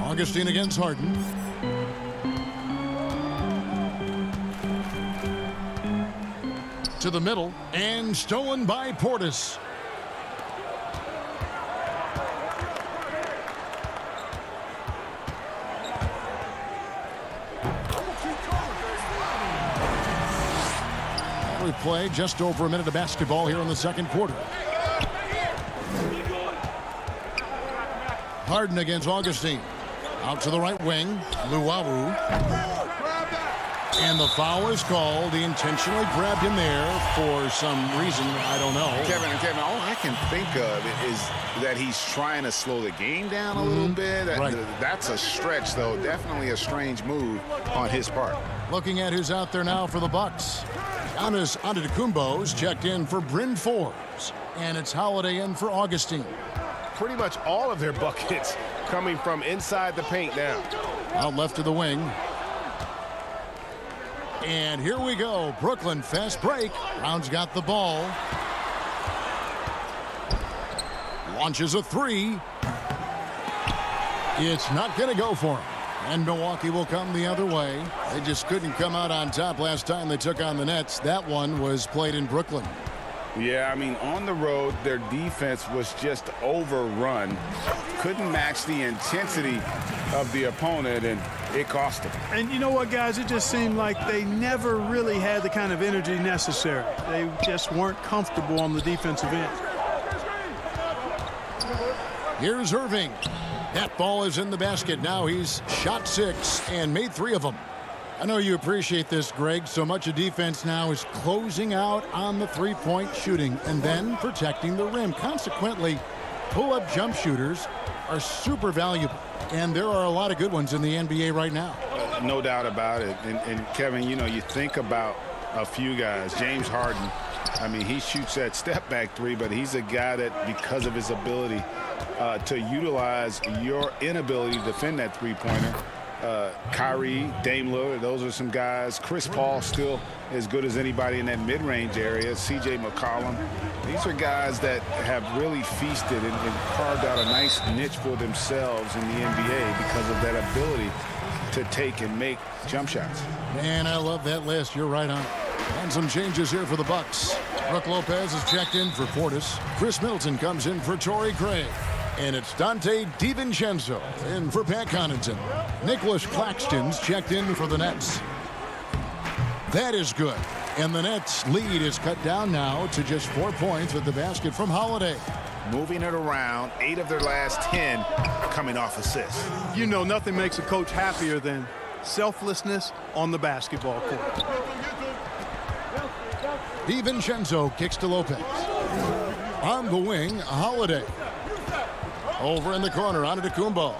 Augustine against Harden. To the middle, and stolen by Portis. We play just over a minute of basketball here in the second quarter. Harden against Augustine. Out to the right wing. Luawu. And the foul is called. He intentionally grabbed him there for some reason. I don't know. Kevin, all I can think of is that he's trying to slow the game down a little bit. That's a stretch, though. Definitely a strange move on his part. Looking at who's out there now for the Bucks. Giannis Antetokounmpo's checked in for Bryn Forbes. And it's Holiday in for Augustine. Pretty much all of their buckets coming from inside the paint now. Out left of the wing. And here we go. Brooklyn fast break. Brown's got the ball. Launches a three. It's not going to go for him. And Milwaukee will come the other way. They just couldn't come out on top last time they took on the Nets. That one was played in Brooklyn. Yeah, I mean, on the road, their defense was just overrun. Couldn't match the intensity of the opponent, and it cost them. And you know what, guys? It just seemed like they never really had the kind of energy necessary. They just weren't comfortable on the defensive end. Here's Irving. That ball is in the basket. Now he's shot 6 and made 3 of them. I know you appreciate this, Greg. So much of defense now is closing out on the three-point shooting and then protecting the rim. Consequently, pull-up jump shooters are super valuable. And there are a lot of good ones in the NBA right now. No doubt about it. And Kevin, you know, you think about a few guys. James Harden, I mean, he shoots that step-back three, but he's a guy that, because of his ability to utilize your inability to defend that three-pointer, Kyrie, Dame Lillard, those are some guys. Chris Paul still as good as anybody in that mid-range area. CJ McCollum. These are guys that have really feasted and carved out a nice niche for themselves in the NBA because of that ability to take and make jump shots. Man, I love that list. You're right on. And some changes here for the Bucks. Brook Lopez is checked in for Portis. Chris Middleton comes in for Torrey Craig. And it's Dante DiVincenzo in for Pat Connaughton. Nicholas Claxton's checked in for the Nets. That is good. And the Nets' lead is cut down now to just 4 points with the basket from Holiday. Moving it around, 8 of their last 10 coming off assists. You know, nothing makes a coach happier than selflessness on the basketball court. DiVincenzo kicks to Lopez. On the wing, Holiday. Over in the corner, Antetokounmpo.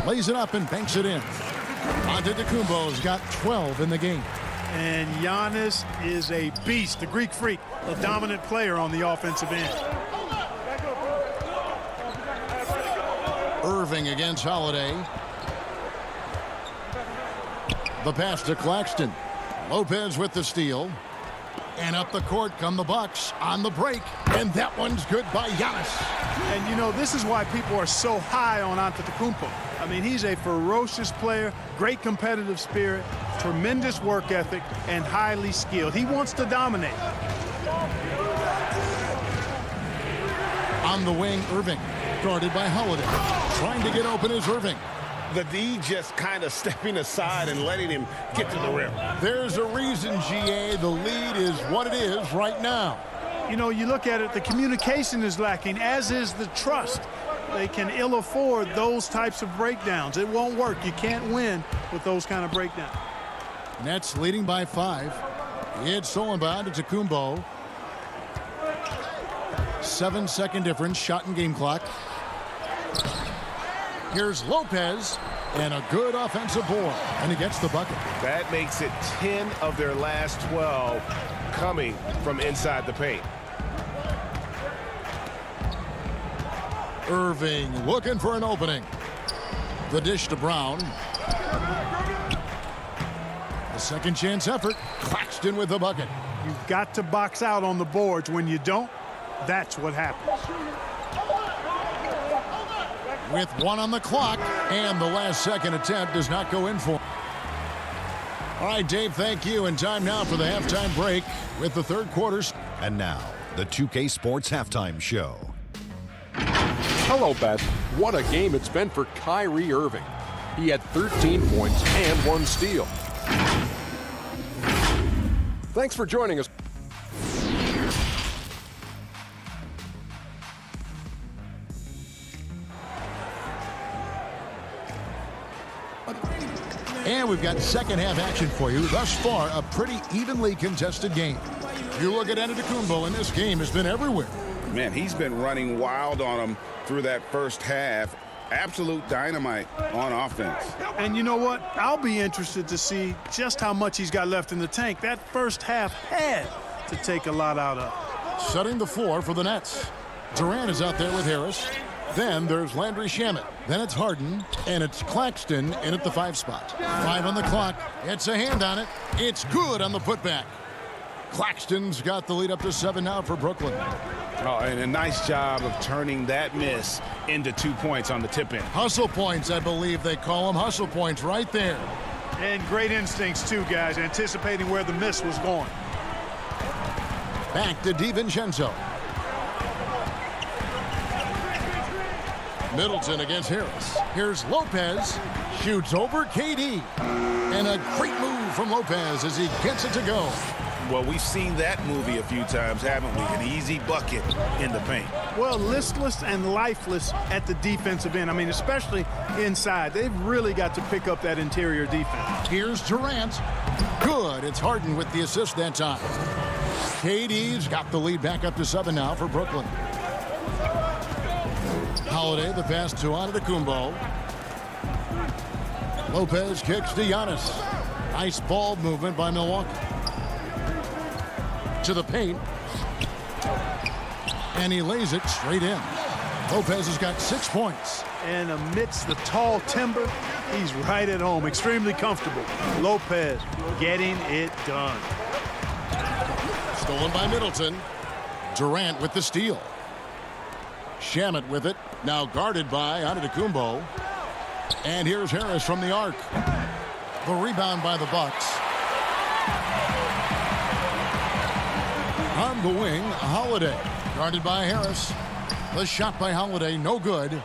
Lays it up and banks it in. Antetokounmpo's got 12 in the game. And Giannis is a beast, the Greek freak, a dominant player on the offensive end. Irving against Holiday. The pass to Claxton. Lopez with the steal. And up the court come the Bucks on the break. And that one's good by Giannis. And, you know, this is why people are so high on Antetokounmpo. I mean, he's a ferocious player, great competitive spirit, tremendous work ethic, and highly skilled. He wants to dominate. On the wing, Irving. Guarded by Holiday. Trying to get open is Irving. The D just kind of stepping aside and letting him get to the rim. There's a reason, GA, the lead is what it is right now. You know, you look at it, the communication is lacking, as is the trust. They can ill afford those types of breakdowns. It won't work. You can't win with those kind of breakdowns. Nets leading by 5. It's stolen by Antetokounmpo. 7-second difference, shot and game clock. Here's Lopez, and a good offensive board, and he gets the bucket. That makes it 10 of their last 12 coming from inside the paint. Irving looking for an opening. The dish to Brown. Second chance effort. Claxton with the bucket. You've got to box out on the boards. When you don't, that's what happens. With 1 on the clock, and the last second attempt does not go in for him. All right, Dave, thank you. And time now for the halftime break with the third quarter. And now, the 2K Sports Halftime Show. Hello, Beth. What a game it's been for Kyrie Irving. He had 13 points and 1 steal. Thanks for joining us. And we've got second half action for you. Thus far, a pretty evenly contested game. You look at Antetokounmpo, and this game has been everywhere. Man, he's been running wild on him through that first half. Absolute dynamite on offense. And you know what? I'll be interested to see just how much he's got left in the tank. That first half had to take a lot out of. Setting the floor for the Nets. Durant is out there with Harris. Then there's Landry Shamet. Then it's Harden, and it's Claxton in at the 5 spot. 5 on the clock. It's a hand on it. It's good on the putback. Claxton's got the lead up to 7 now for Brooklyn. Oh, and a nice job of turning that miss into 2 points on the tip-in. Hustle points, I believe they call them. Hustle points right there. And great instincts, too, guys, anticipating where the miss was going. Back to DiVincenzo. Middleton against Harris. Here's Lopez. Shoots over KD. And a great move from Lopez as he gets it to go. Well, we've seen that movie a few times, haven't we? An easy bucket in the paint. Well, listless and lifeless at the defensive end. I mean, especially inside. They've really got to pick up that interior defense. Here's Durant. Good. It's Harden with the assist that time. KD's got the lead back up to 7 now for Brooklyn. Holiday, the pass to Antetokounmpo. Lopez kicks to Giannis. Nice ball movement by Milwaukee. To the paint. And he lays it straight in. Lopez has got 6 points. And amidst the tall timber, he's right at home. Extremely comfortable. Lopez getting it done. Stolen by Middleton. Durant with the steal. Shamet with it. Now guarded by Antetokounmpo. And here's Harris from the arc. The rebound by the Bucks. On the wing, Holiday. Guarded by Harris. The shot by Holiday, no good.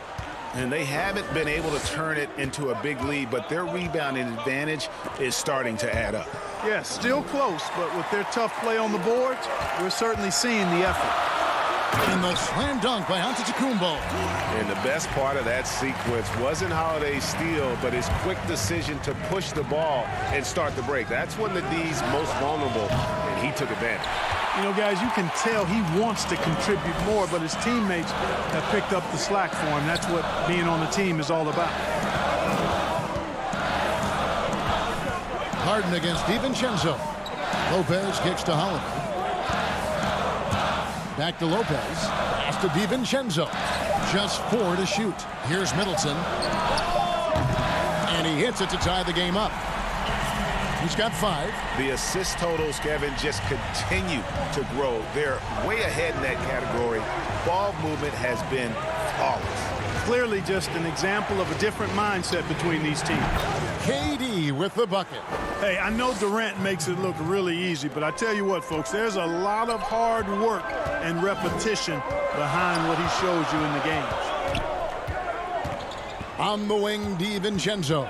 And they haven't been able to turn it into a big lead, but their rebounding advantage is starting to add up. Yeah, still close, but with their tough play on the boards, we're certainly seeing the effort. And the slam dunk by Antetokounmpo. And the best part of that sequence wasn't Holiday's steal, but his quick decision to push the ball and start the break. That's when the D's most vulnerable, and he took advantage. You know, guys, you can tell he wants to contribute more, but his teammates have picked up the slack for him. That's what being on the team is all about. Harden against DiVincenzo. Lopez kicks to Holiday. Back to Lopez. Pass to DiVincenzo. Just 4 to shoot. Here's Middleton. And he hits it to tie the game up. He's got 5. The assist totals, Kevin, just continue to grow. They're way ahead in that category. Ball movement has been flawless. Clearly just an example of a different mindset between these teams. KD with the bucket. Hey, I know Durant makes it look really easy, but I tell you what, folks, there's a lot of hard work and repetition behind what he shows you in the games. On the wing, DiVincenzo.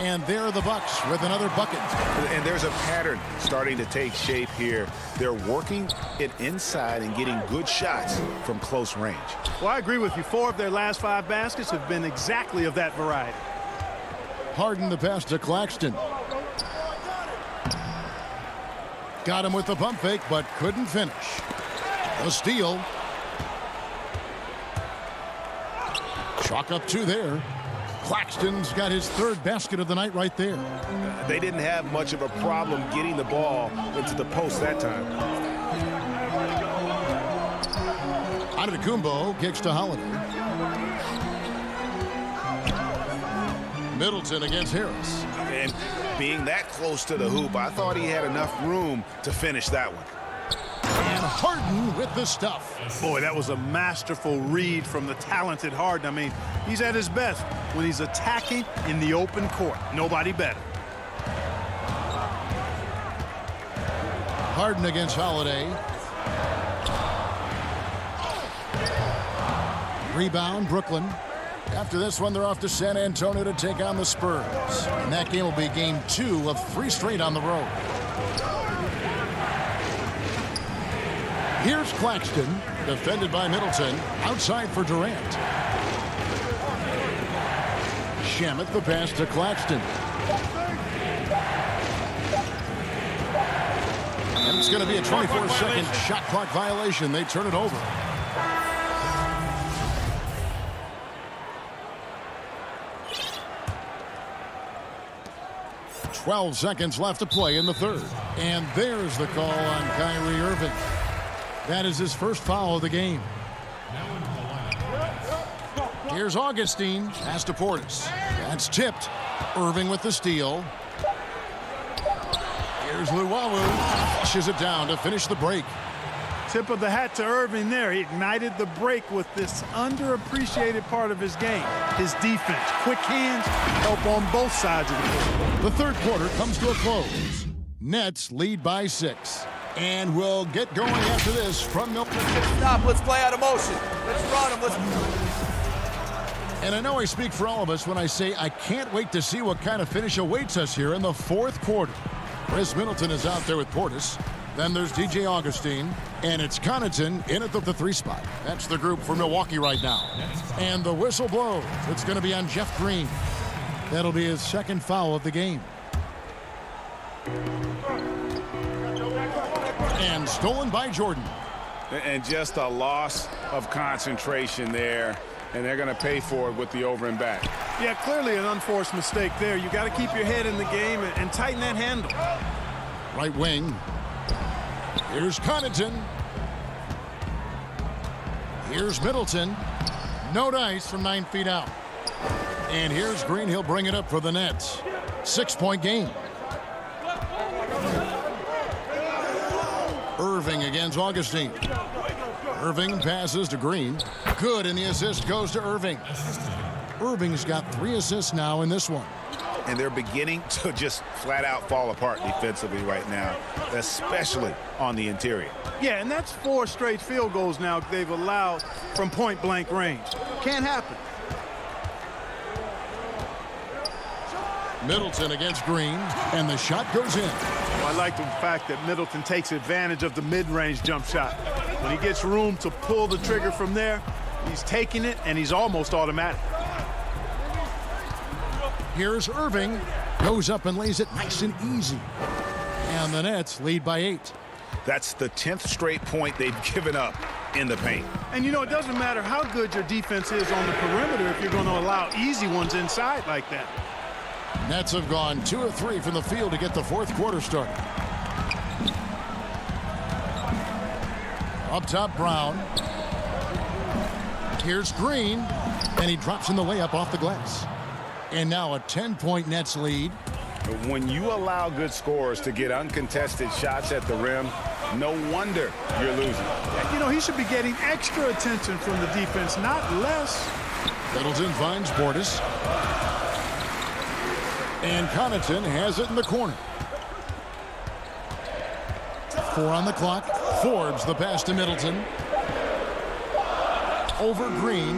And there are the Bucks with another bucket. And there's a pattern starting to take shape here. They're working it inside and getting good shots from close range. Well, I agree with you. 4 of their last 5 baskets have been exactly of that variety. Harden the pass to Claxton. Got him with the pump fake, but couldn't finish. The steal. Chalk up 2 there. Claxton's got his 3rd basket of the night right there. They didn't have much of a problem getting the ball into the post that time. Antetokounmpo kicks to Holiday. Middleton against Harris. And being that close to the hoop, I thought he had enough room to finish that one. And Harden with the stuff. Boy, that was a masterful read from the talented Harden. I mean, he's at his best when he's attacking in the open court. Nobody better. Harden against Holiday. Rebound, Brooklyn. After this one, they're off to San Antonio to take on the Spurs. And that game will be game 2 of 3 straight on the road. Here's Claxton, defended by Middleton, outside for Durant. Shamet the pass to Claxton. And it's going to be a 24-second shot clock violation. They turn it over. 12 seconds left to play in the third. And there's the call on Kyrie Irving. That is his first foul of the game. Here's Augustine. Pass to Portis. That's tipped. Irving with the steal. Here's Luwawu. Pushes it down to finish the break. Tip of the hat to Irving there. He ignited the break with this underappreciated part of his game. His defense. Quick hands help on both sides of the court. The third quarter comes to a close. Nets lead by 6. And we'll get going after this from Milton. Stop. Let's play out of motion. Let's run him. And I know I speak for all of us when I say I can't wait to see what kind of finish awaits us here in the fourth quarter. Chris Middleton is out there with Portis. Then there's DJ Augustine, and it's Connaughton in at the 3 spot. That's the group for Milwaukee right now. And the whistle blows. It's going to be on Jeff Green. That'll be his second foul of the game. And stolen by Jordan. And just a loss of concentration there. And they're going to pay for it with the over and back. Yeah, clearly an unforced mistake there. You got to keep your head in the game and tighten that handle. Right wing. Here's Connaughton. Here's Middleton. No dice from 9 feet out. And here's Green. He'll bring it up for the Nets. 6-point game. Irving against Augustine. Irving passes to Green. Good, and the assist goes to Irving. Irving's got 3 assists now in this one. And they're beginning to just flat out fall apart defensively right now, especially on the interior. Yeah, and that's 4 straight field goals now they've allowed from point-blank range. Can't happen. Middleton against Green, and the shot goes in. Well, I like the fact that Middleton takes advantage of the mid-range jump shot. When he gets room to pull the trigger from there, he's taking it, and he's almost automatic. Here's Irving. Goes up and lays it nice and easy. And the Nets lead by 8. That's the 10th straight point they've given up in the paint. And, you know, it doesn't matter how good your defense is on the perimeter if you're going to allow easy ones inside like that. Nets have gone 2 of 3 from the field to get the fourth quarter started. Up top, Brown. Here's Green. And he drops in the layup off the glass. And now a 10-point Nets lead. When you allow good scorers to get uncontested shots at the rim, no wonder you're losing. You know, he should be getting extra attention from the defense, not less. Middleton finds Portis. And Connaughton has it in the corner. 4 on the clock. Forbes the pass to Middleton. Over Green.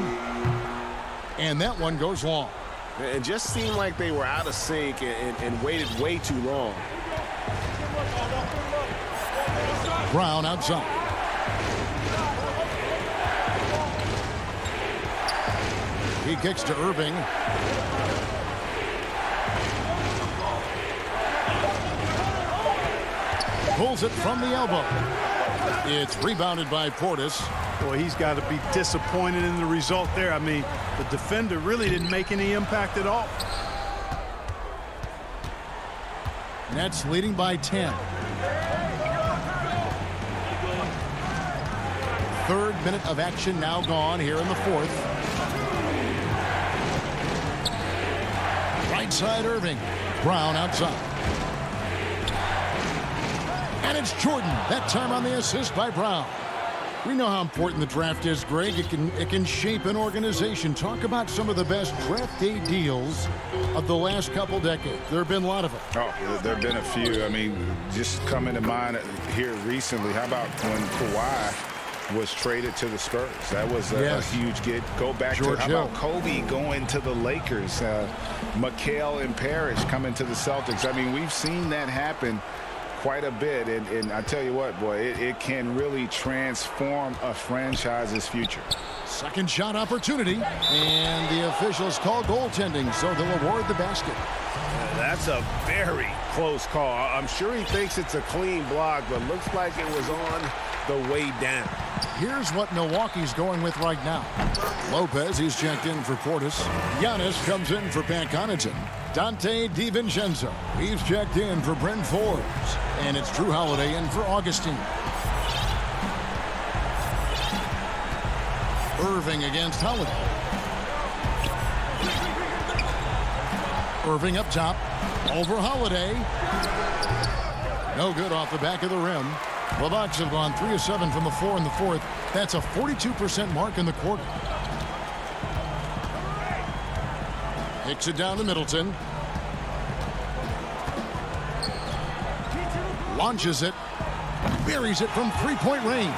And that one goes long. It just seemed like they were out of sync and waited way too long. Brown outside. He kicks to Irving. Pulls it from the elbow. It's rebounded by Portis. Boy, he's got to be disappointed in the result there. I mean, the defender really didn't make any impact at all. Nets leading by 10. Third minute of action now gone here in the fourth. Right inside Irving. Brown outside. And it's Jordan. That time on the assist by Brown. We know how important the draft is, Greg. It can shape an organization. Talk about some of the best draft day deals of the last couple decades. There have been a lot of them. Oh, there have been a few. I mean, just coming to mind here recently, how about when Kawhi was traded to the Spurs? That was a huge get. Go back George to, how Hill. about Kobe going to the Lakers? Mikal and Parrish coming to the Celtics. I mean, we've seen that happen quite a bit, and I tell you what, boy, it can really transform a franchise's future. Second shot opportunity, and the officials call goaltending, so they'll award the basket. That's a very close call. I'm sure he thinks it's a clean block, but looks like it was on the way down. Here's what Milwaukee's going with right now. Lopez, he's checked in for Portis. Giannis comes in for Pat Connaughton. Dante DiVincenzo, he's checked in for Brent Forbes. And it's Drew Holiday in for Augustine. Irving against Holiday. Irving up top. Over Holiday. No good off the back of the rim. The Bucks have gone 3 of 7 from the floor in the fourth. That's a 42% mark in the quarter. Kicks it down to Middleton. Launches it. Buries it from three-point range.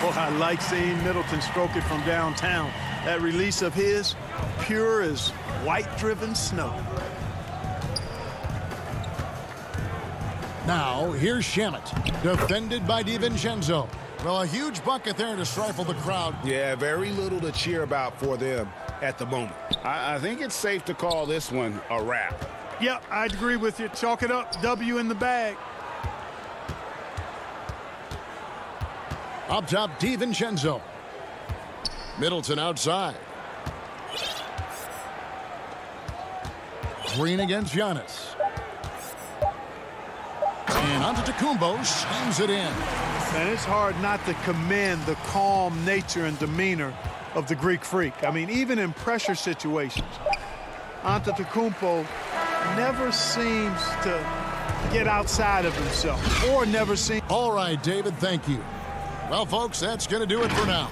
Well, I like seeing Middleton stroke it from downtown. That release of his, pure as white-driven snow. Now, here's Shamet, defended by DiVincenzo. Well, a huge bucket there to stifle the crowd. Yeah, very little to cheer about for them at the moment. I think it's safe to call this one a wrap. Yeah, I'd agree with you. Chalk it up. W in the bag. Up top, DiVincenzo. Middleton outside. Green against Giannis. And Antetokounmpo slams it in. And it's hard not to commend the calm nature and demeanor of the Greek Freak. I mean, even in pressure situations, Antetokounmpo never seems to get outside of himself or never seems. All right, David, thank you. Well, folks, that's going to do it for now.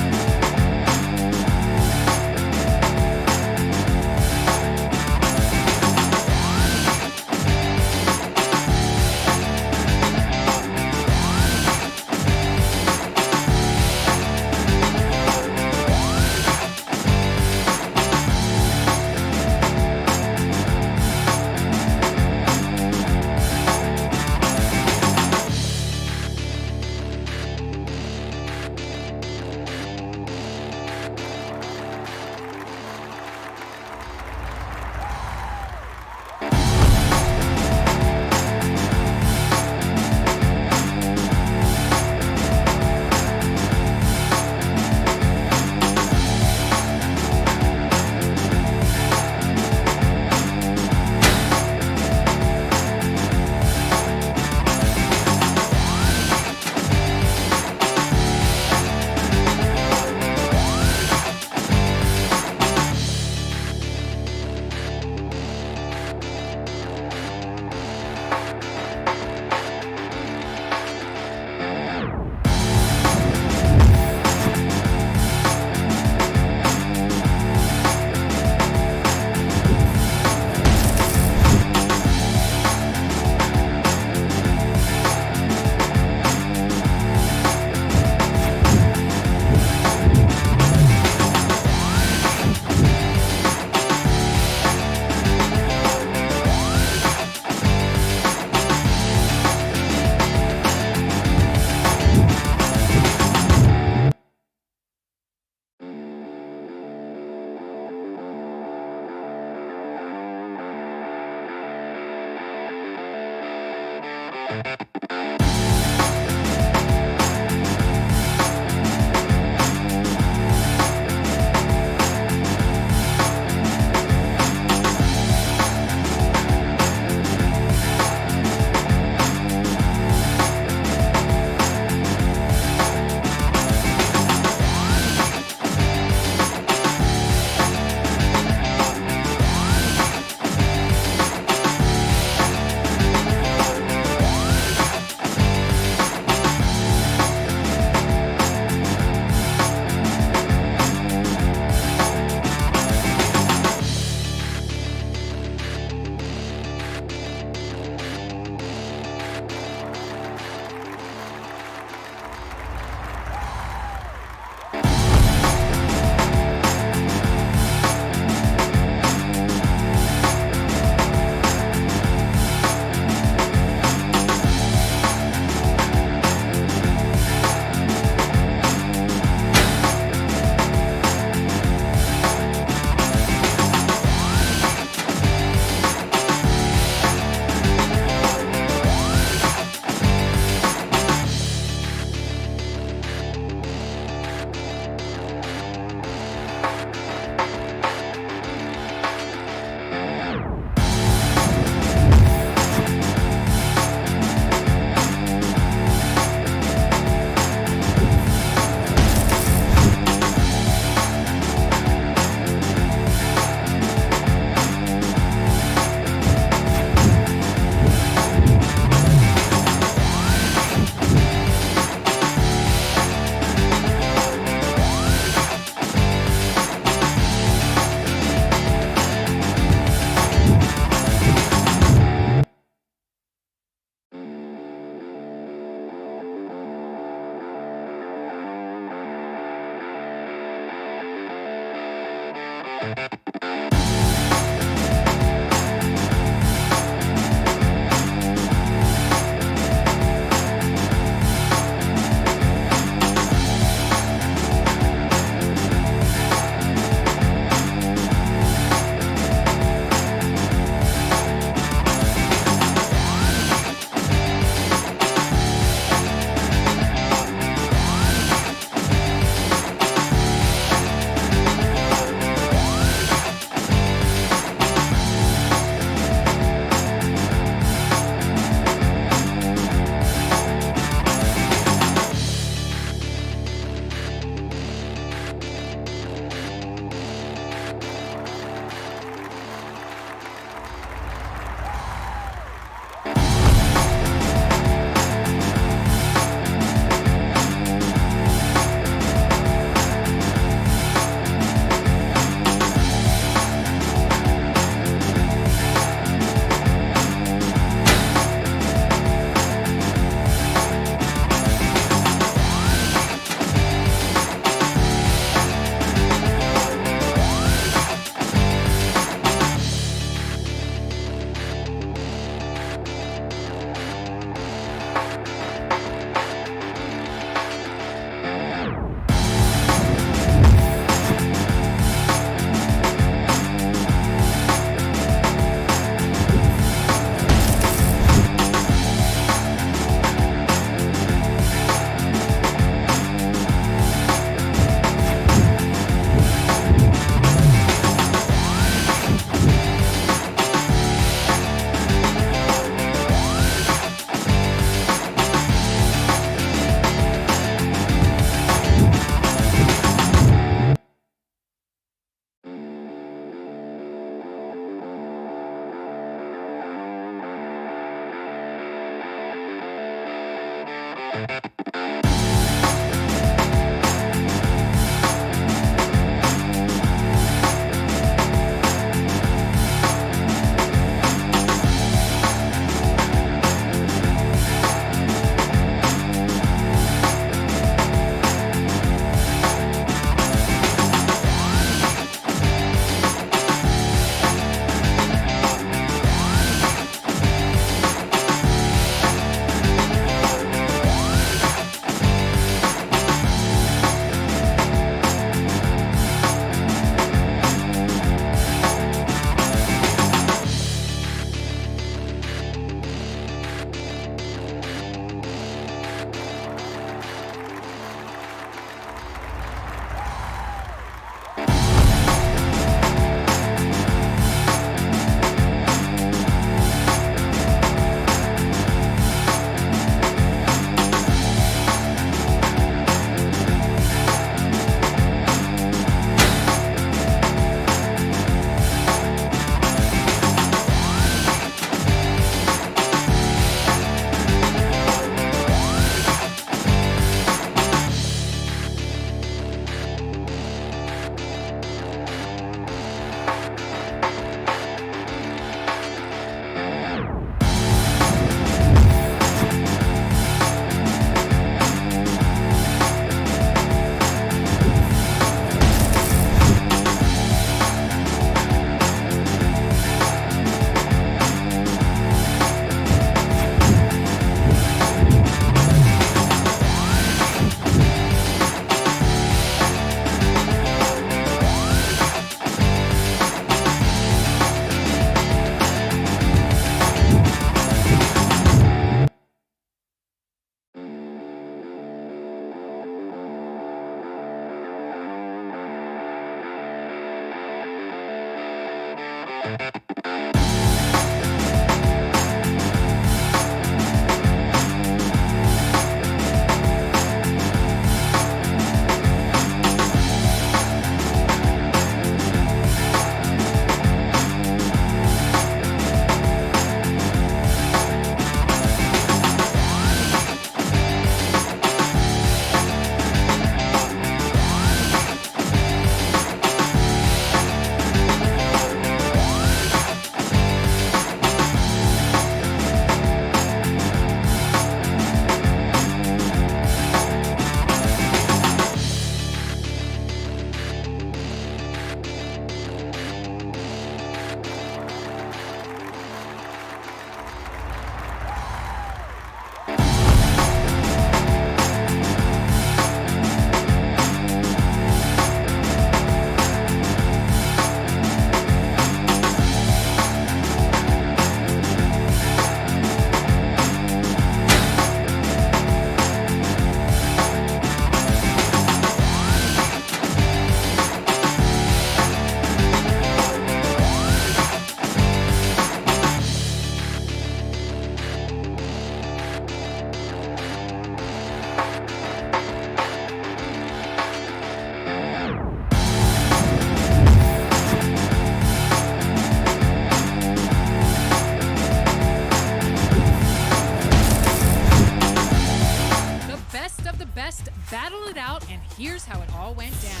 battled it out, and here's how it all went down.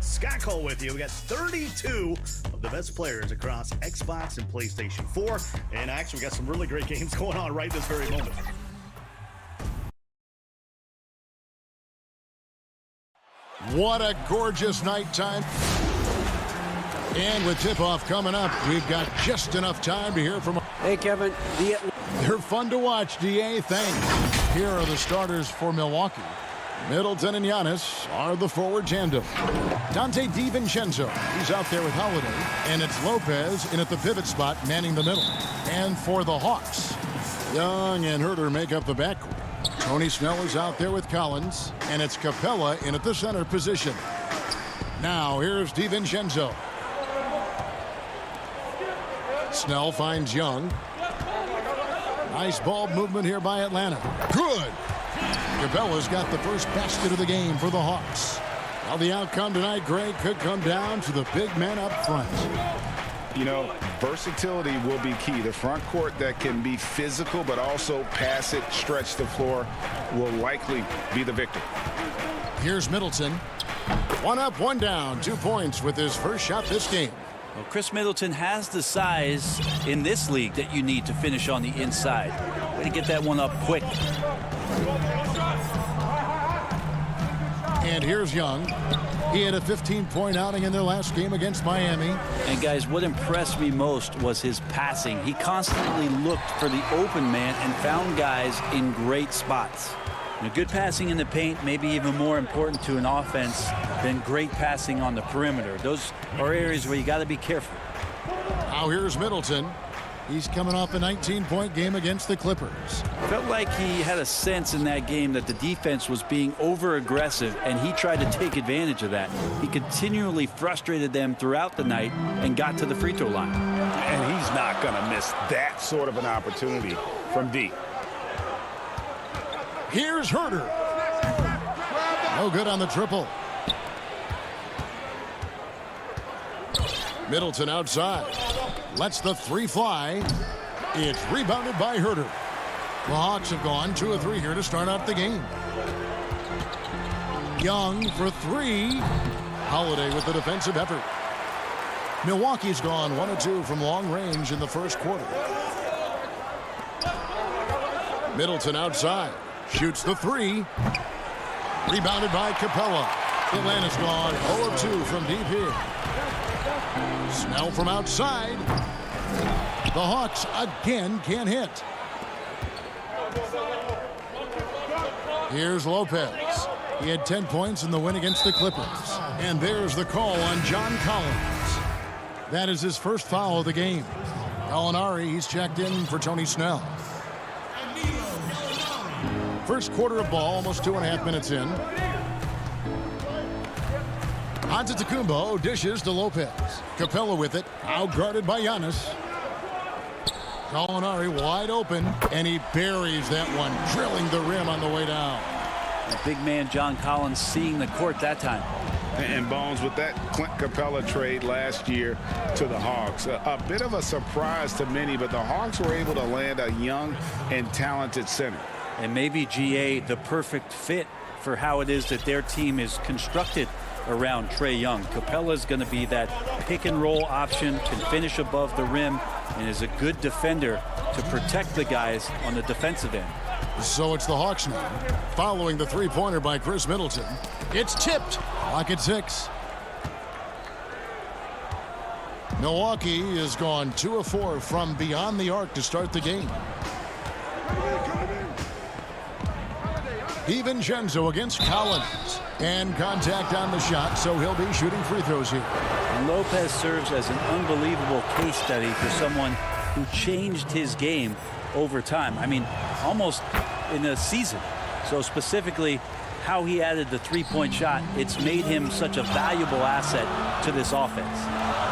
Scott Cole with you. We got 32 of the best players across Xbox and PlayStation 4. And actually, we got some really great games going on right this very moment. What a gorgeous nighttime. And with tip-off coming up, we've got just enough time to hear from... Hey, Kevin. They're fun to watch, DA. Thanks. Here are the starters for Milwaukee. Middleton and Giannis are the forward tandem. Dante DiVincenzo, he's out there with Holiday. And it's Lopez in at the pivot spot, manning the middle. And for the Hawks, Young and Herter make up the backcourt. Tony Snell is out there with Collins. And it's Capella in at the center position. Now here's DiVincenzo. Snell finds Young. Nice ball movement here by Atlanta. Good. Capella's got the first basket of the game for the Hawks. Well, the outcome tonight, Greg, could come down to the big men up front. You know, versatility will be key. The front court that can be physical but also pass it, stretch the floor will likely be the victor. Here's Middleton. 1 up, 1 down. 2 points with his first shot this game. Well, Chris Middleton has the size in this league that you need to finish on the inside. Way to get that one up quick. And here's Young. He had a 15-point outing in their last game against Miami. And guys, what impressed me most was his passing. He constantly looked for the open man and found guys in great spots. Now, good passing in the paint may be even more important to an offense than great passing on the perimeter. Those are areas where you got to be careful. Now here's Middleton. He's coming off a 19-point game against the Clippers. Felt like he had a sense in that game that the defense was being over-aggressive, and he tried to take advantage of that. He continually frustrated them throughout the night and got to the free throw line. And he's not going to miss that sort of an opportunity from D. Here's Herter. No good on the triple. Middleton outside. Lets the 3 fly. It's rebounded by Herter. The Hawks have gone 2 of 3 here to start out the game. Young for 3. Holiday with the defensive effort. Milwaukee's gone 1 of 2 from long range in the first quarter. Middleton outside. Shoots the 3. Rebounded by Capella. Atlanta's gone 0 of 2 from deep here. Snell from outside. The Hawks again can't hit. Here's Lopez. He had 10 points in the win against the Clippers. And there's the call on John Collins. That is his first foul of the game. Gallinari, he's checked in for Tony Snell. First quarter of ball, almost 2.5 minutes in. Antetokounmpo dishes to Lopez. Capella with it, outguarded by Giannis. Gallinari wide open, and he buries that one, drilling the rim on the way down. The big man John Collins seeing the court that time. And Bones, with that Clint Capella trade last year to the Hawks, a bit of a surprise to many, but the Hawks were able to land a young and talented center. And maybe GA the perfect fit for how it is that their team is constructed around Trae Young. Capella's going to be that pick and roll option, can finish above the rim, and is a good defender to protect the guys on the defensive end. So it's the Hawks now, following the 3-pointer by Chris Middleton. It's tipped. Clock at 6. Milwaukee has gone 2 of 4 from beyond the arc to start the game. DiVincenzo against Collins. And contact on the shot, so he'll be shooting free throws here. And Lopez serves as an unbelievable case study for someone who changed his game over time. I mean, almost in a season. So specifically, how he added the 3-point shot, it's made him such a valuable asset to this offense.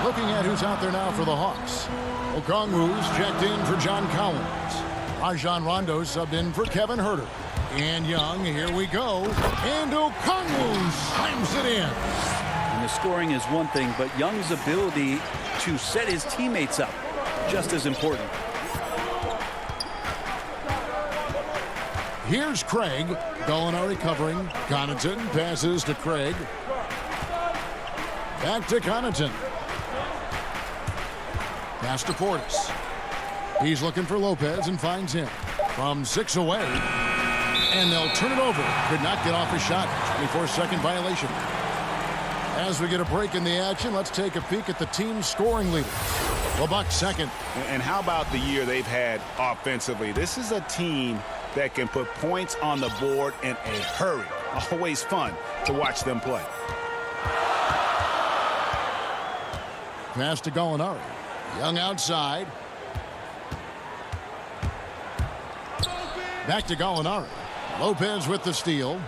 Looking at who's out there now for the Hawks. Okongwu's checked in for John Collins. Rajon Rondo subbed in for Kevin Herter. And Young, here we go. And Okongwu slams it in. And the scoring is one thing, but Young's ability to set his teammates up, just as important. Here's Craig. Gallinari covering. Connaughton passes to Craig. Back to Connaughton. Pass to Portis. He's looking for Lopez and finds him. From 6 away. And they'll turn it over. Could not get off a shot. 24-second violation. As we get a break in the action, let's take a peek at the team's scoring leader. The Bucks second. And how about the year they've had offensively? This is a team that can put points on the board in a hurry. Always fun to watch them play. Pass to Gallinari. Young outside. Back to Gallinari. Lopez with the steal.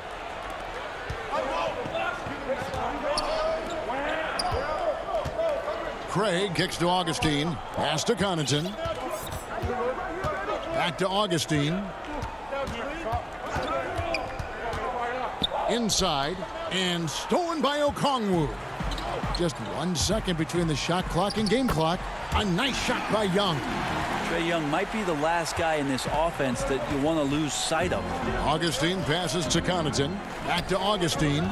Craig kicks to Augustine. Pass to Connaughton. Back to Augustine. Inside. And stolen by Okongwu. Just 1 second between the shot clock and game clock. A nice shot by Young. Trae Young might be the last guy in this offense that you want to lose sight of. Augustine passes to Connaughton. Back to Augustine.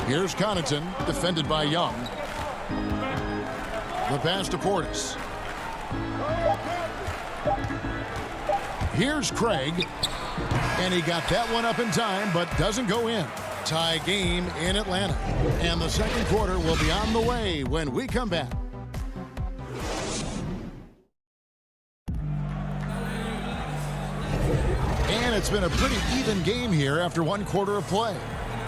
Here's Connaughton, defended by Young. The pass to Portis. Here's Craig. And he got that one up in time, but doesn't go in. Tie game in Atlanta. And the second quarter will be on the way when we come back. And it's been a pretty even game here after 1 quarter of play.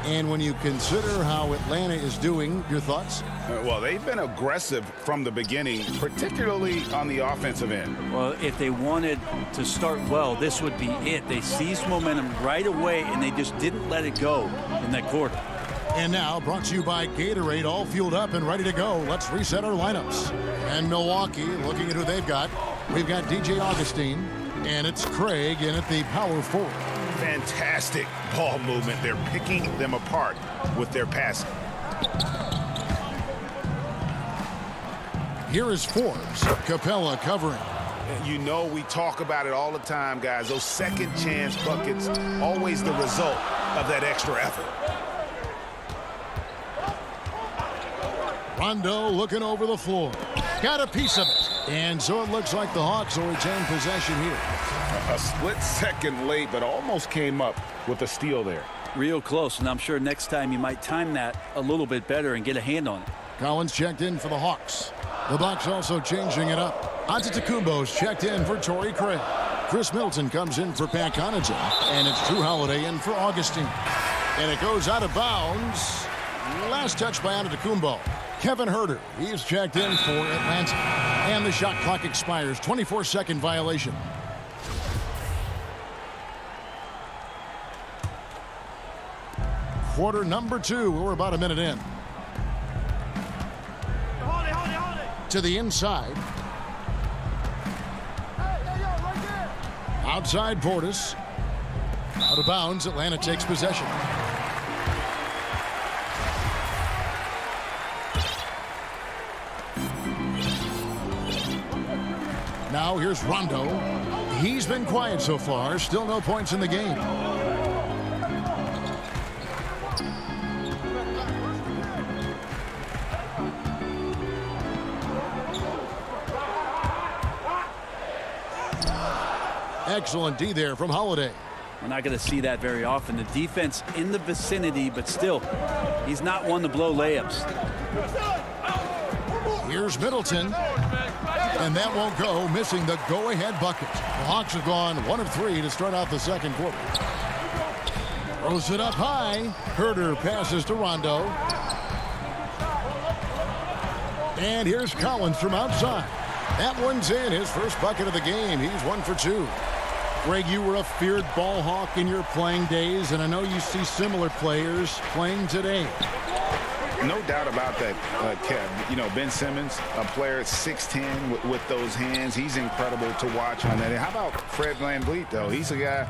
And when you consider how Atlanta is doing, your thoughts? Well, they've been aggressive from the beginning, particularly on the offensive end. Well, if they wanted to start well, this would be it. They seized momentum right away, and they just didn't let it go in that quarter. And now, brought to you by Gatorade, all fueled up and ready to go. Let's reset our lineups. And Milwaukee, looking at who they've got. We've got DJ Augustine, and it's Craig in at the power forward. Fantastic ball movement. They're picking them apart with their passing. Here is Forbes. Capella covering. You know, we talk about it all the time, guys. Those second chance buckets, always the result of that extra effort. Rondo looking over the floor. Got a piece of it. And so it looks like the Hawks will retain possession here. A split second late, but almost came up with a steal there. Real close, and I'm sure next time you might time that a little bit better and get a hand on it. Collins checked in for the Hawks. The Bucks also changing it up. Antetokounmpo's checked in for Torrey Craig. Chris Middleton comes in for Pat Connaughton. And it's Drew Holiday in for Augustine. And it goes out of bounds. Last touch by Antetokounmpo. Kevin Huerter, he's checked in for Atlanta. And the shot clock expires. 24-second violation. Quarter number 2. We're about a minute in. To the inside. Outside Portis. Out of bounds. Atlanta takes possession. Now here's Rondo. He's been quiet so far. Still no points in the game. Excellent D there from Holiday. We're not going to see that very often. The defense in the vicinity, but still, he's not one to blow layups. Here's Middleton. And that won't go, missing the go-ahead bucket. The Hawks have gone 1 of 3 to start out the second quarter. Throws it up high. Huerter passes to Rondo. And here's Collins from outside. That one's in, his first bucket of the game. He's 1 for 2. Greg, you were a feared ball hawk in your playing days, and I know you see similar players playing today. No doubt about that, Kev. You know, Ben Simmons, a player at 6'10" with those hands. He's incredible to watch on that. And how about Fred VanVleet, though? He's a guy,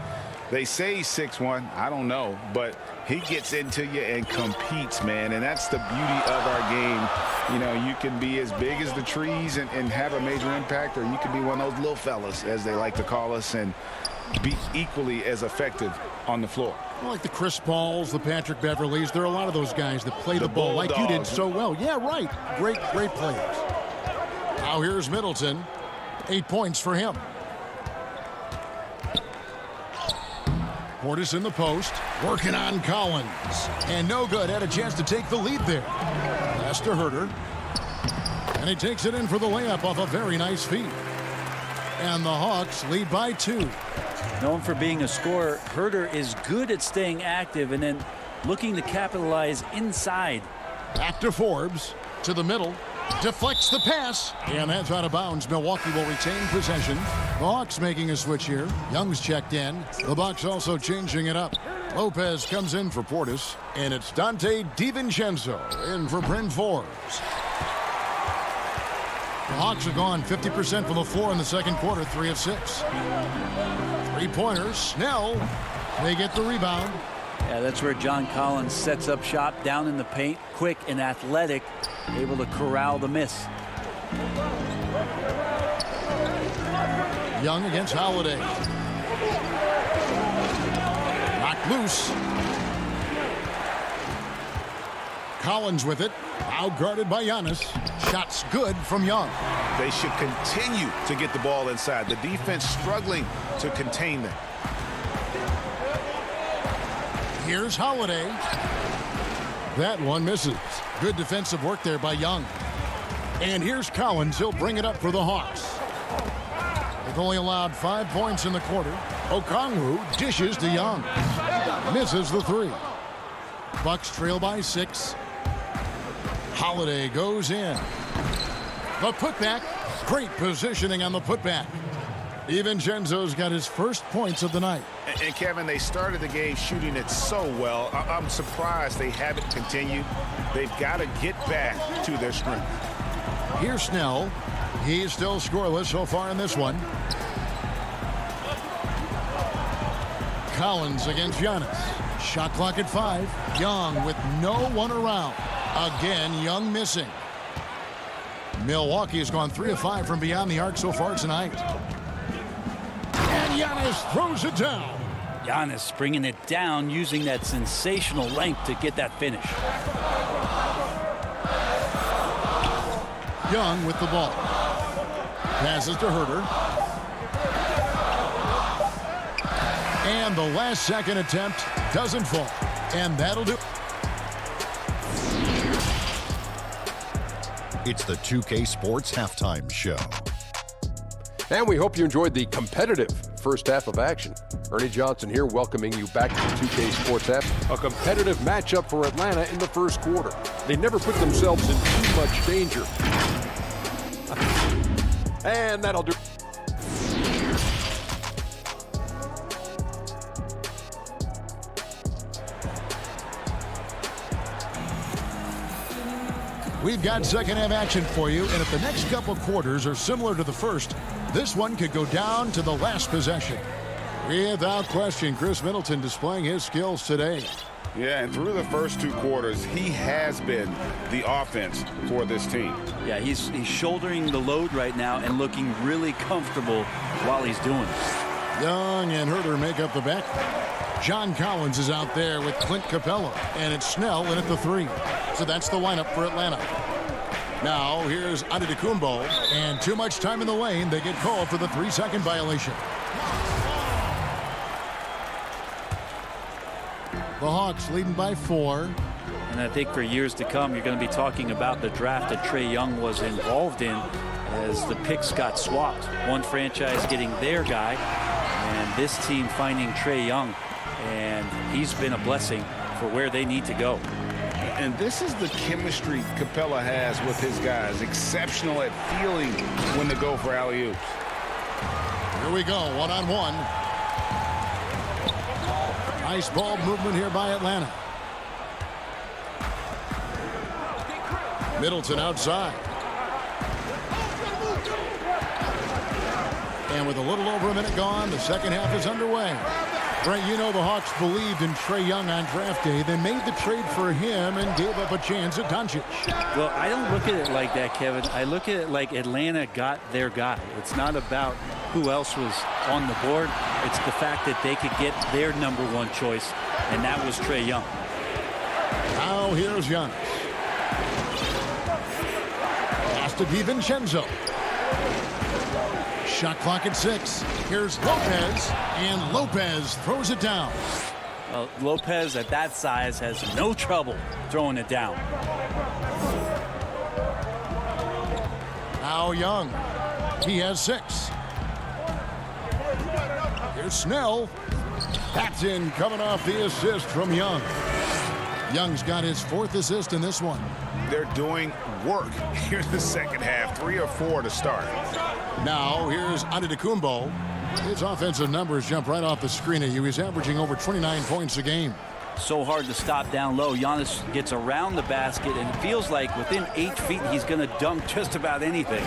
they say he's 6'1". I don't know. But he gets into you and competes, man, and that's the beauty of our game. You know, you can be as big as the trees and have a major impact, or you can be one of those little fellas, as they like to call us, and be equally as effective on the floor. Like the Chris Pauls, the Patrick Beverleys, there are a lot of those guys that play the ball like you did so well. Yeah, right. Great players. Now here's Middleton. 8 points for him. Portis in the post, working on Collins. And no good, had a chance to take the lead there. Pass to Herter. And he takes it in for the layup off a very nice feed. And the Hawks lead by 2. Known for being a scorer, Herter is good at staying active and then looking to capitalize inside. Back to Forbes, to the middle. Deflects the pass, and that's out of bounds. Milwaukee will retain possession. The Hawks making a switch here. Young's checked in. The Bucks also changing it up. Lopez comes in for Portis, and it's Dante DiVincenzo in for Bryn Forbes. The Hawks have gone 50% from the floor in the second quarter, 3 of 6. 3-pointers. Snell, they get the rebound. Yeah, that's where John Collins sets up shop down in the paint, quick and athletic, able to corral the miss. Young against Holiday. Knocked loose. Collins with it. Out guarded by Giannis. Shots good from Young. They should continue to get the ball inside. The defense struggling to contain them. Here's Holiday. That one misses. Good defensive work there by Young. And here's Collins. He'll bring it up for the Hawks. They've only allowed 5 points in the quarter. Okongwu dishes to Young. Misses the 3. Bucks trail by 6. Holiday goes in. The putback. Great positioning on the putback. DiVincenzo's got his first points of the night. And Kevin, they started the game shooting it so well. I'm surprised they haven't continued. They've got to get back to their strength. Here's Snell. He's still scoreless so far in this one. Collins against Giannis. Shot clock at 5. Young with no one around. Again, Young missing. Milwaukee has gone 3 of 5 from beyond the arc so far tonight. And Giannis throws it down. Giannis bringing it down, using that sensational length to get that finish. Young with the ball. Passes to Herter. And the last second attempt doesn't fall. And that'll do. It's the 2K Sports Halftime Show. And we hope you enjoyed the competitive first half of action. Ernie Johnson here, welcoming you back to the 2K Sports app. A competitive matchup for Atlanta in the first quarter. They never put themselves in too much danger. And that'll do. We've got second half action for you, and if the next couple quarters are similar to the first, this one could go down to the last possession. Without question, Chris Middleton displaying his skills today. Yeah, and through the first 2 quarters, he has been the offense for this team. Yeah, he's shouldering the load right now and looking really comfortable while he's doing it. Young and Herter make up the back. John Collins is out there with Clint Capella, and it's Snell in at the 3. So that's the lineup for Atlanta. Now here's Antetokounmpo, and too much time in the lane. They get called for the 3-second violation. The Hawks leading by 4. And I think for years to come, you're going to be talking about the draft that Trae Young was involved in as the picks got swapped. One franchise getting their guy, and this team finding Trae Young. And he's been a blessing for where they need to go. And this is the chemistry Capella has with his guys. Exceptional at feeling when to go for alley-oops. Here we go, one-on-one. Nice ball movement here by Atlanta. Middleton outside. And with a little over a minute gone, the second half is underway. Right, you know the Hawks believed in Trae Young on draft day. They made the trade for him and gave up a chance at Doncic. Well, I don't look at it like that, Kevin. I look at it like Atlanta got their guy. It's not about who else was on the board. It's the fact that they could get their #1 choice, and that was Trae Young. Now here's Giannis. Pass to DiVincenzo. Shot clock at 6. Here's Lopez, and Lopez throws it down. Well, Lopez at that size has no trouble throwing it down. Now Young. He has 6. Here's Snell. That's in, coming off the assist from Young. Young's got his 4th assist in this one. They're doing work here in the second half. 3 or 4 to start. Now here's Antetokounmpo. His offensive numbers jump right off the screen at you. He's averaging over 29 points a game. So hard to stop down low. Giannis gets around the basket, and it feels like within 8 feet he's going to dunk just about anything.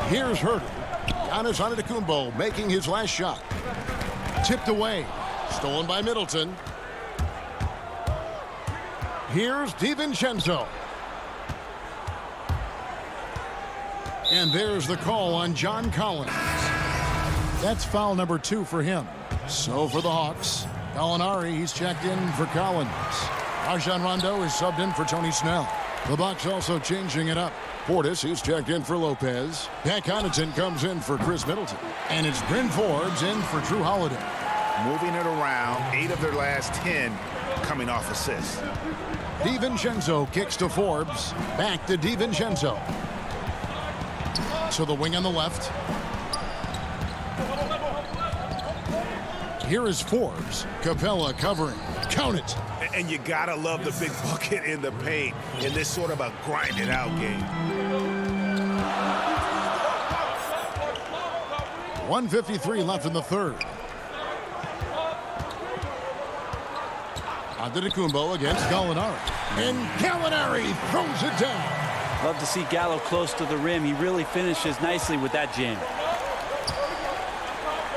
Here's Herter. Giannis Antetokounmpo making his last shot. Tipped away. Stolen by Middleton. Here's DiVincenzo. And there's the call on John Collins. That's foul number 2 for him. So for the Hawks, Gallinari, he's checked in for Collins. Rajon Rondo is subbed in for Tony Snell. The Bucks also changing it up. Portis, he's checked in for Lopez. Pat Connaughton comes in for Chris Middleton. And it's Bryn Forbes in for Drew Holiday. Moving it around, 8 of their last 10 coming off assists. DiVincenzo kicks to Forbes. Back to DiVincenzo. To the wing on the left. Here is Forbes. Capella covering. Count it. And you gotta love the big bucket in the paint in this sort of a grinded out game. 1:53 left in the third. Antetokounmpo against Gallinari. And Gallinari throws it down. Love to see Gallo close to the rim. He really finishes nicely with that jam.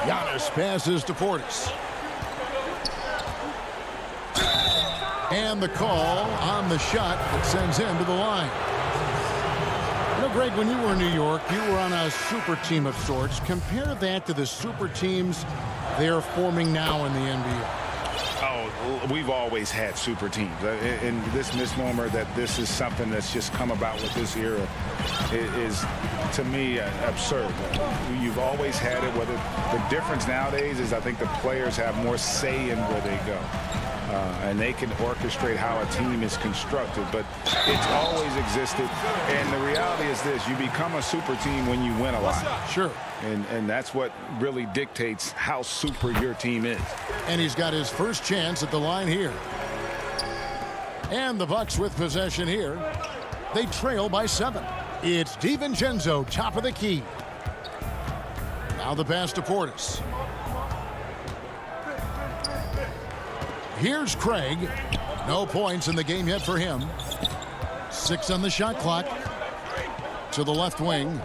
Giannis passes to Portis. And the call on the shot that sends him to the line. You know, Greg, when you were in New York, you were on a super team of sorts. Compare that to the super teams they're forming now in the NBA. Oh, we've always had super teams. And this misnomer that this is something that's just come about with this era is, to me, absurd. You've always had it. Whether the difference nowadays is I think the players have more say in where they go. And they can orchestrate how a team is constructed. But it's always existed. And the reality is this. You become a super team when you win a lot. Sure. And that's what really dictates how super your team is. And he's got his first chance at the line here. And the Bucks with possession here. They trail by 7. It's DiVincenzo, top of the key. Now the pass to Portis. Here's Craig. No points in the game yet for him. 6 on the shot clock. To the left wing.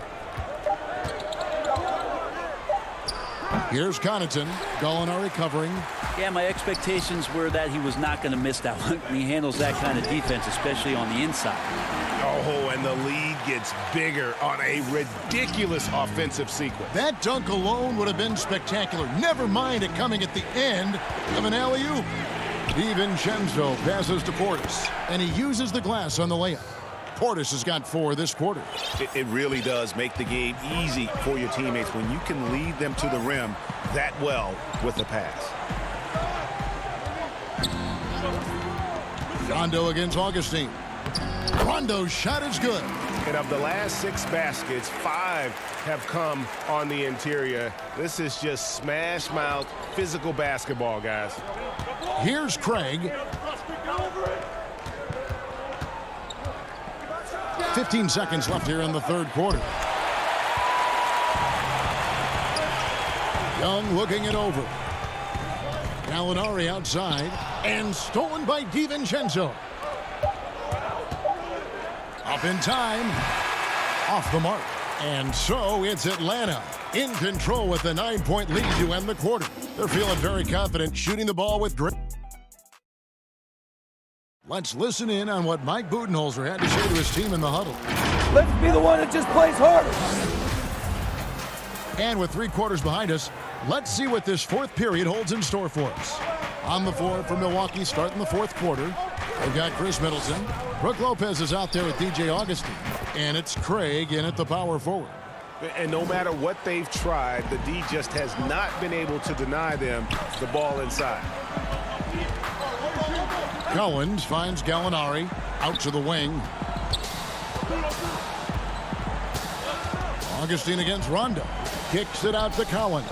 Here's Connaughton. Gallinari covering. Yeah, my expectations were that he was not going to miss that one. He handles that kind of defense, especially on the inside. Oh, and the lead gets bigger on a ridiculous offensive sequence. That dunk alone would have been spectacular. Never mind it coming at the end of an alley-oop. DiVincenzo passes to Portis, and he uses the glass on the layup. Portis has got 4 this quarter. It really does make the game easy for your teammates when you can lead them to the rim that well with the pass. Rondo against Augustine. Rondo's shot is good. And of the last 6 baskets, 5 have come on the interior. This is just smash mouth physical basketball, guys. Here's Craig. 15 seconds left here in the third quarter. Young looking it over. Gallinari outside and stolen by DiVincenzo. Up in time. Off the mark. And so it's Atlanta in control with the 9-point lead to end the quarter. They're feeling very confident shooting the ball with great. Let's listen in on what Mike Budenholzer had to say to his team in the huddle. Let's be the one that just plays harder. And with 3 quarters behind us, let's see what this fourth period holds in store for us. On the floor for Milwaukee starting the fourth quarter, they've got Chris Middleton. Brook Lopez is out there with DJ Augustin. And it's Craig in at the power forward. And no matter what they've tried, the D just has not been able to deny them the ball inside. Collins finds Gallinari out to the wing. Augustin against Rondo. Kicks it out to Collins.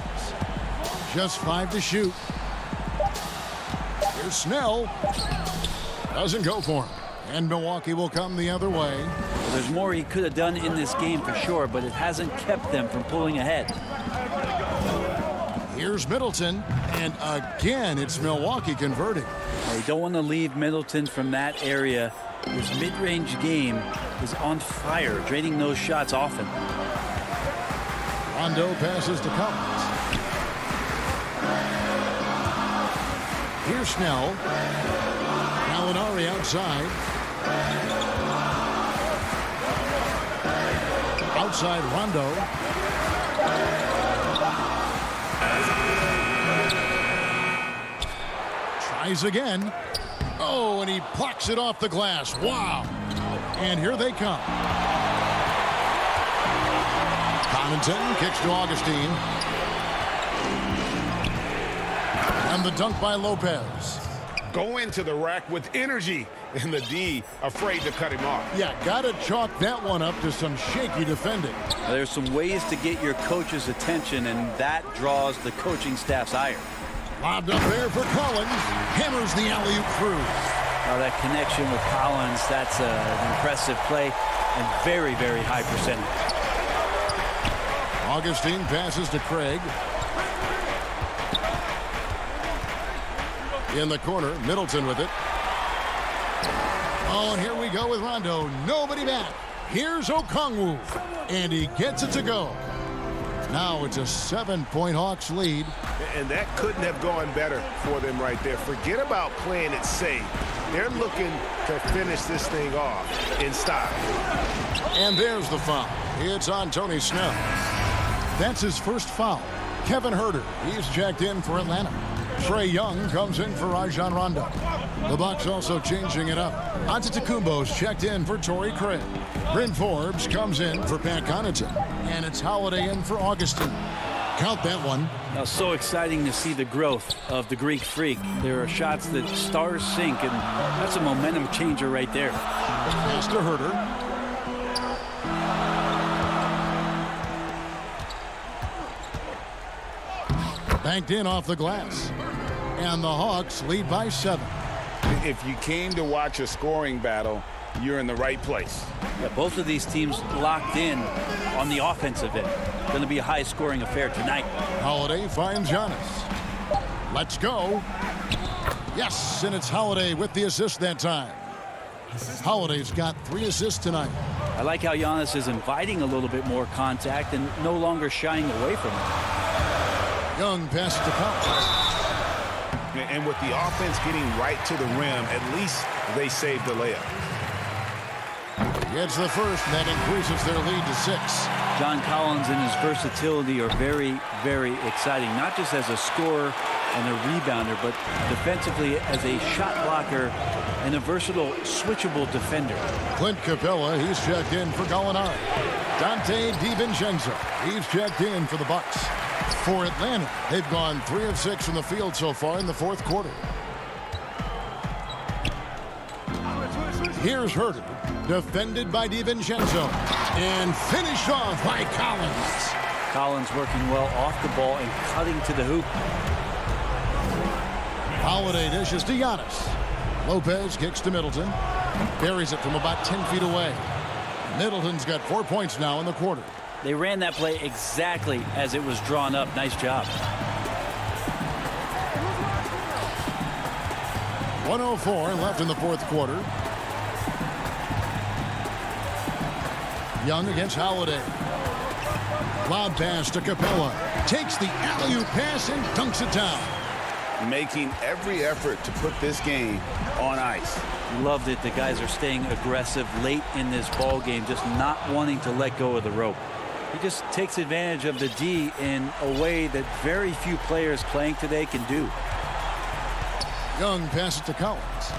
Just 5 to shoot. Here's Snell. Doesn't go for him. And Milwaukee will come the other way. There's more he could have done in this game for sure, but it hasn't kept them from pulling ahead. Here's Middleton, and again, it's Milwaukee converting. You don't want to leave Middleton from that area. His mid-range game is on fire, draining those shots often. Rondo passes to Collins. Here's Snell. Gallinari outside. Outside Rondo. Tries again. Oh, and he plucks it off the glass. Wow. And here they come. Connaughton kicks to Augustine. And the dunk by Lopez. Go into the rack with energy, and the D afraid to cut him off. Yeah, gotta chalk that one up to some shaky defending. There's some ways to get your coach's attention, and that draws the coaching staff's ire. Lobbed up there for Collins. Hammers the alley-oop through. Now that connection with Collins, that's an impressive play and very, very high percentage. Augustine passes to Craig. In the corner, Middleton with it. Oh, and here we go with Rondo. Nobody back. Here's Okongwu. And he gets it to go. Now it's a 7-point Hawks lead. And that couldn't have gone better for them right there. Forget about playing it safe. They're looking to finish this thing off in style. And there's the foul. It's on Tony Snell. That's his first foul. Kevin Huerter, he's checked in for Atlanta. Trae Young comes in for Rajon Rondo. The Bucks also changing it up. Antetokounmpo's checked in for Torrey Craig. Bryn Forbes comes in for Pat Connaughton. And it's Holiday in for Augustin. Count that one. Now, so exciting to see the growth of the Greek Freak. There are shots that stars sink, and that's a momentum changer right there. Pass to Huerter. Banked in off the glass. And the Hawks lead by 7. If you came to watch a scoring battle, you're in the right place. Yeah, both of these teams locked in on the offensive end. Going to be a high-scoring affair tonight. Holiday finds Giannis. Let's go. Yes, and it's Holiday with the assist that time. Holiday's got 3 assists tonight. I like how Giannis is inviting a little bit more contact and no longer shying away from it. Young passes to Collins. And with the offense getting right to the rim, at least they saved the layup. Gets the first, and that increases their lead to 6. John Collins and his versatility are very, very exciting, not just as a scorer and a rebounder, but defensively as a shot blocker and a versatile, switchable defender. Clint Capella, he's checked in for Gallinari. Dante DiVincenzo, he's checked in for the Bucks. For Atlanta, they've gone 3 of 6 from the field so far in the fourth quarter. Here's Huerter, defended by DiVincenzo, and finished off by Collins. Collins working well off the ball and cutting to the hoop. Holiday dishes to Giannis. Lopez kicks to Middleton. Buries it from about 10 feet away. Middleton's got 4 points now in the quarter. They ran that play exactly as it was drawn up. Nice job. 1:04 left in the fourth quarter. Young against Holiday. Lob pass to Capella. Takes the alley-oop pass and dunks it down. Making every effort to put this game on ice. Loved it. The guys are staying aggressive late in this ball game, just not wanting to let go of the rope. He just takes advantage of the D in a way that very few players playing today can do. Young passes to Collins.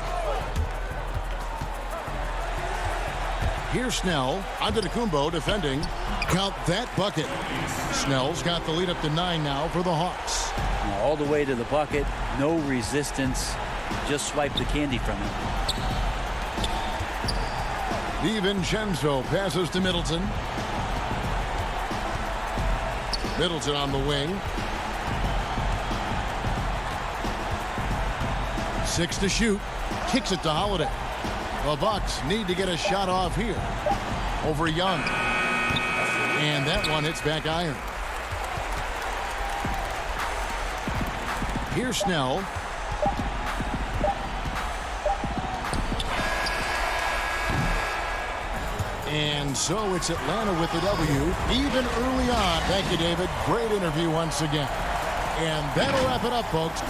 Here's Snell. Antetokounmpo defending. Count that bucket. Snell's got the lead up to 9 now for the Hawks. All the way to the bucket. No resistance. Just swipe the candy from him. DiVincenzo passes to Middleton. Middleton on the wing. 6 to shoot. Kicks it to Holiday. The Bucks need to get a shot off here. Over Young. And that one hits back iron. Here's Snell. And so it's Atlanta with the W, even early on. Thank you, David. Great interview once again. And that'll wrap it up, folks.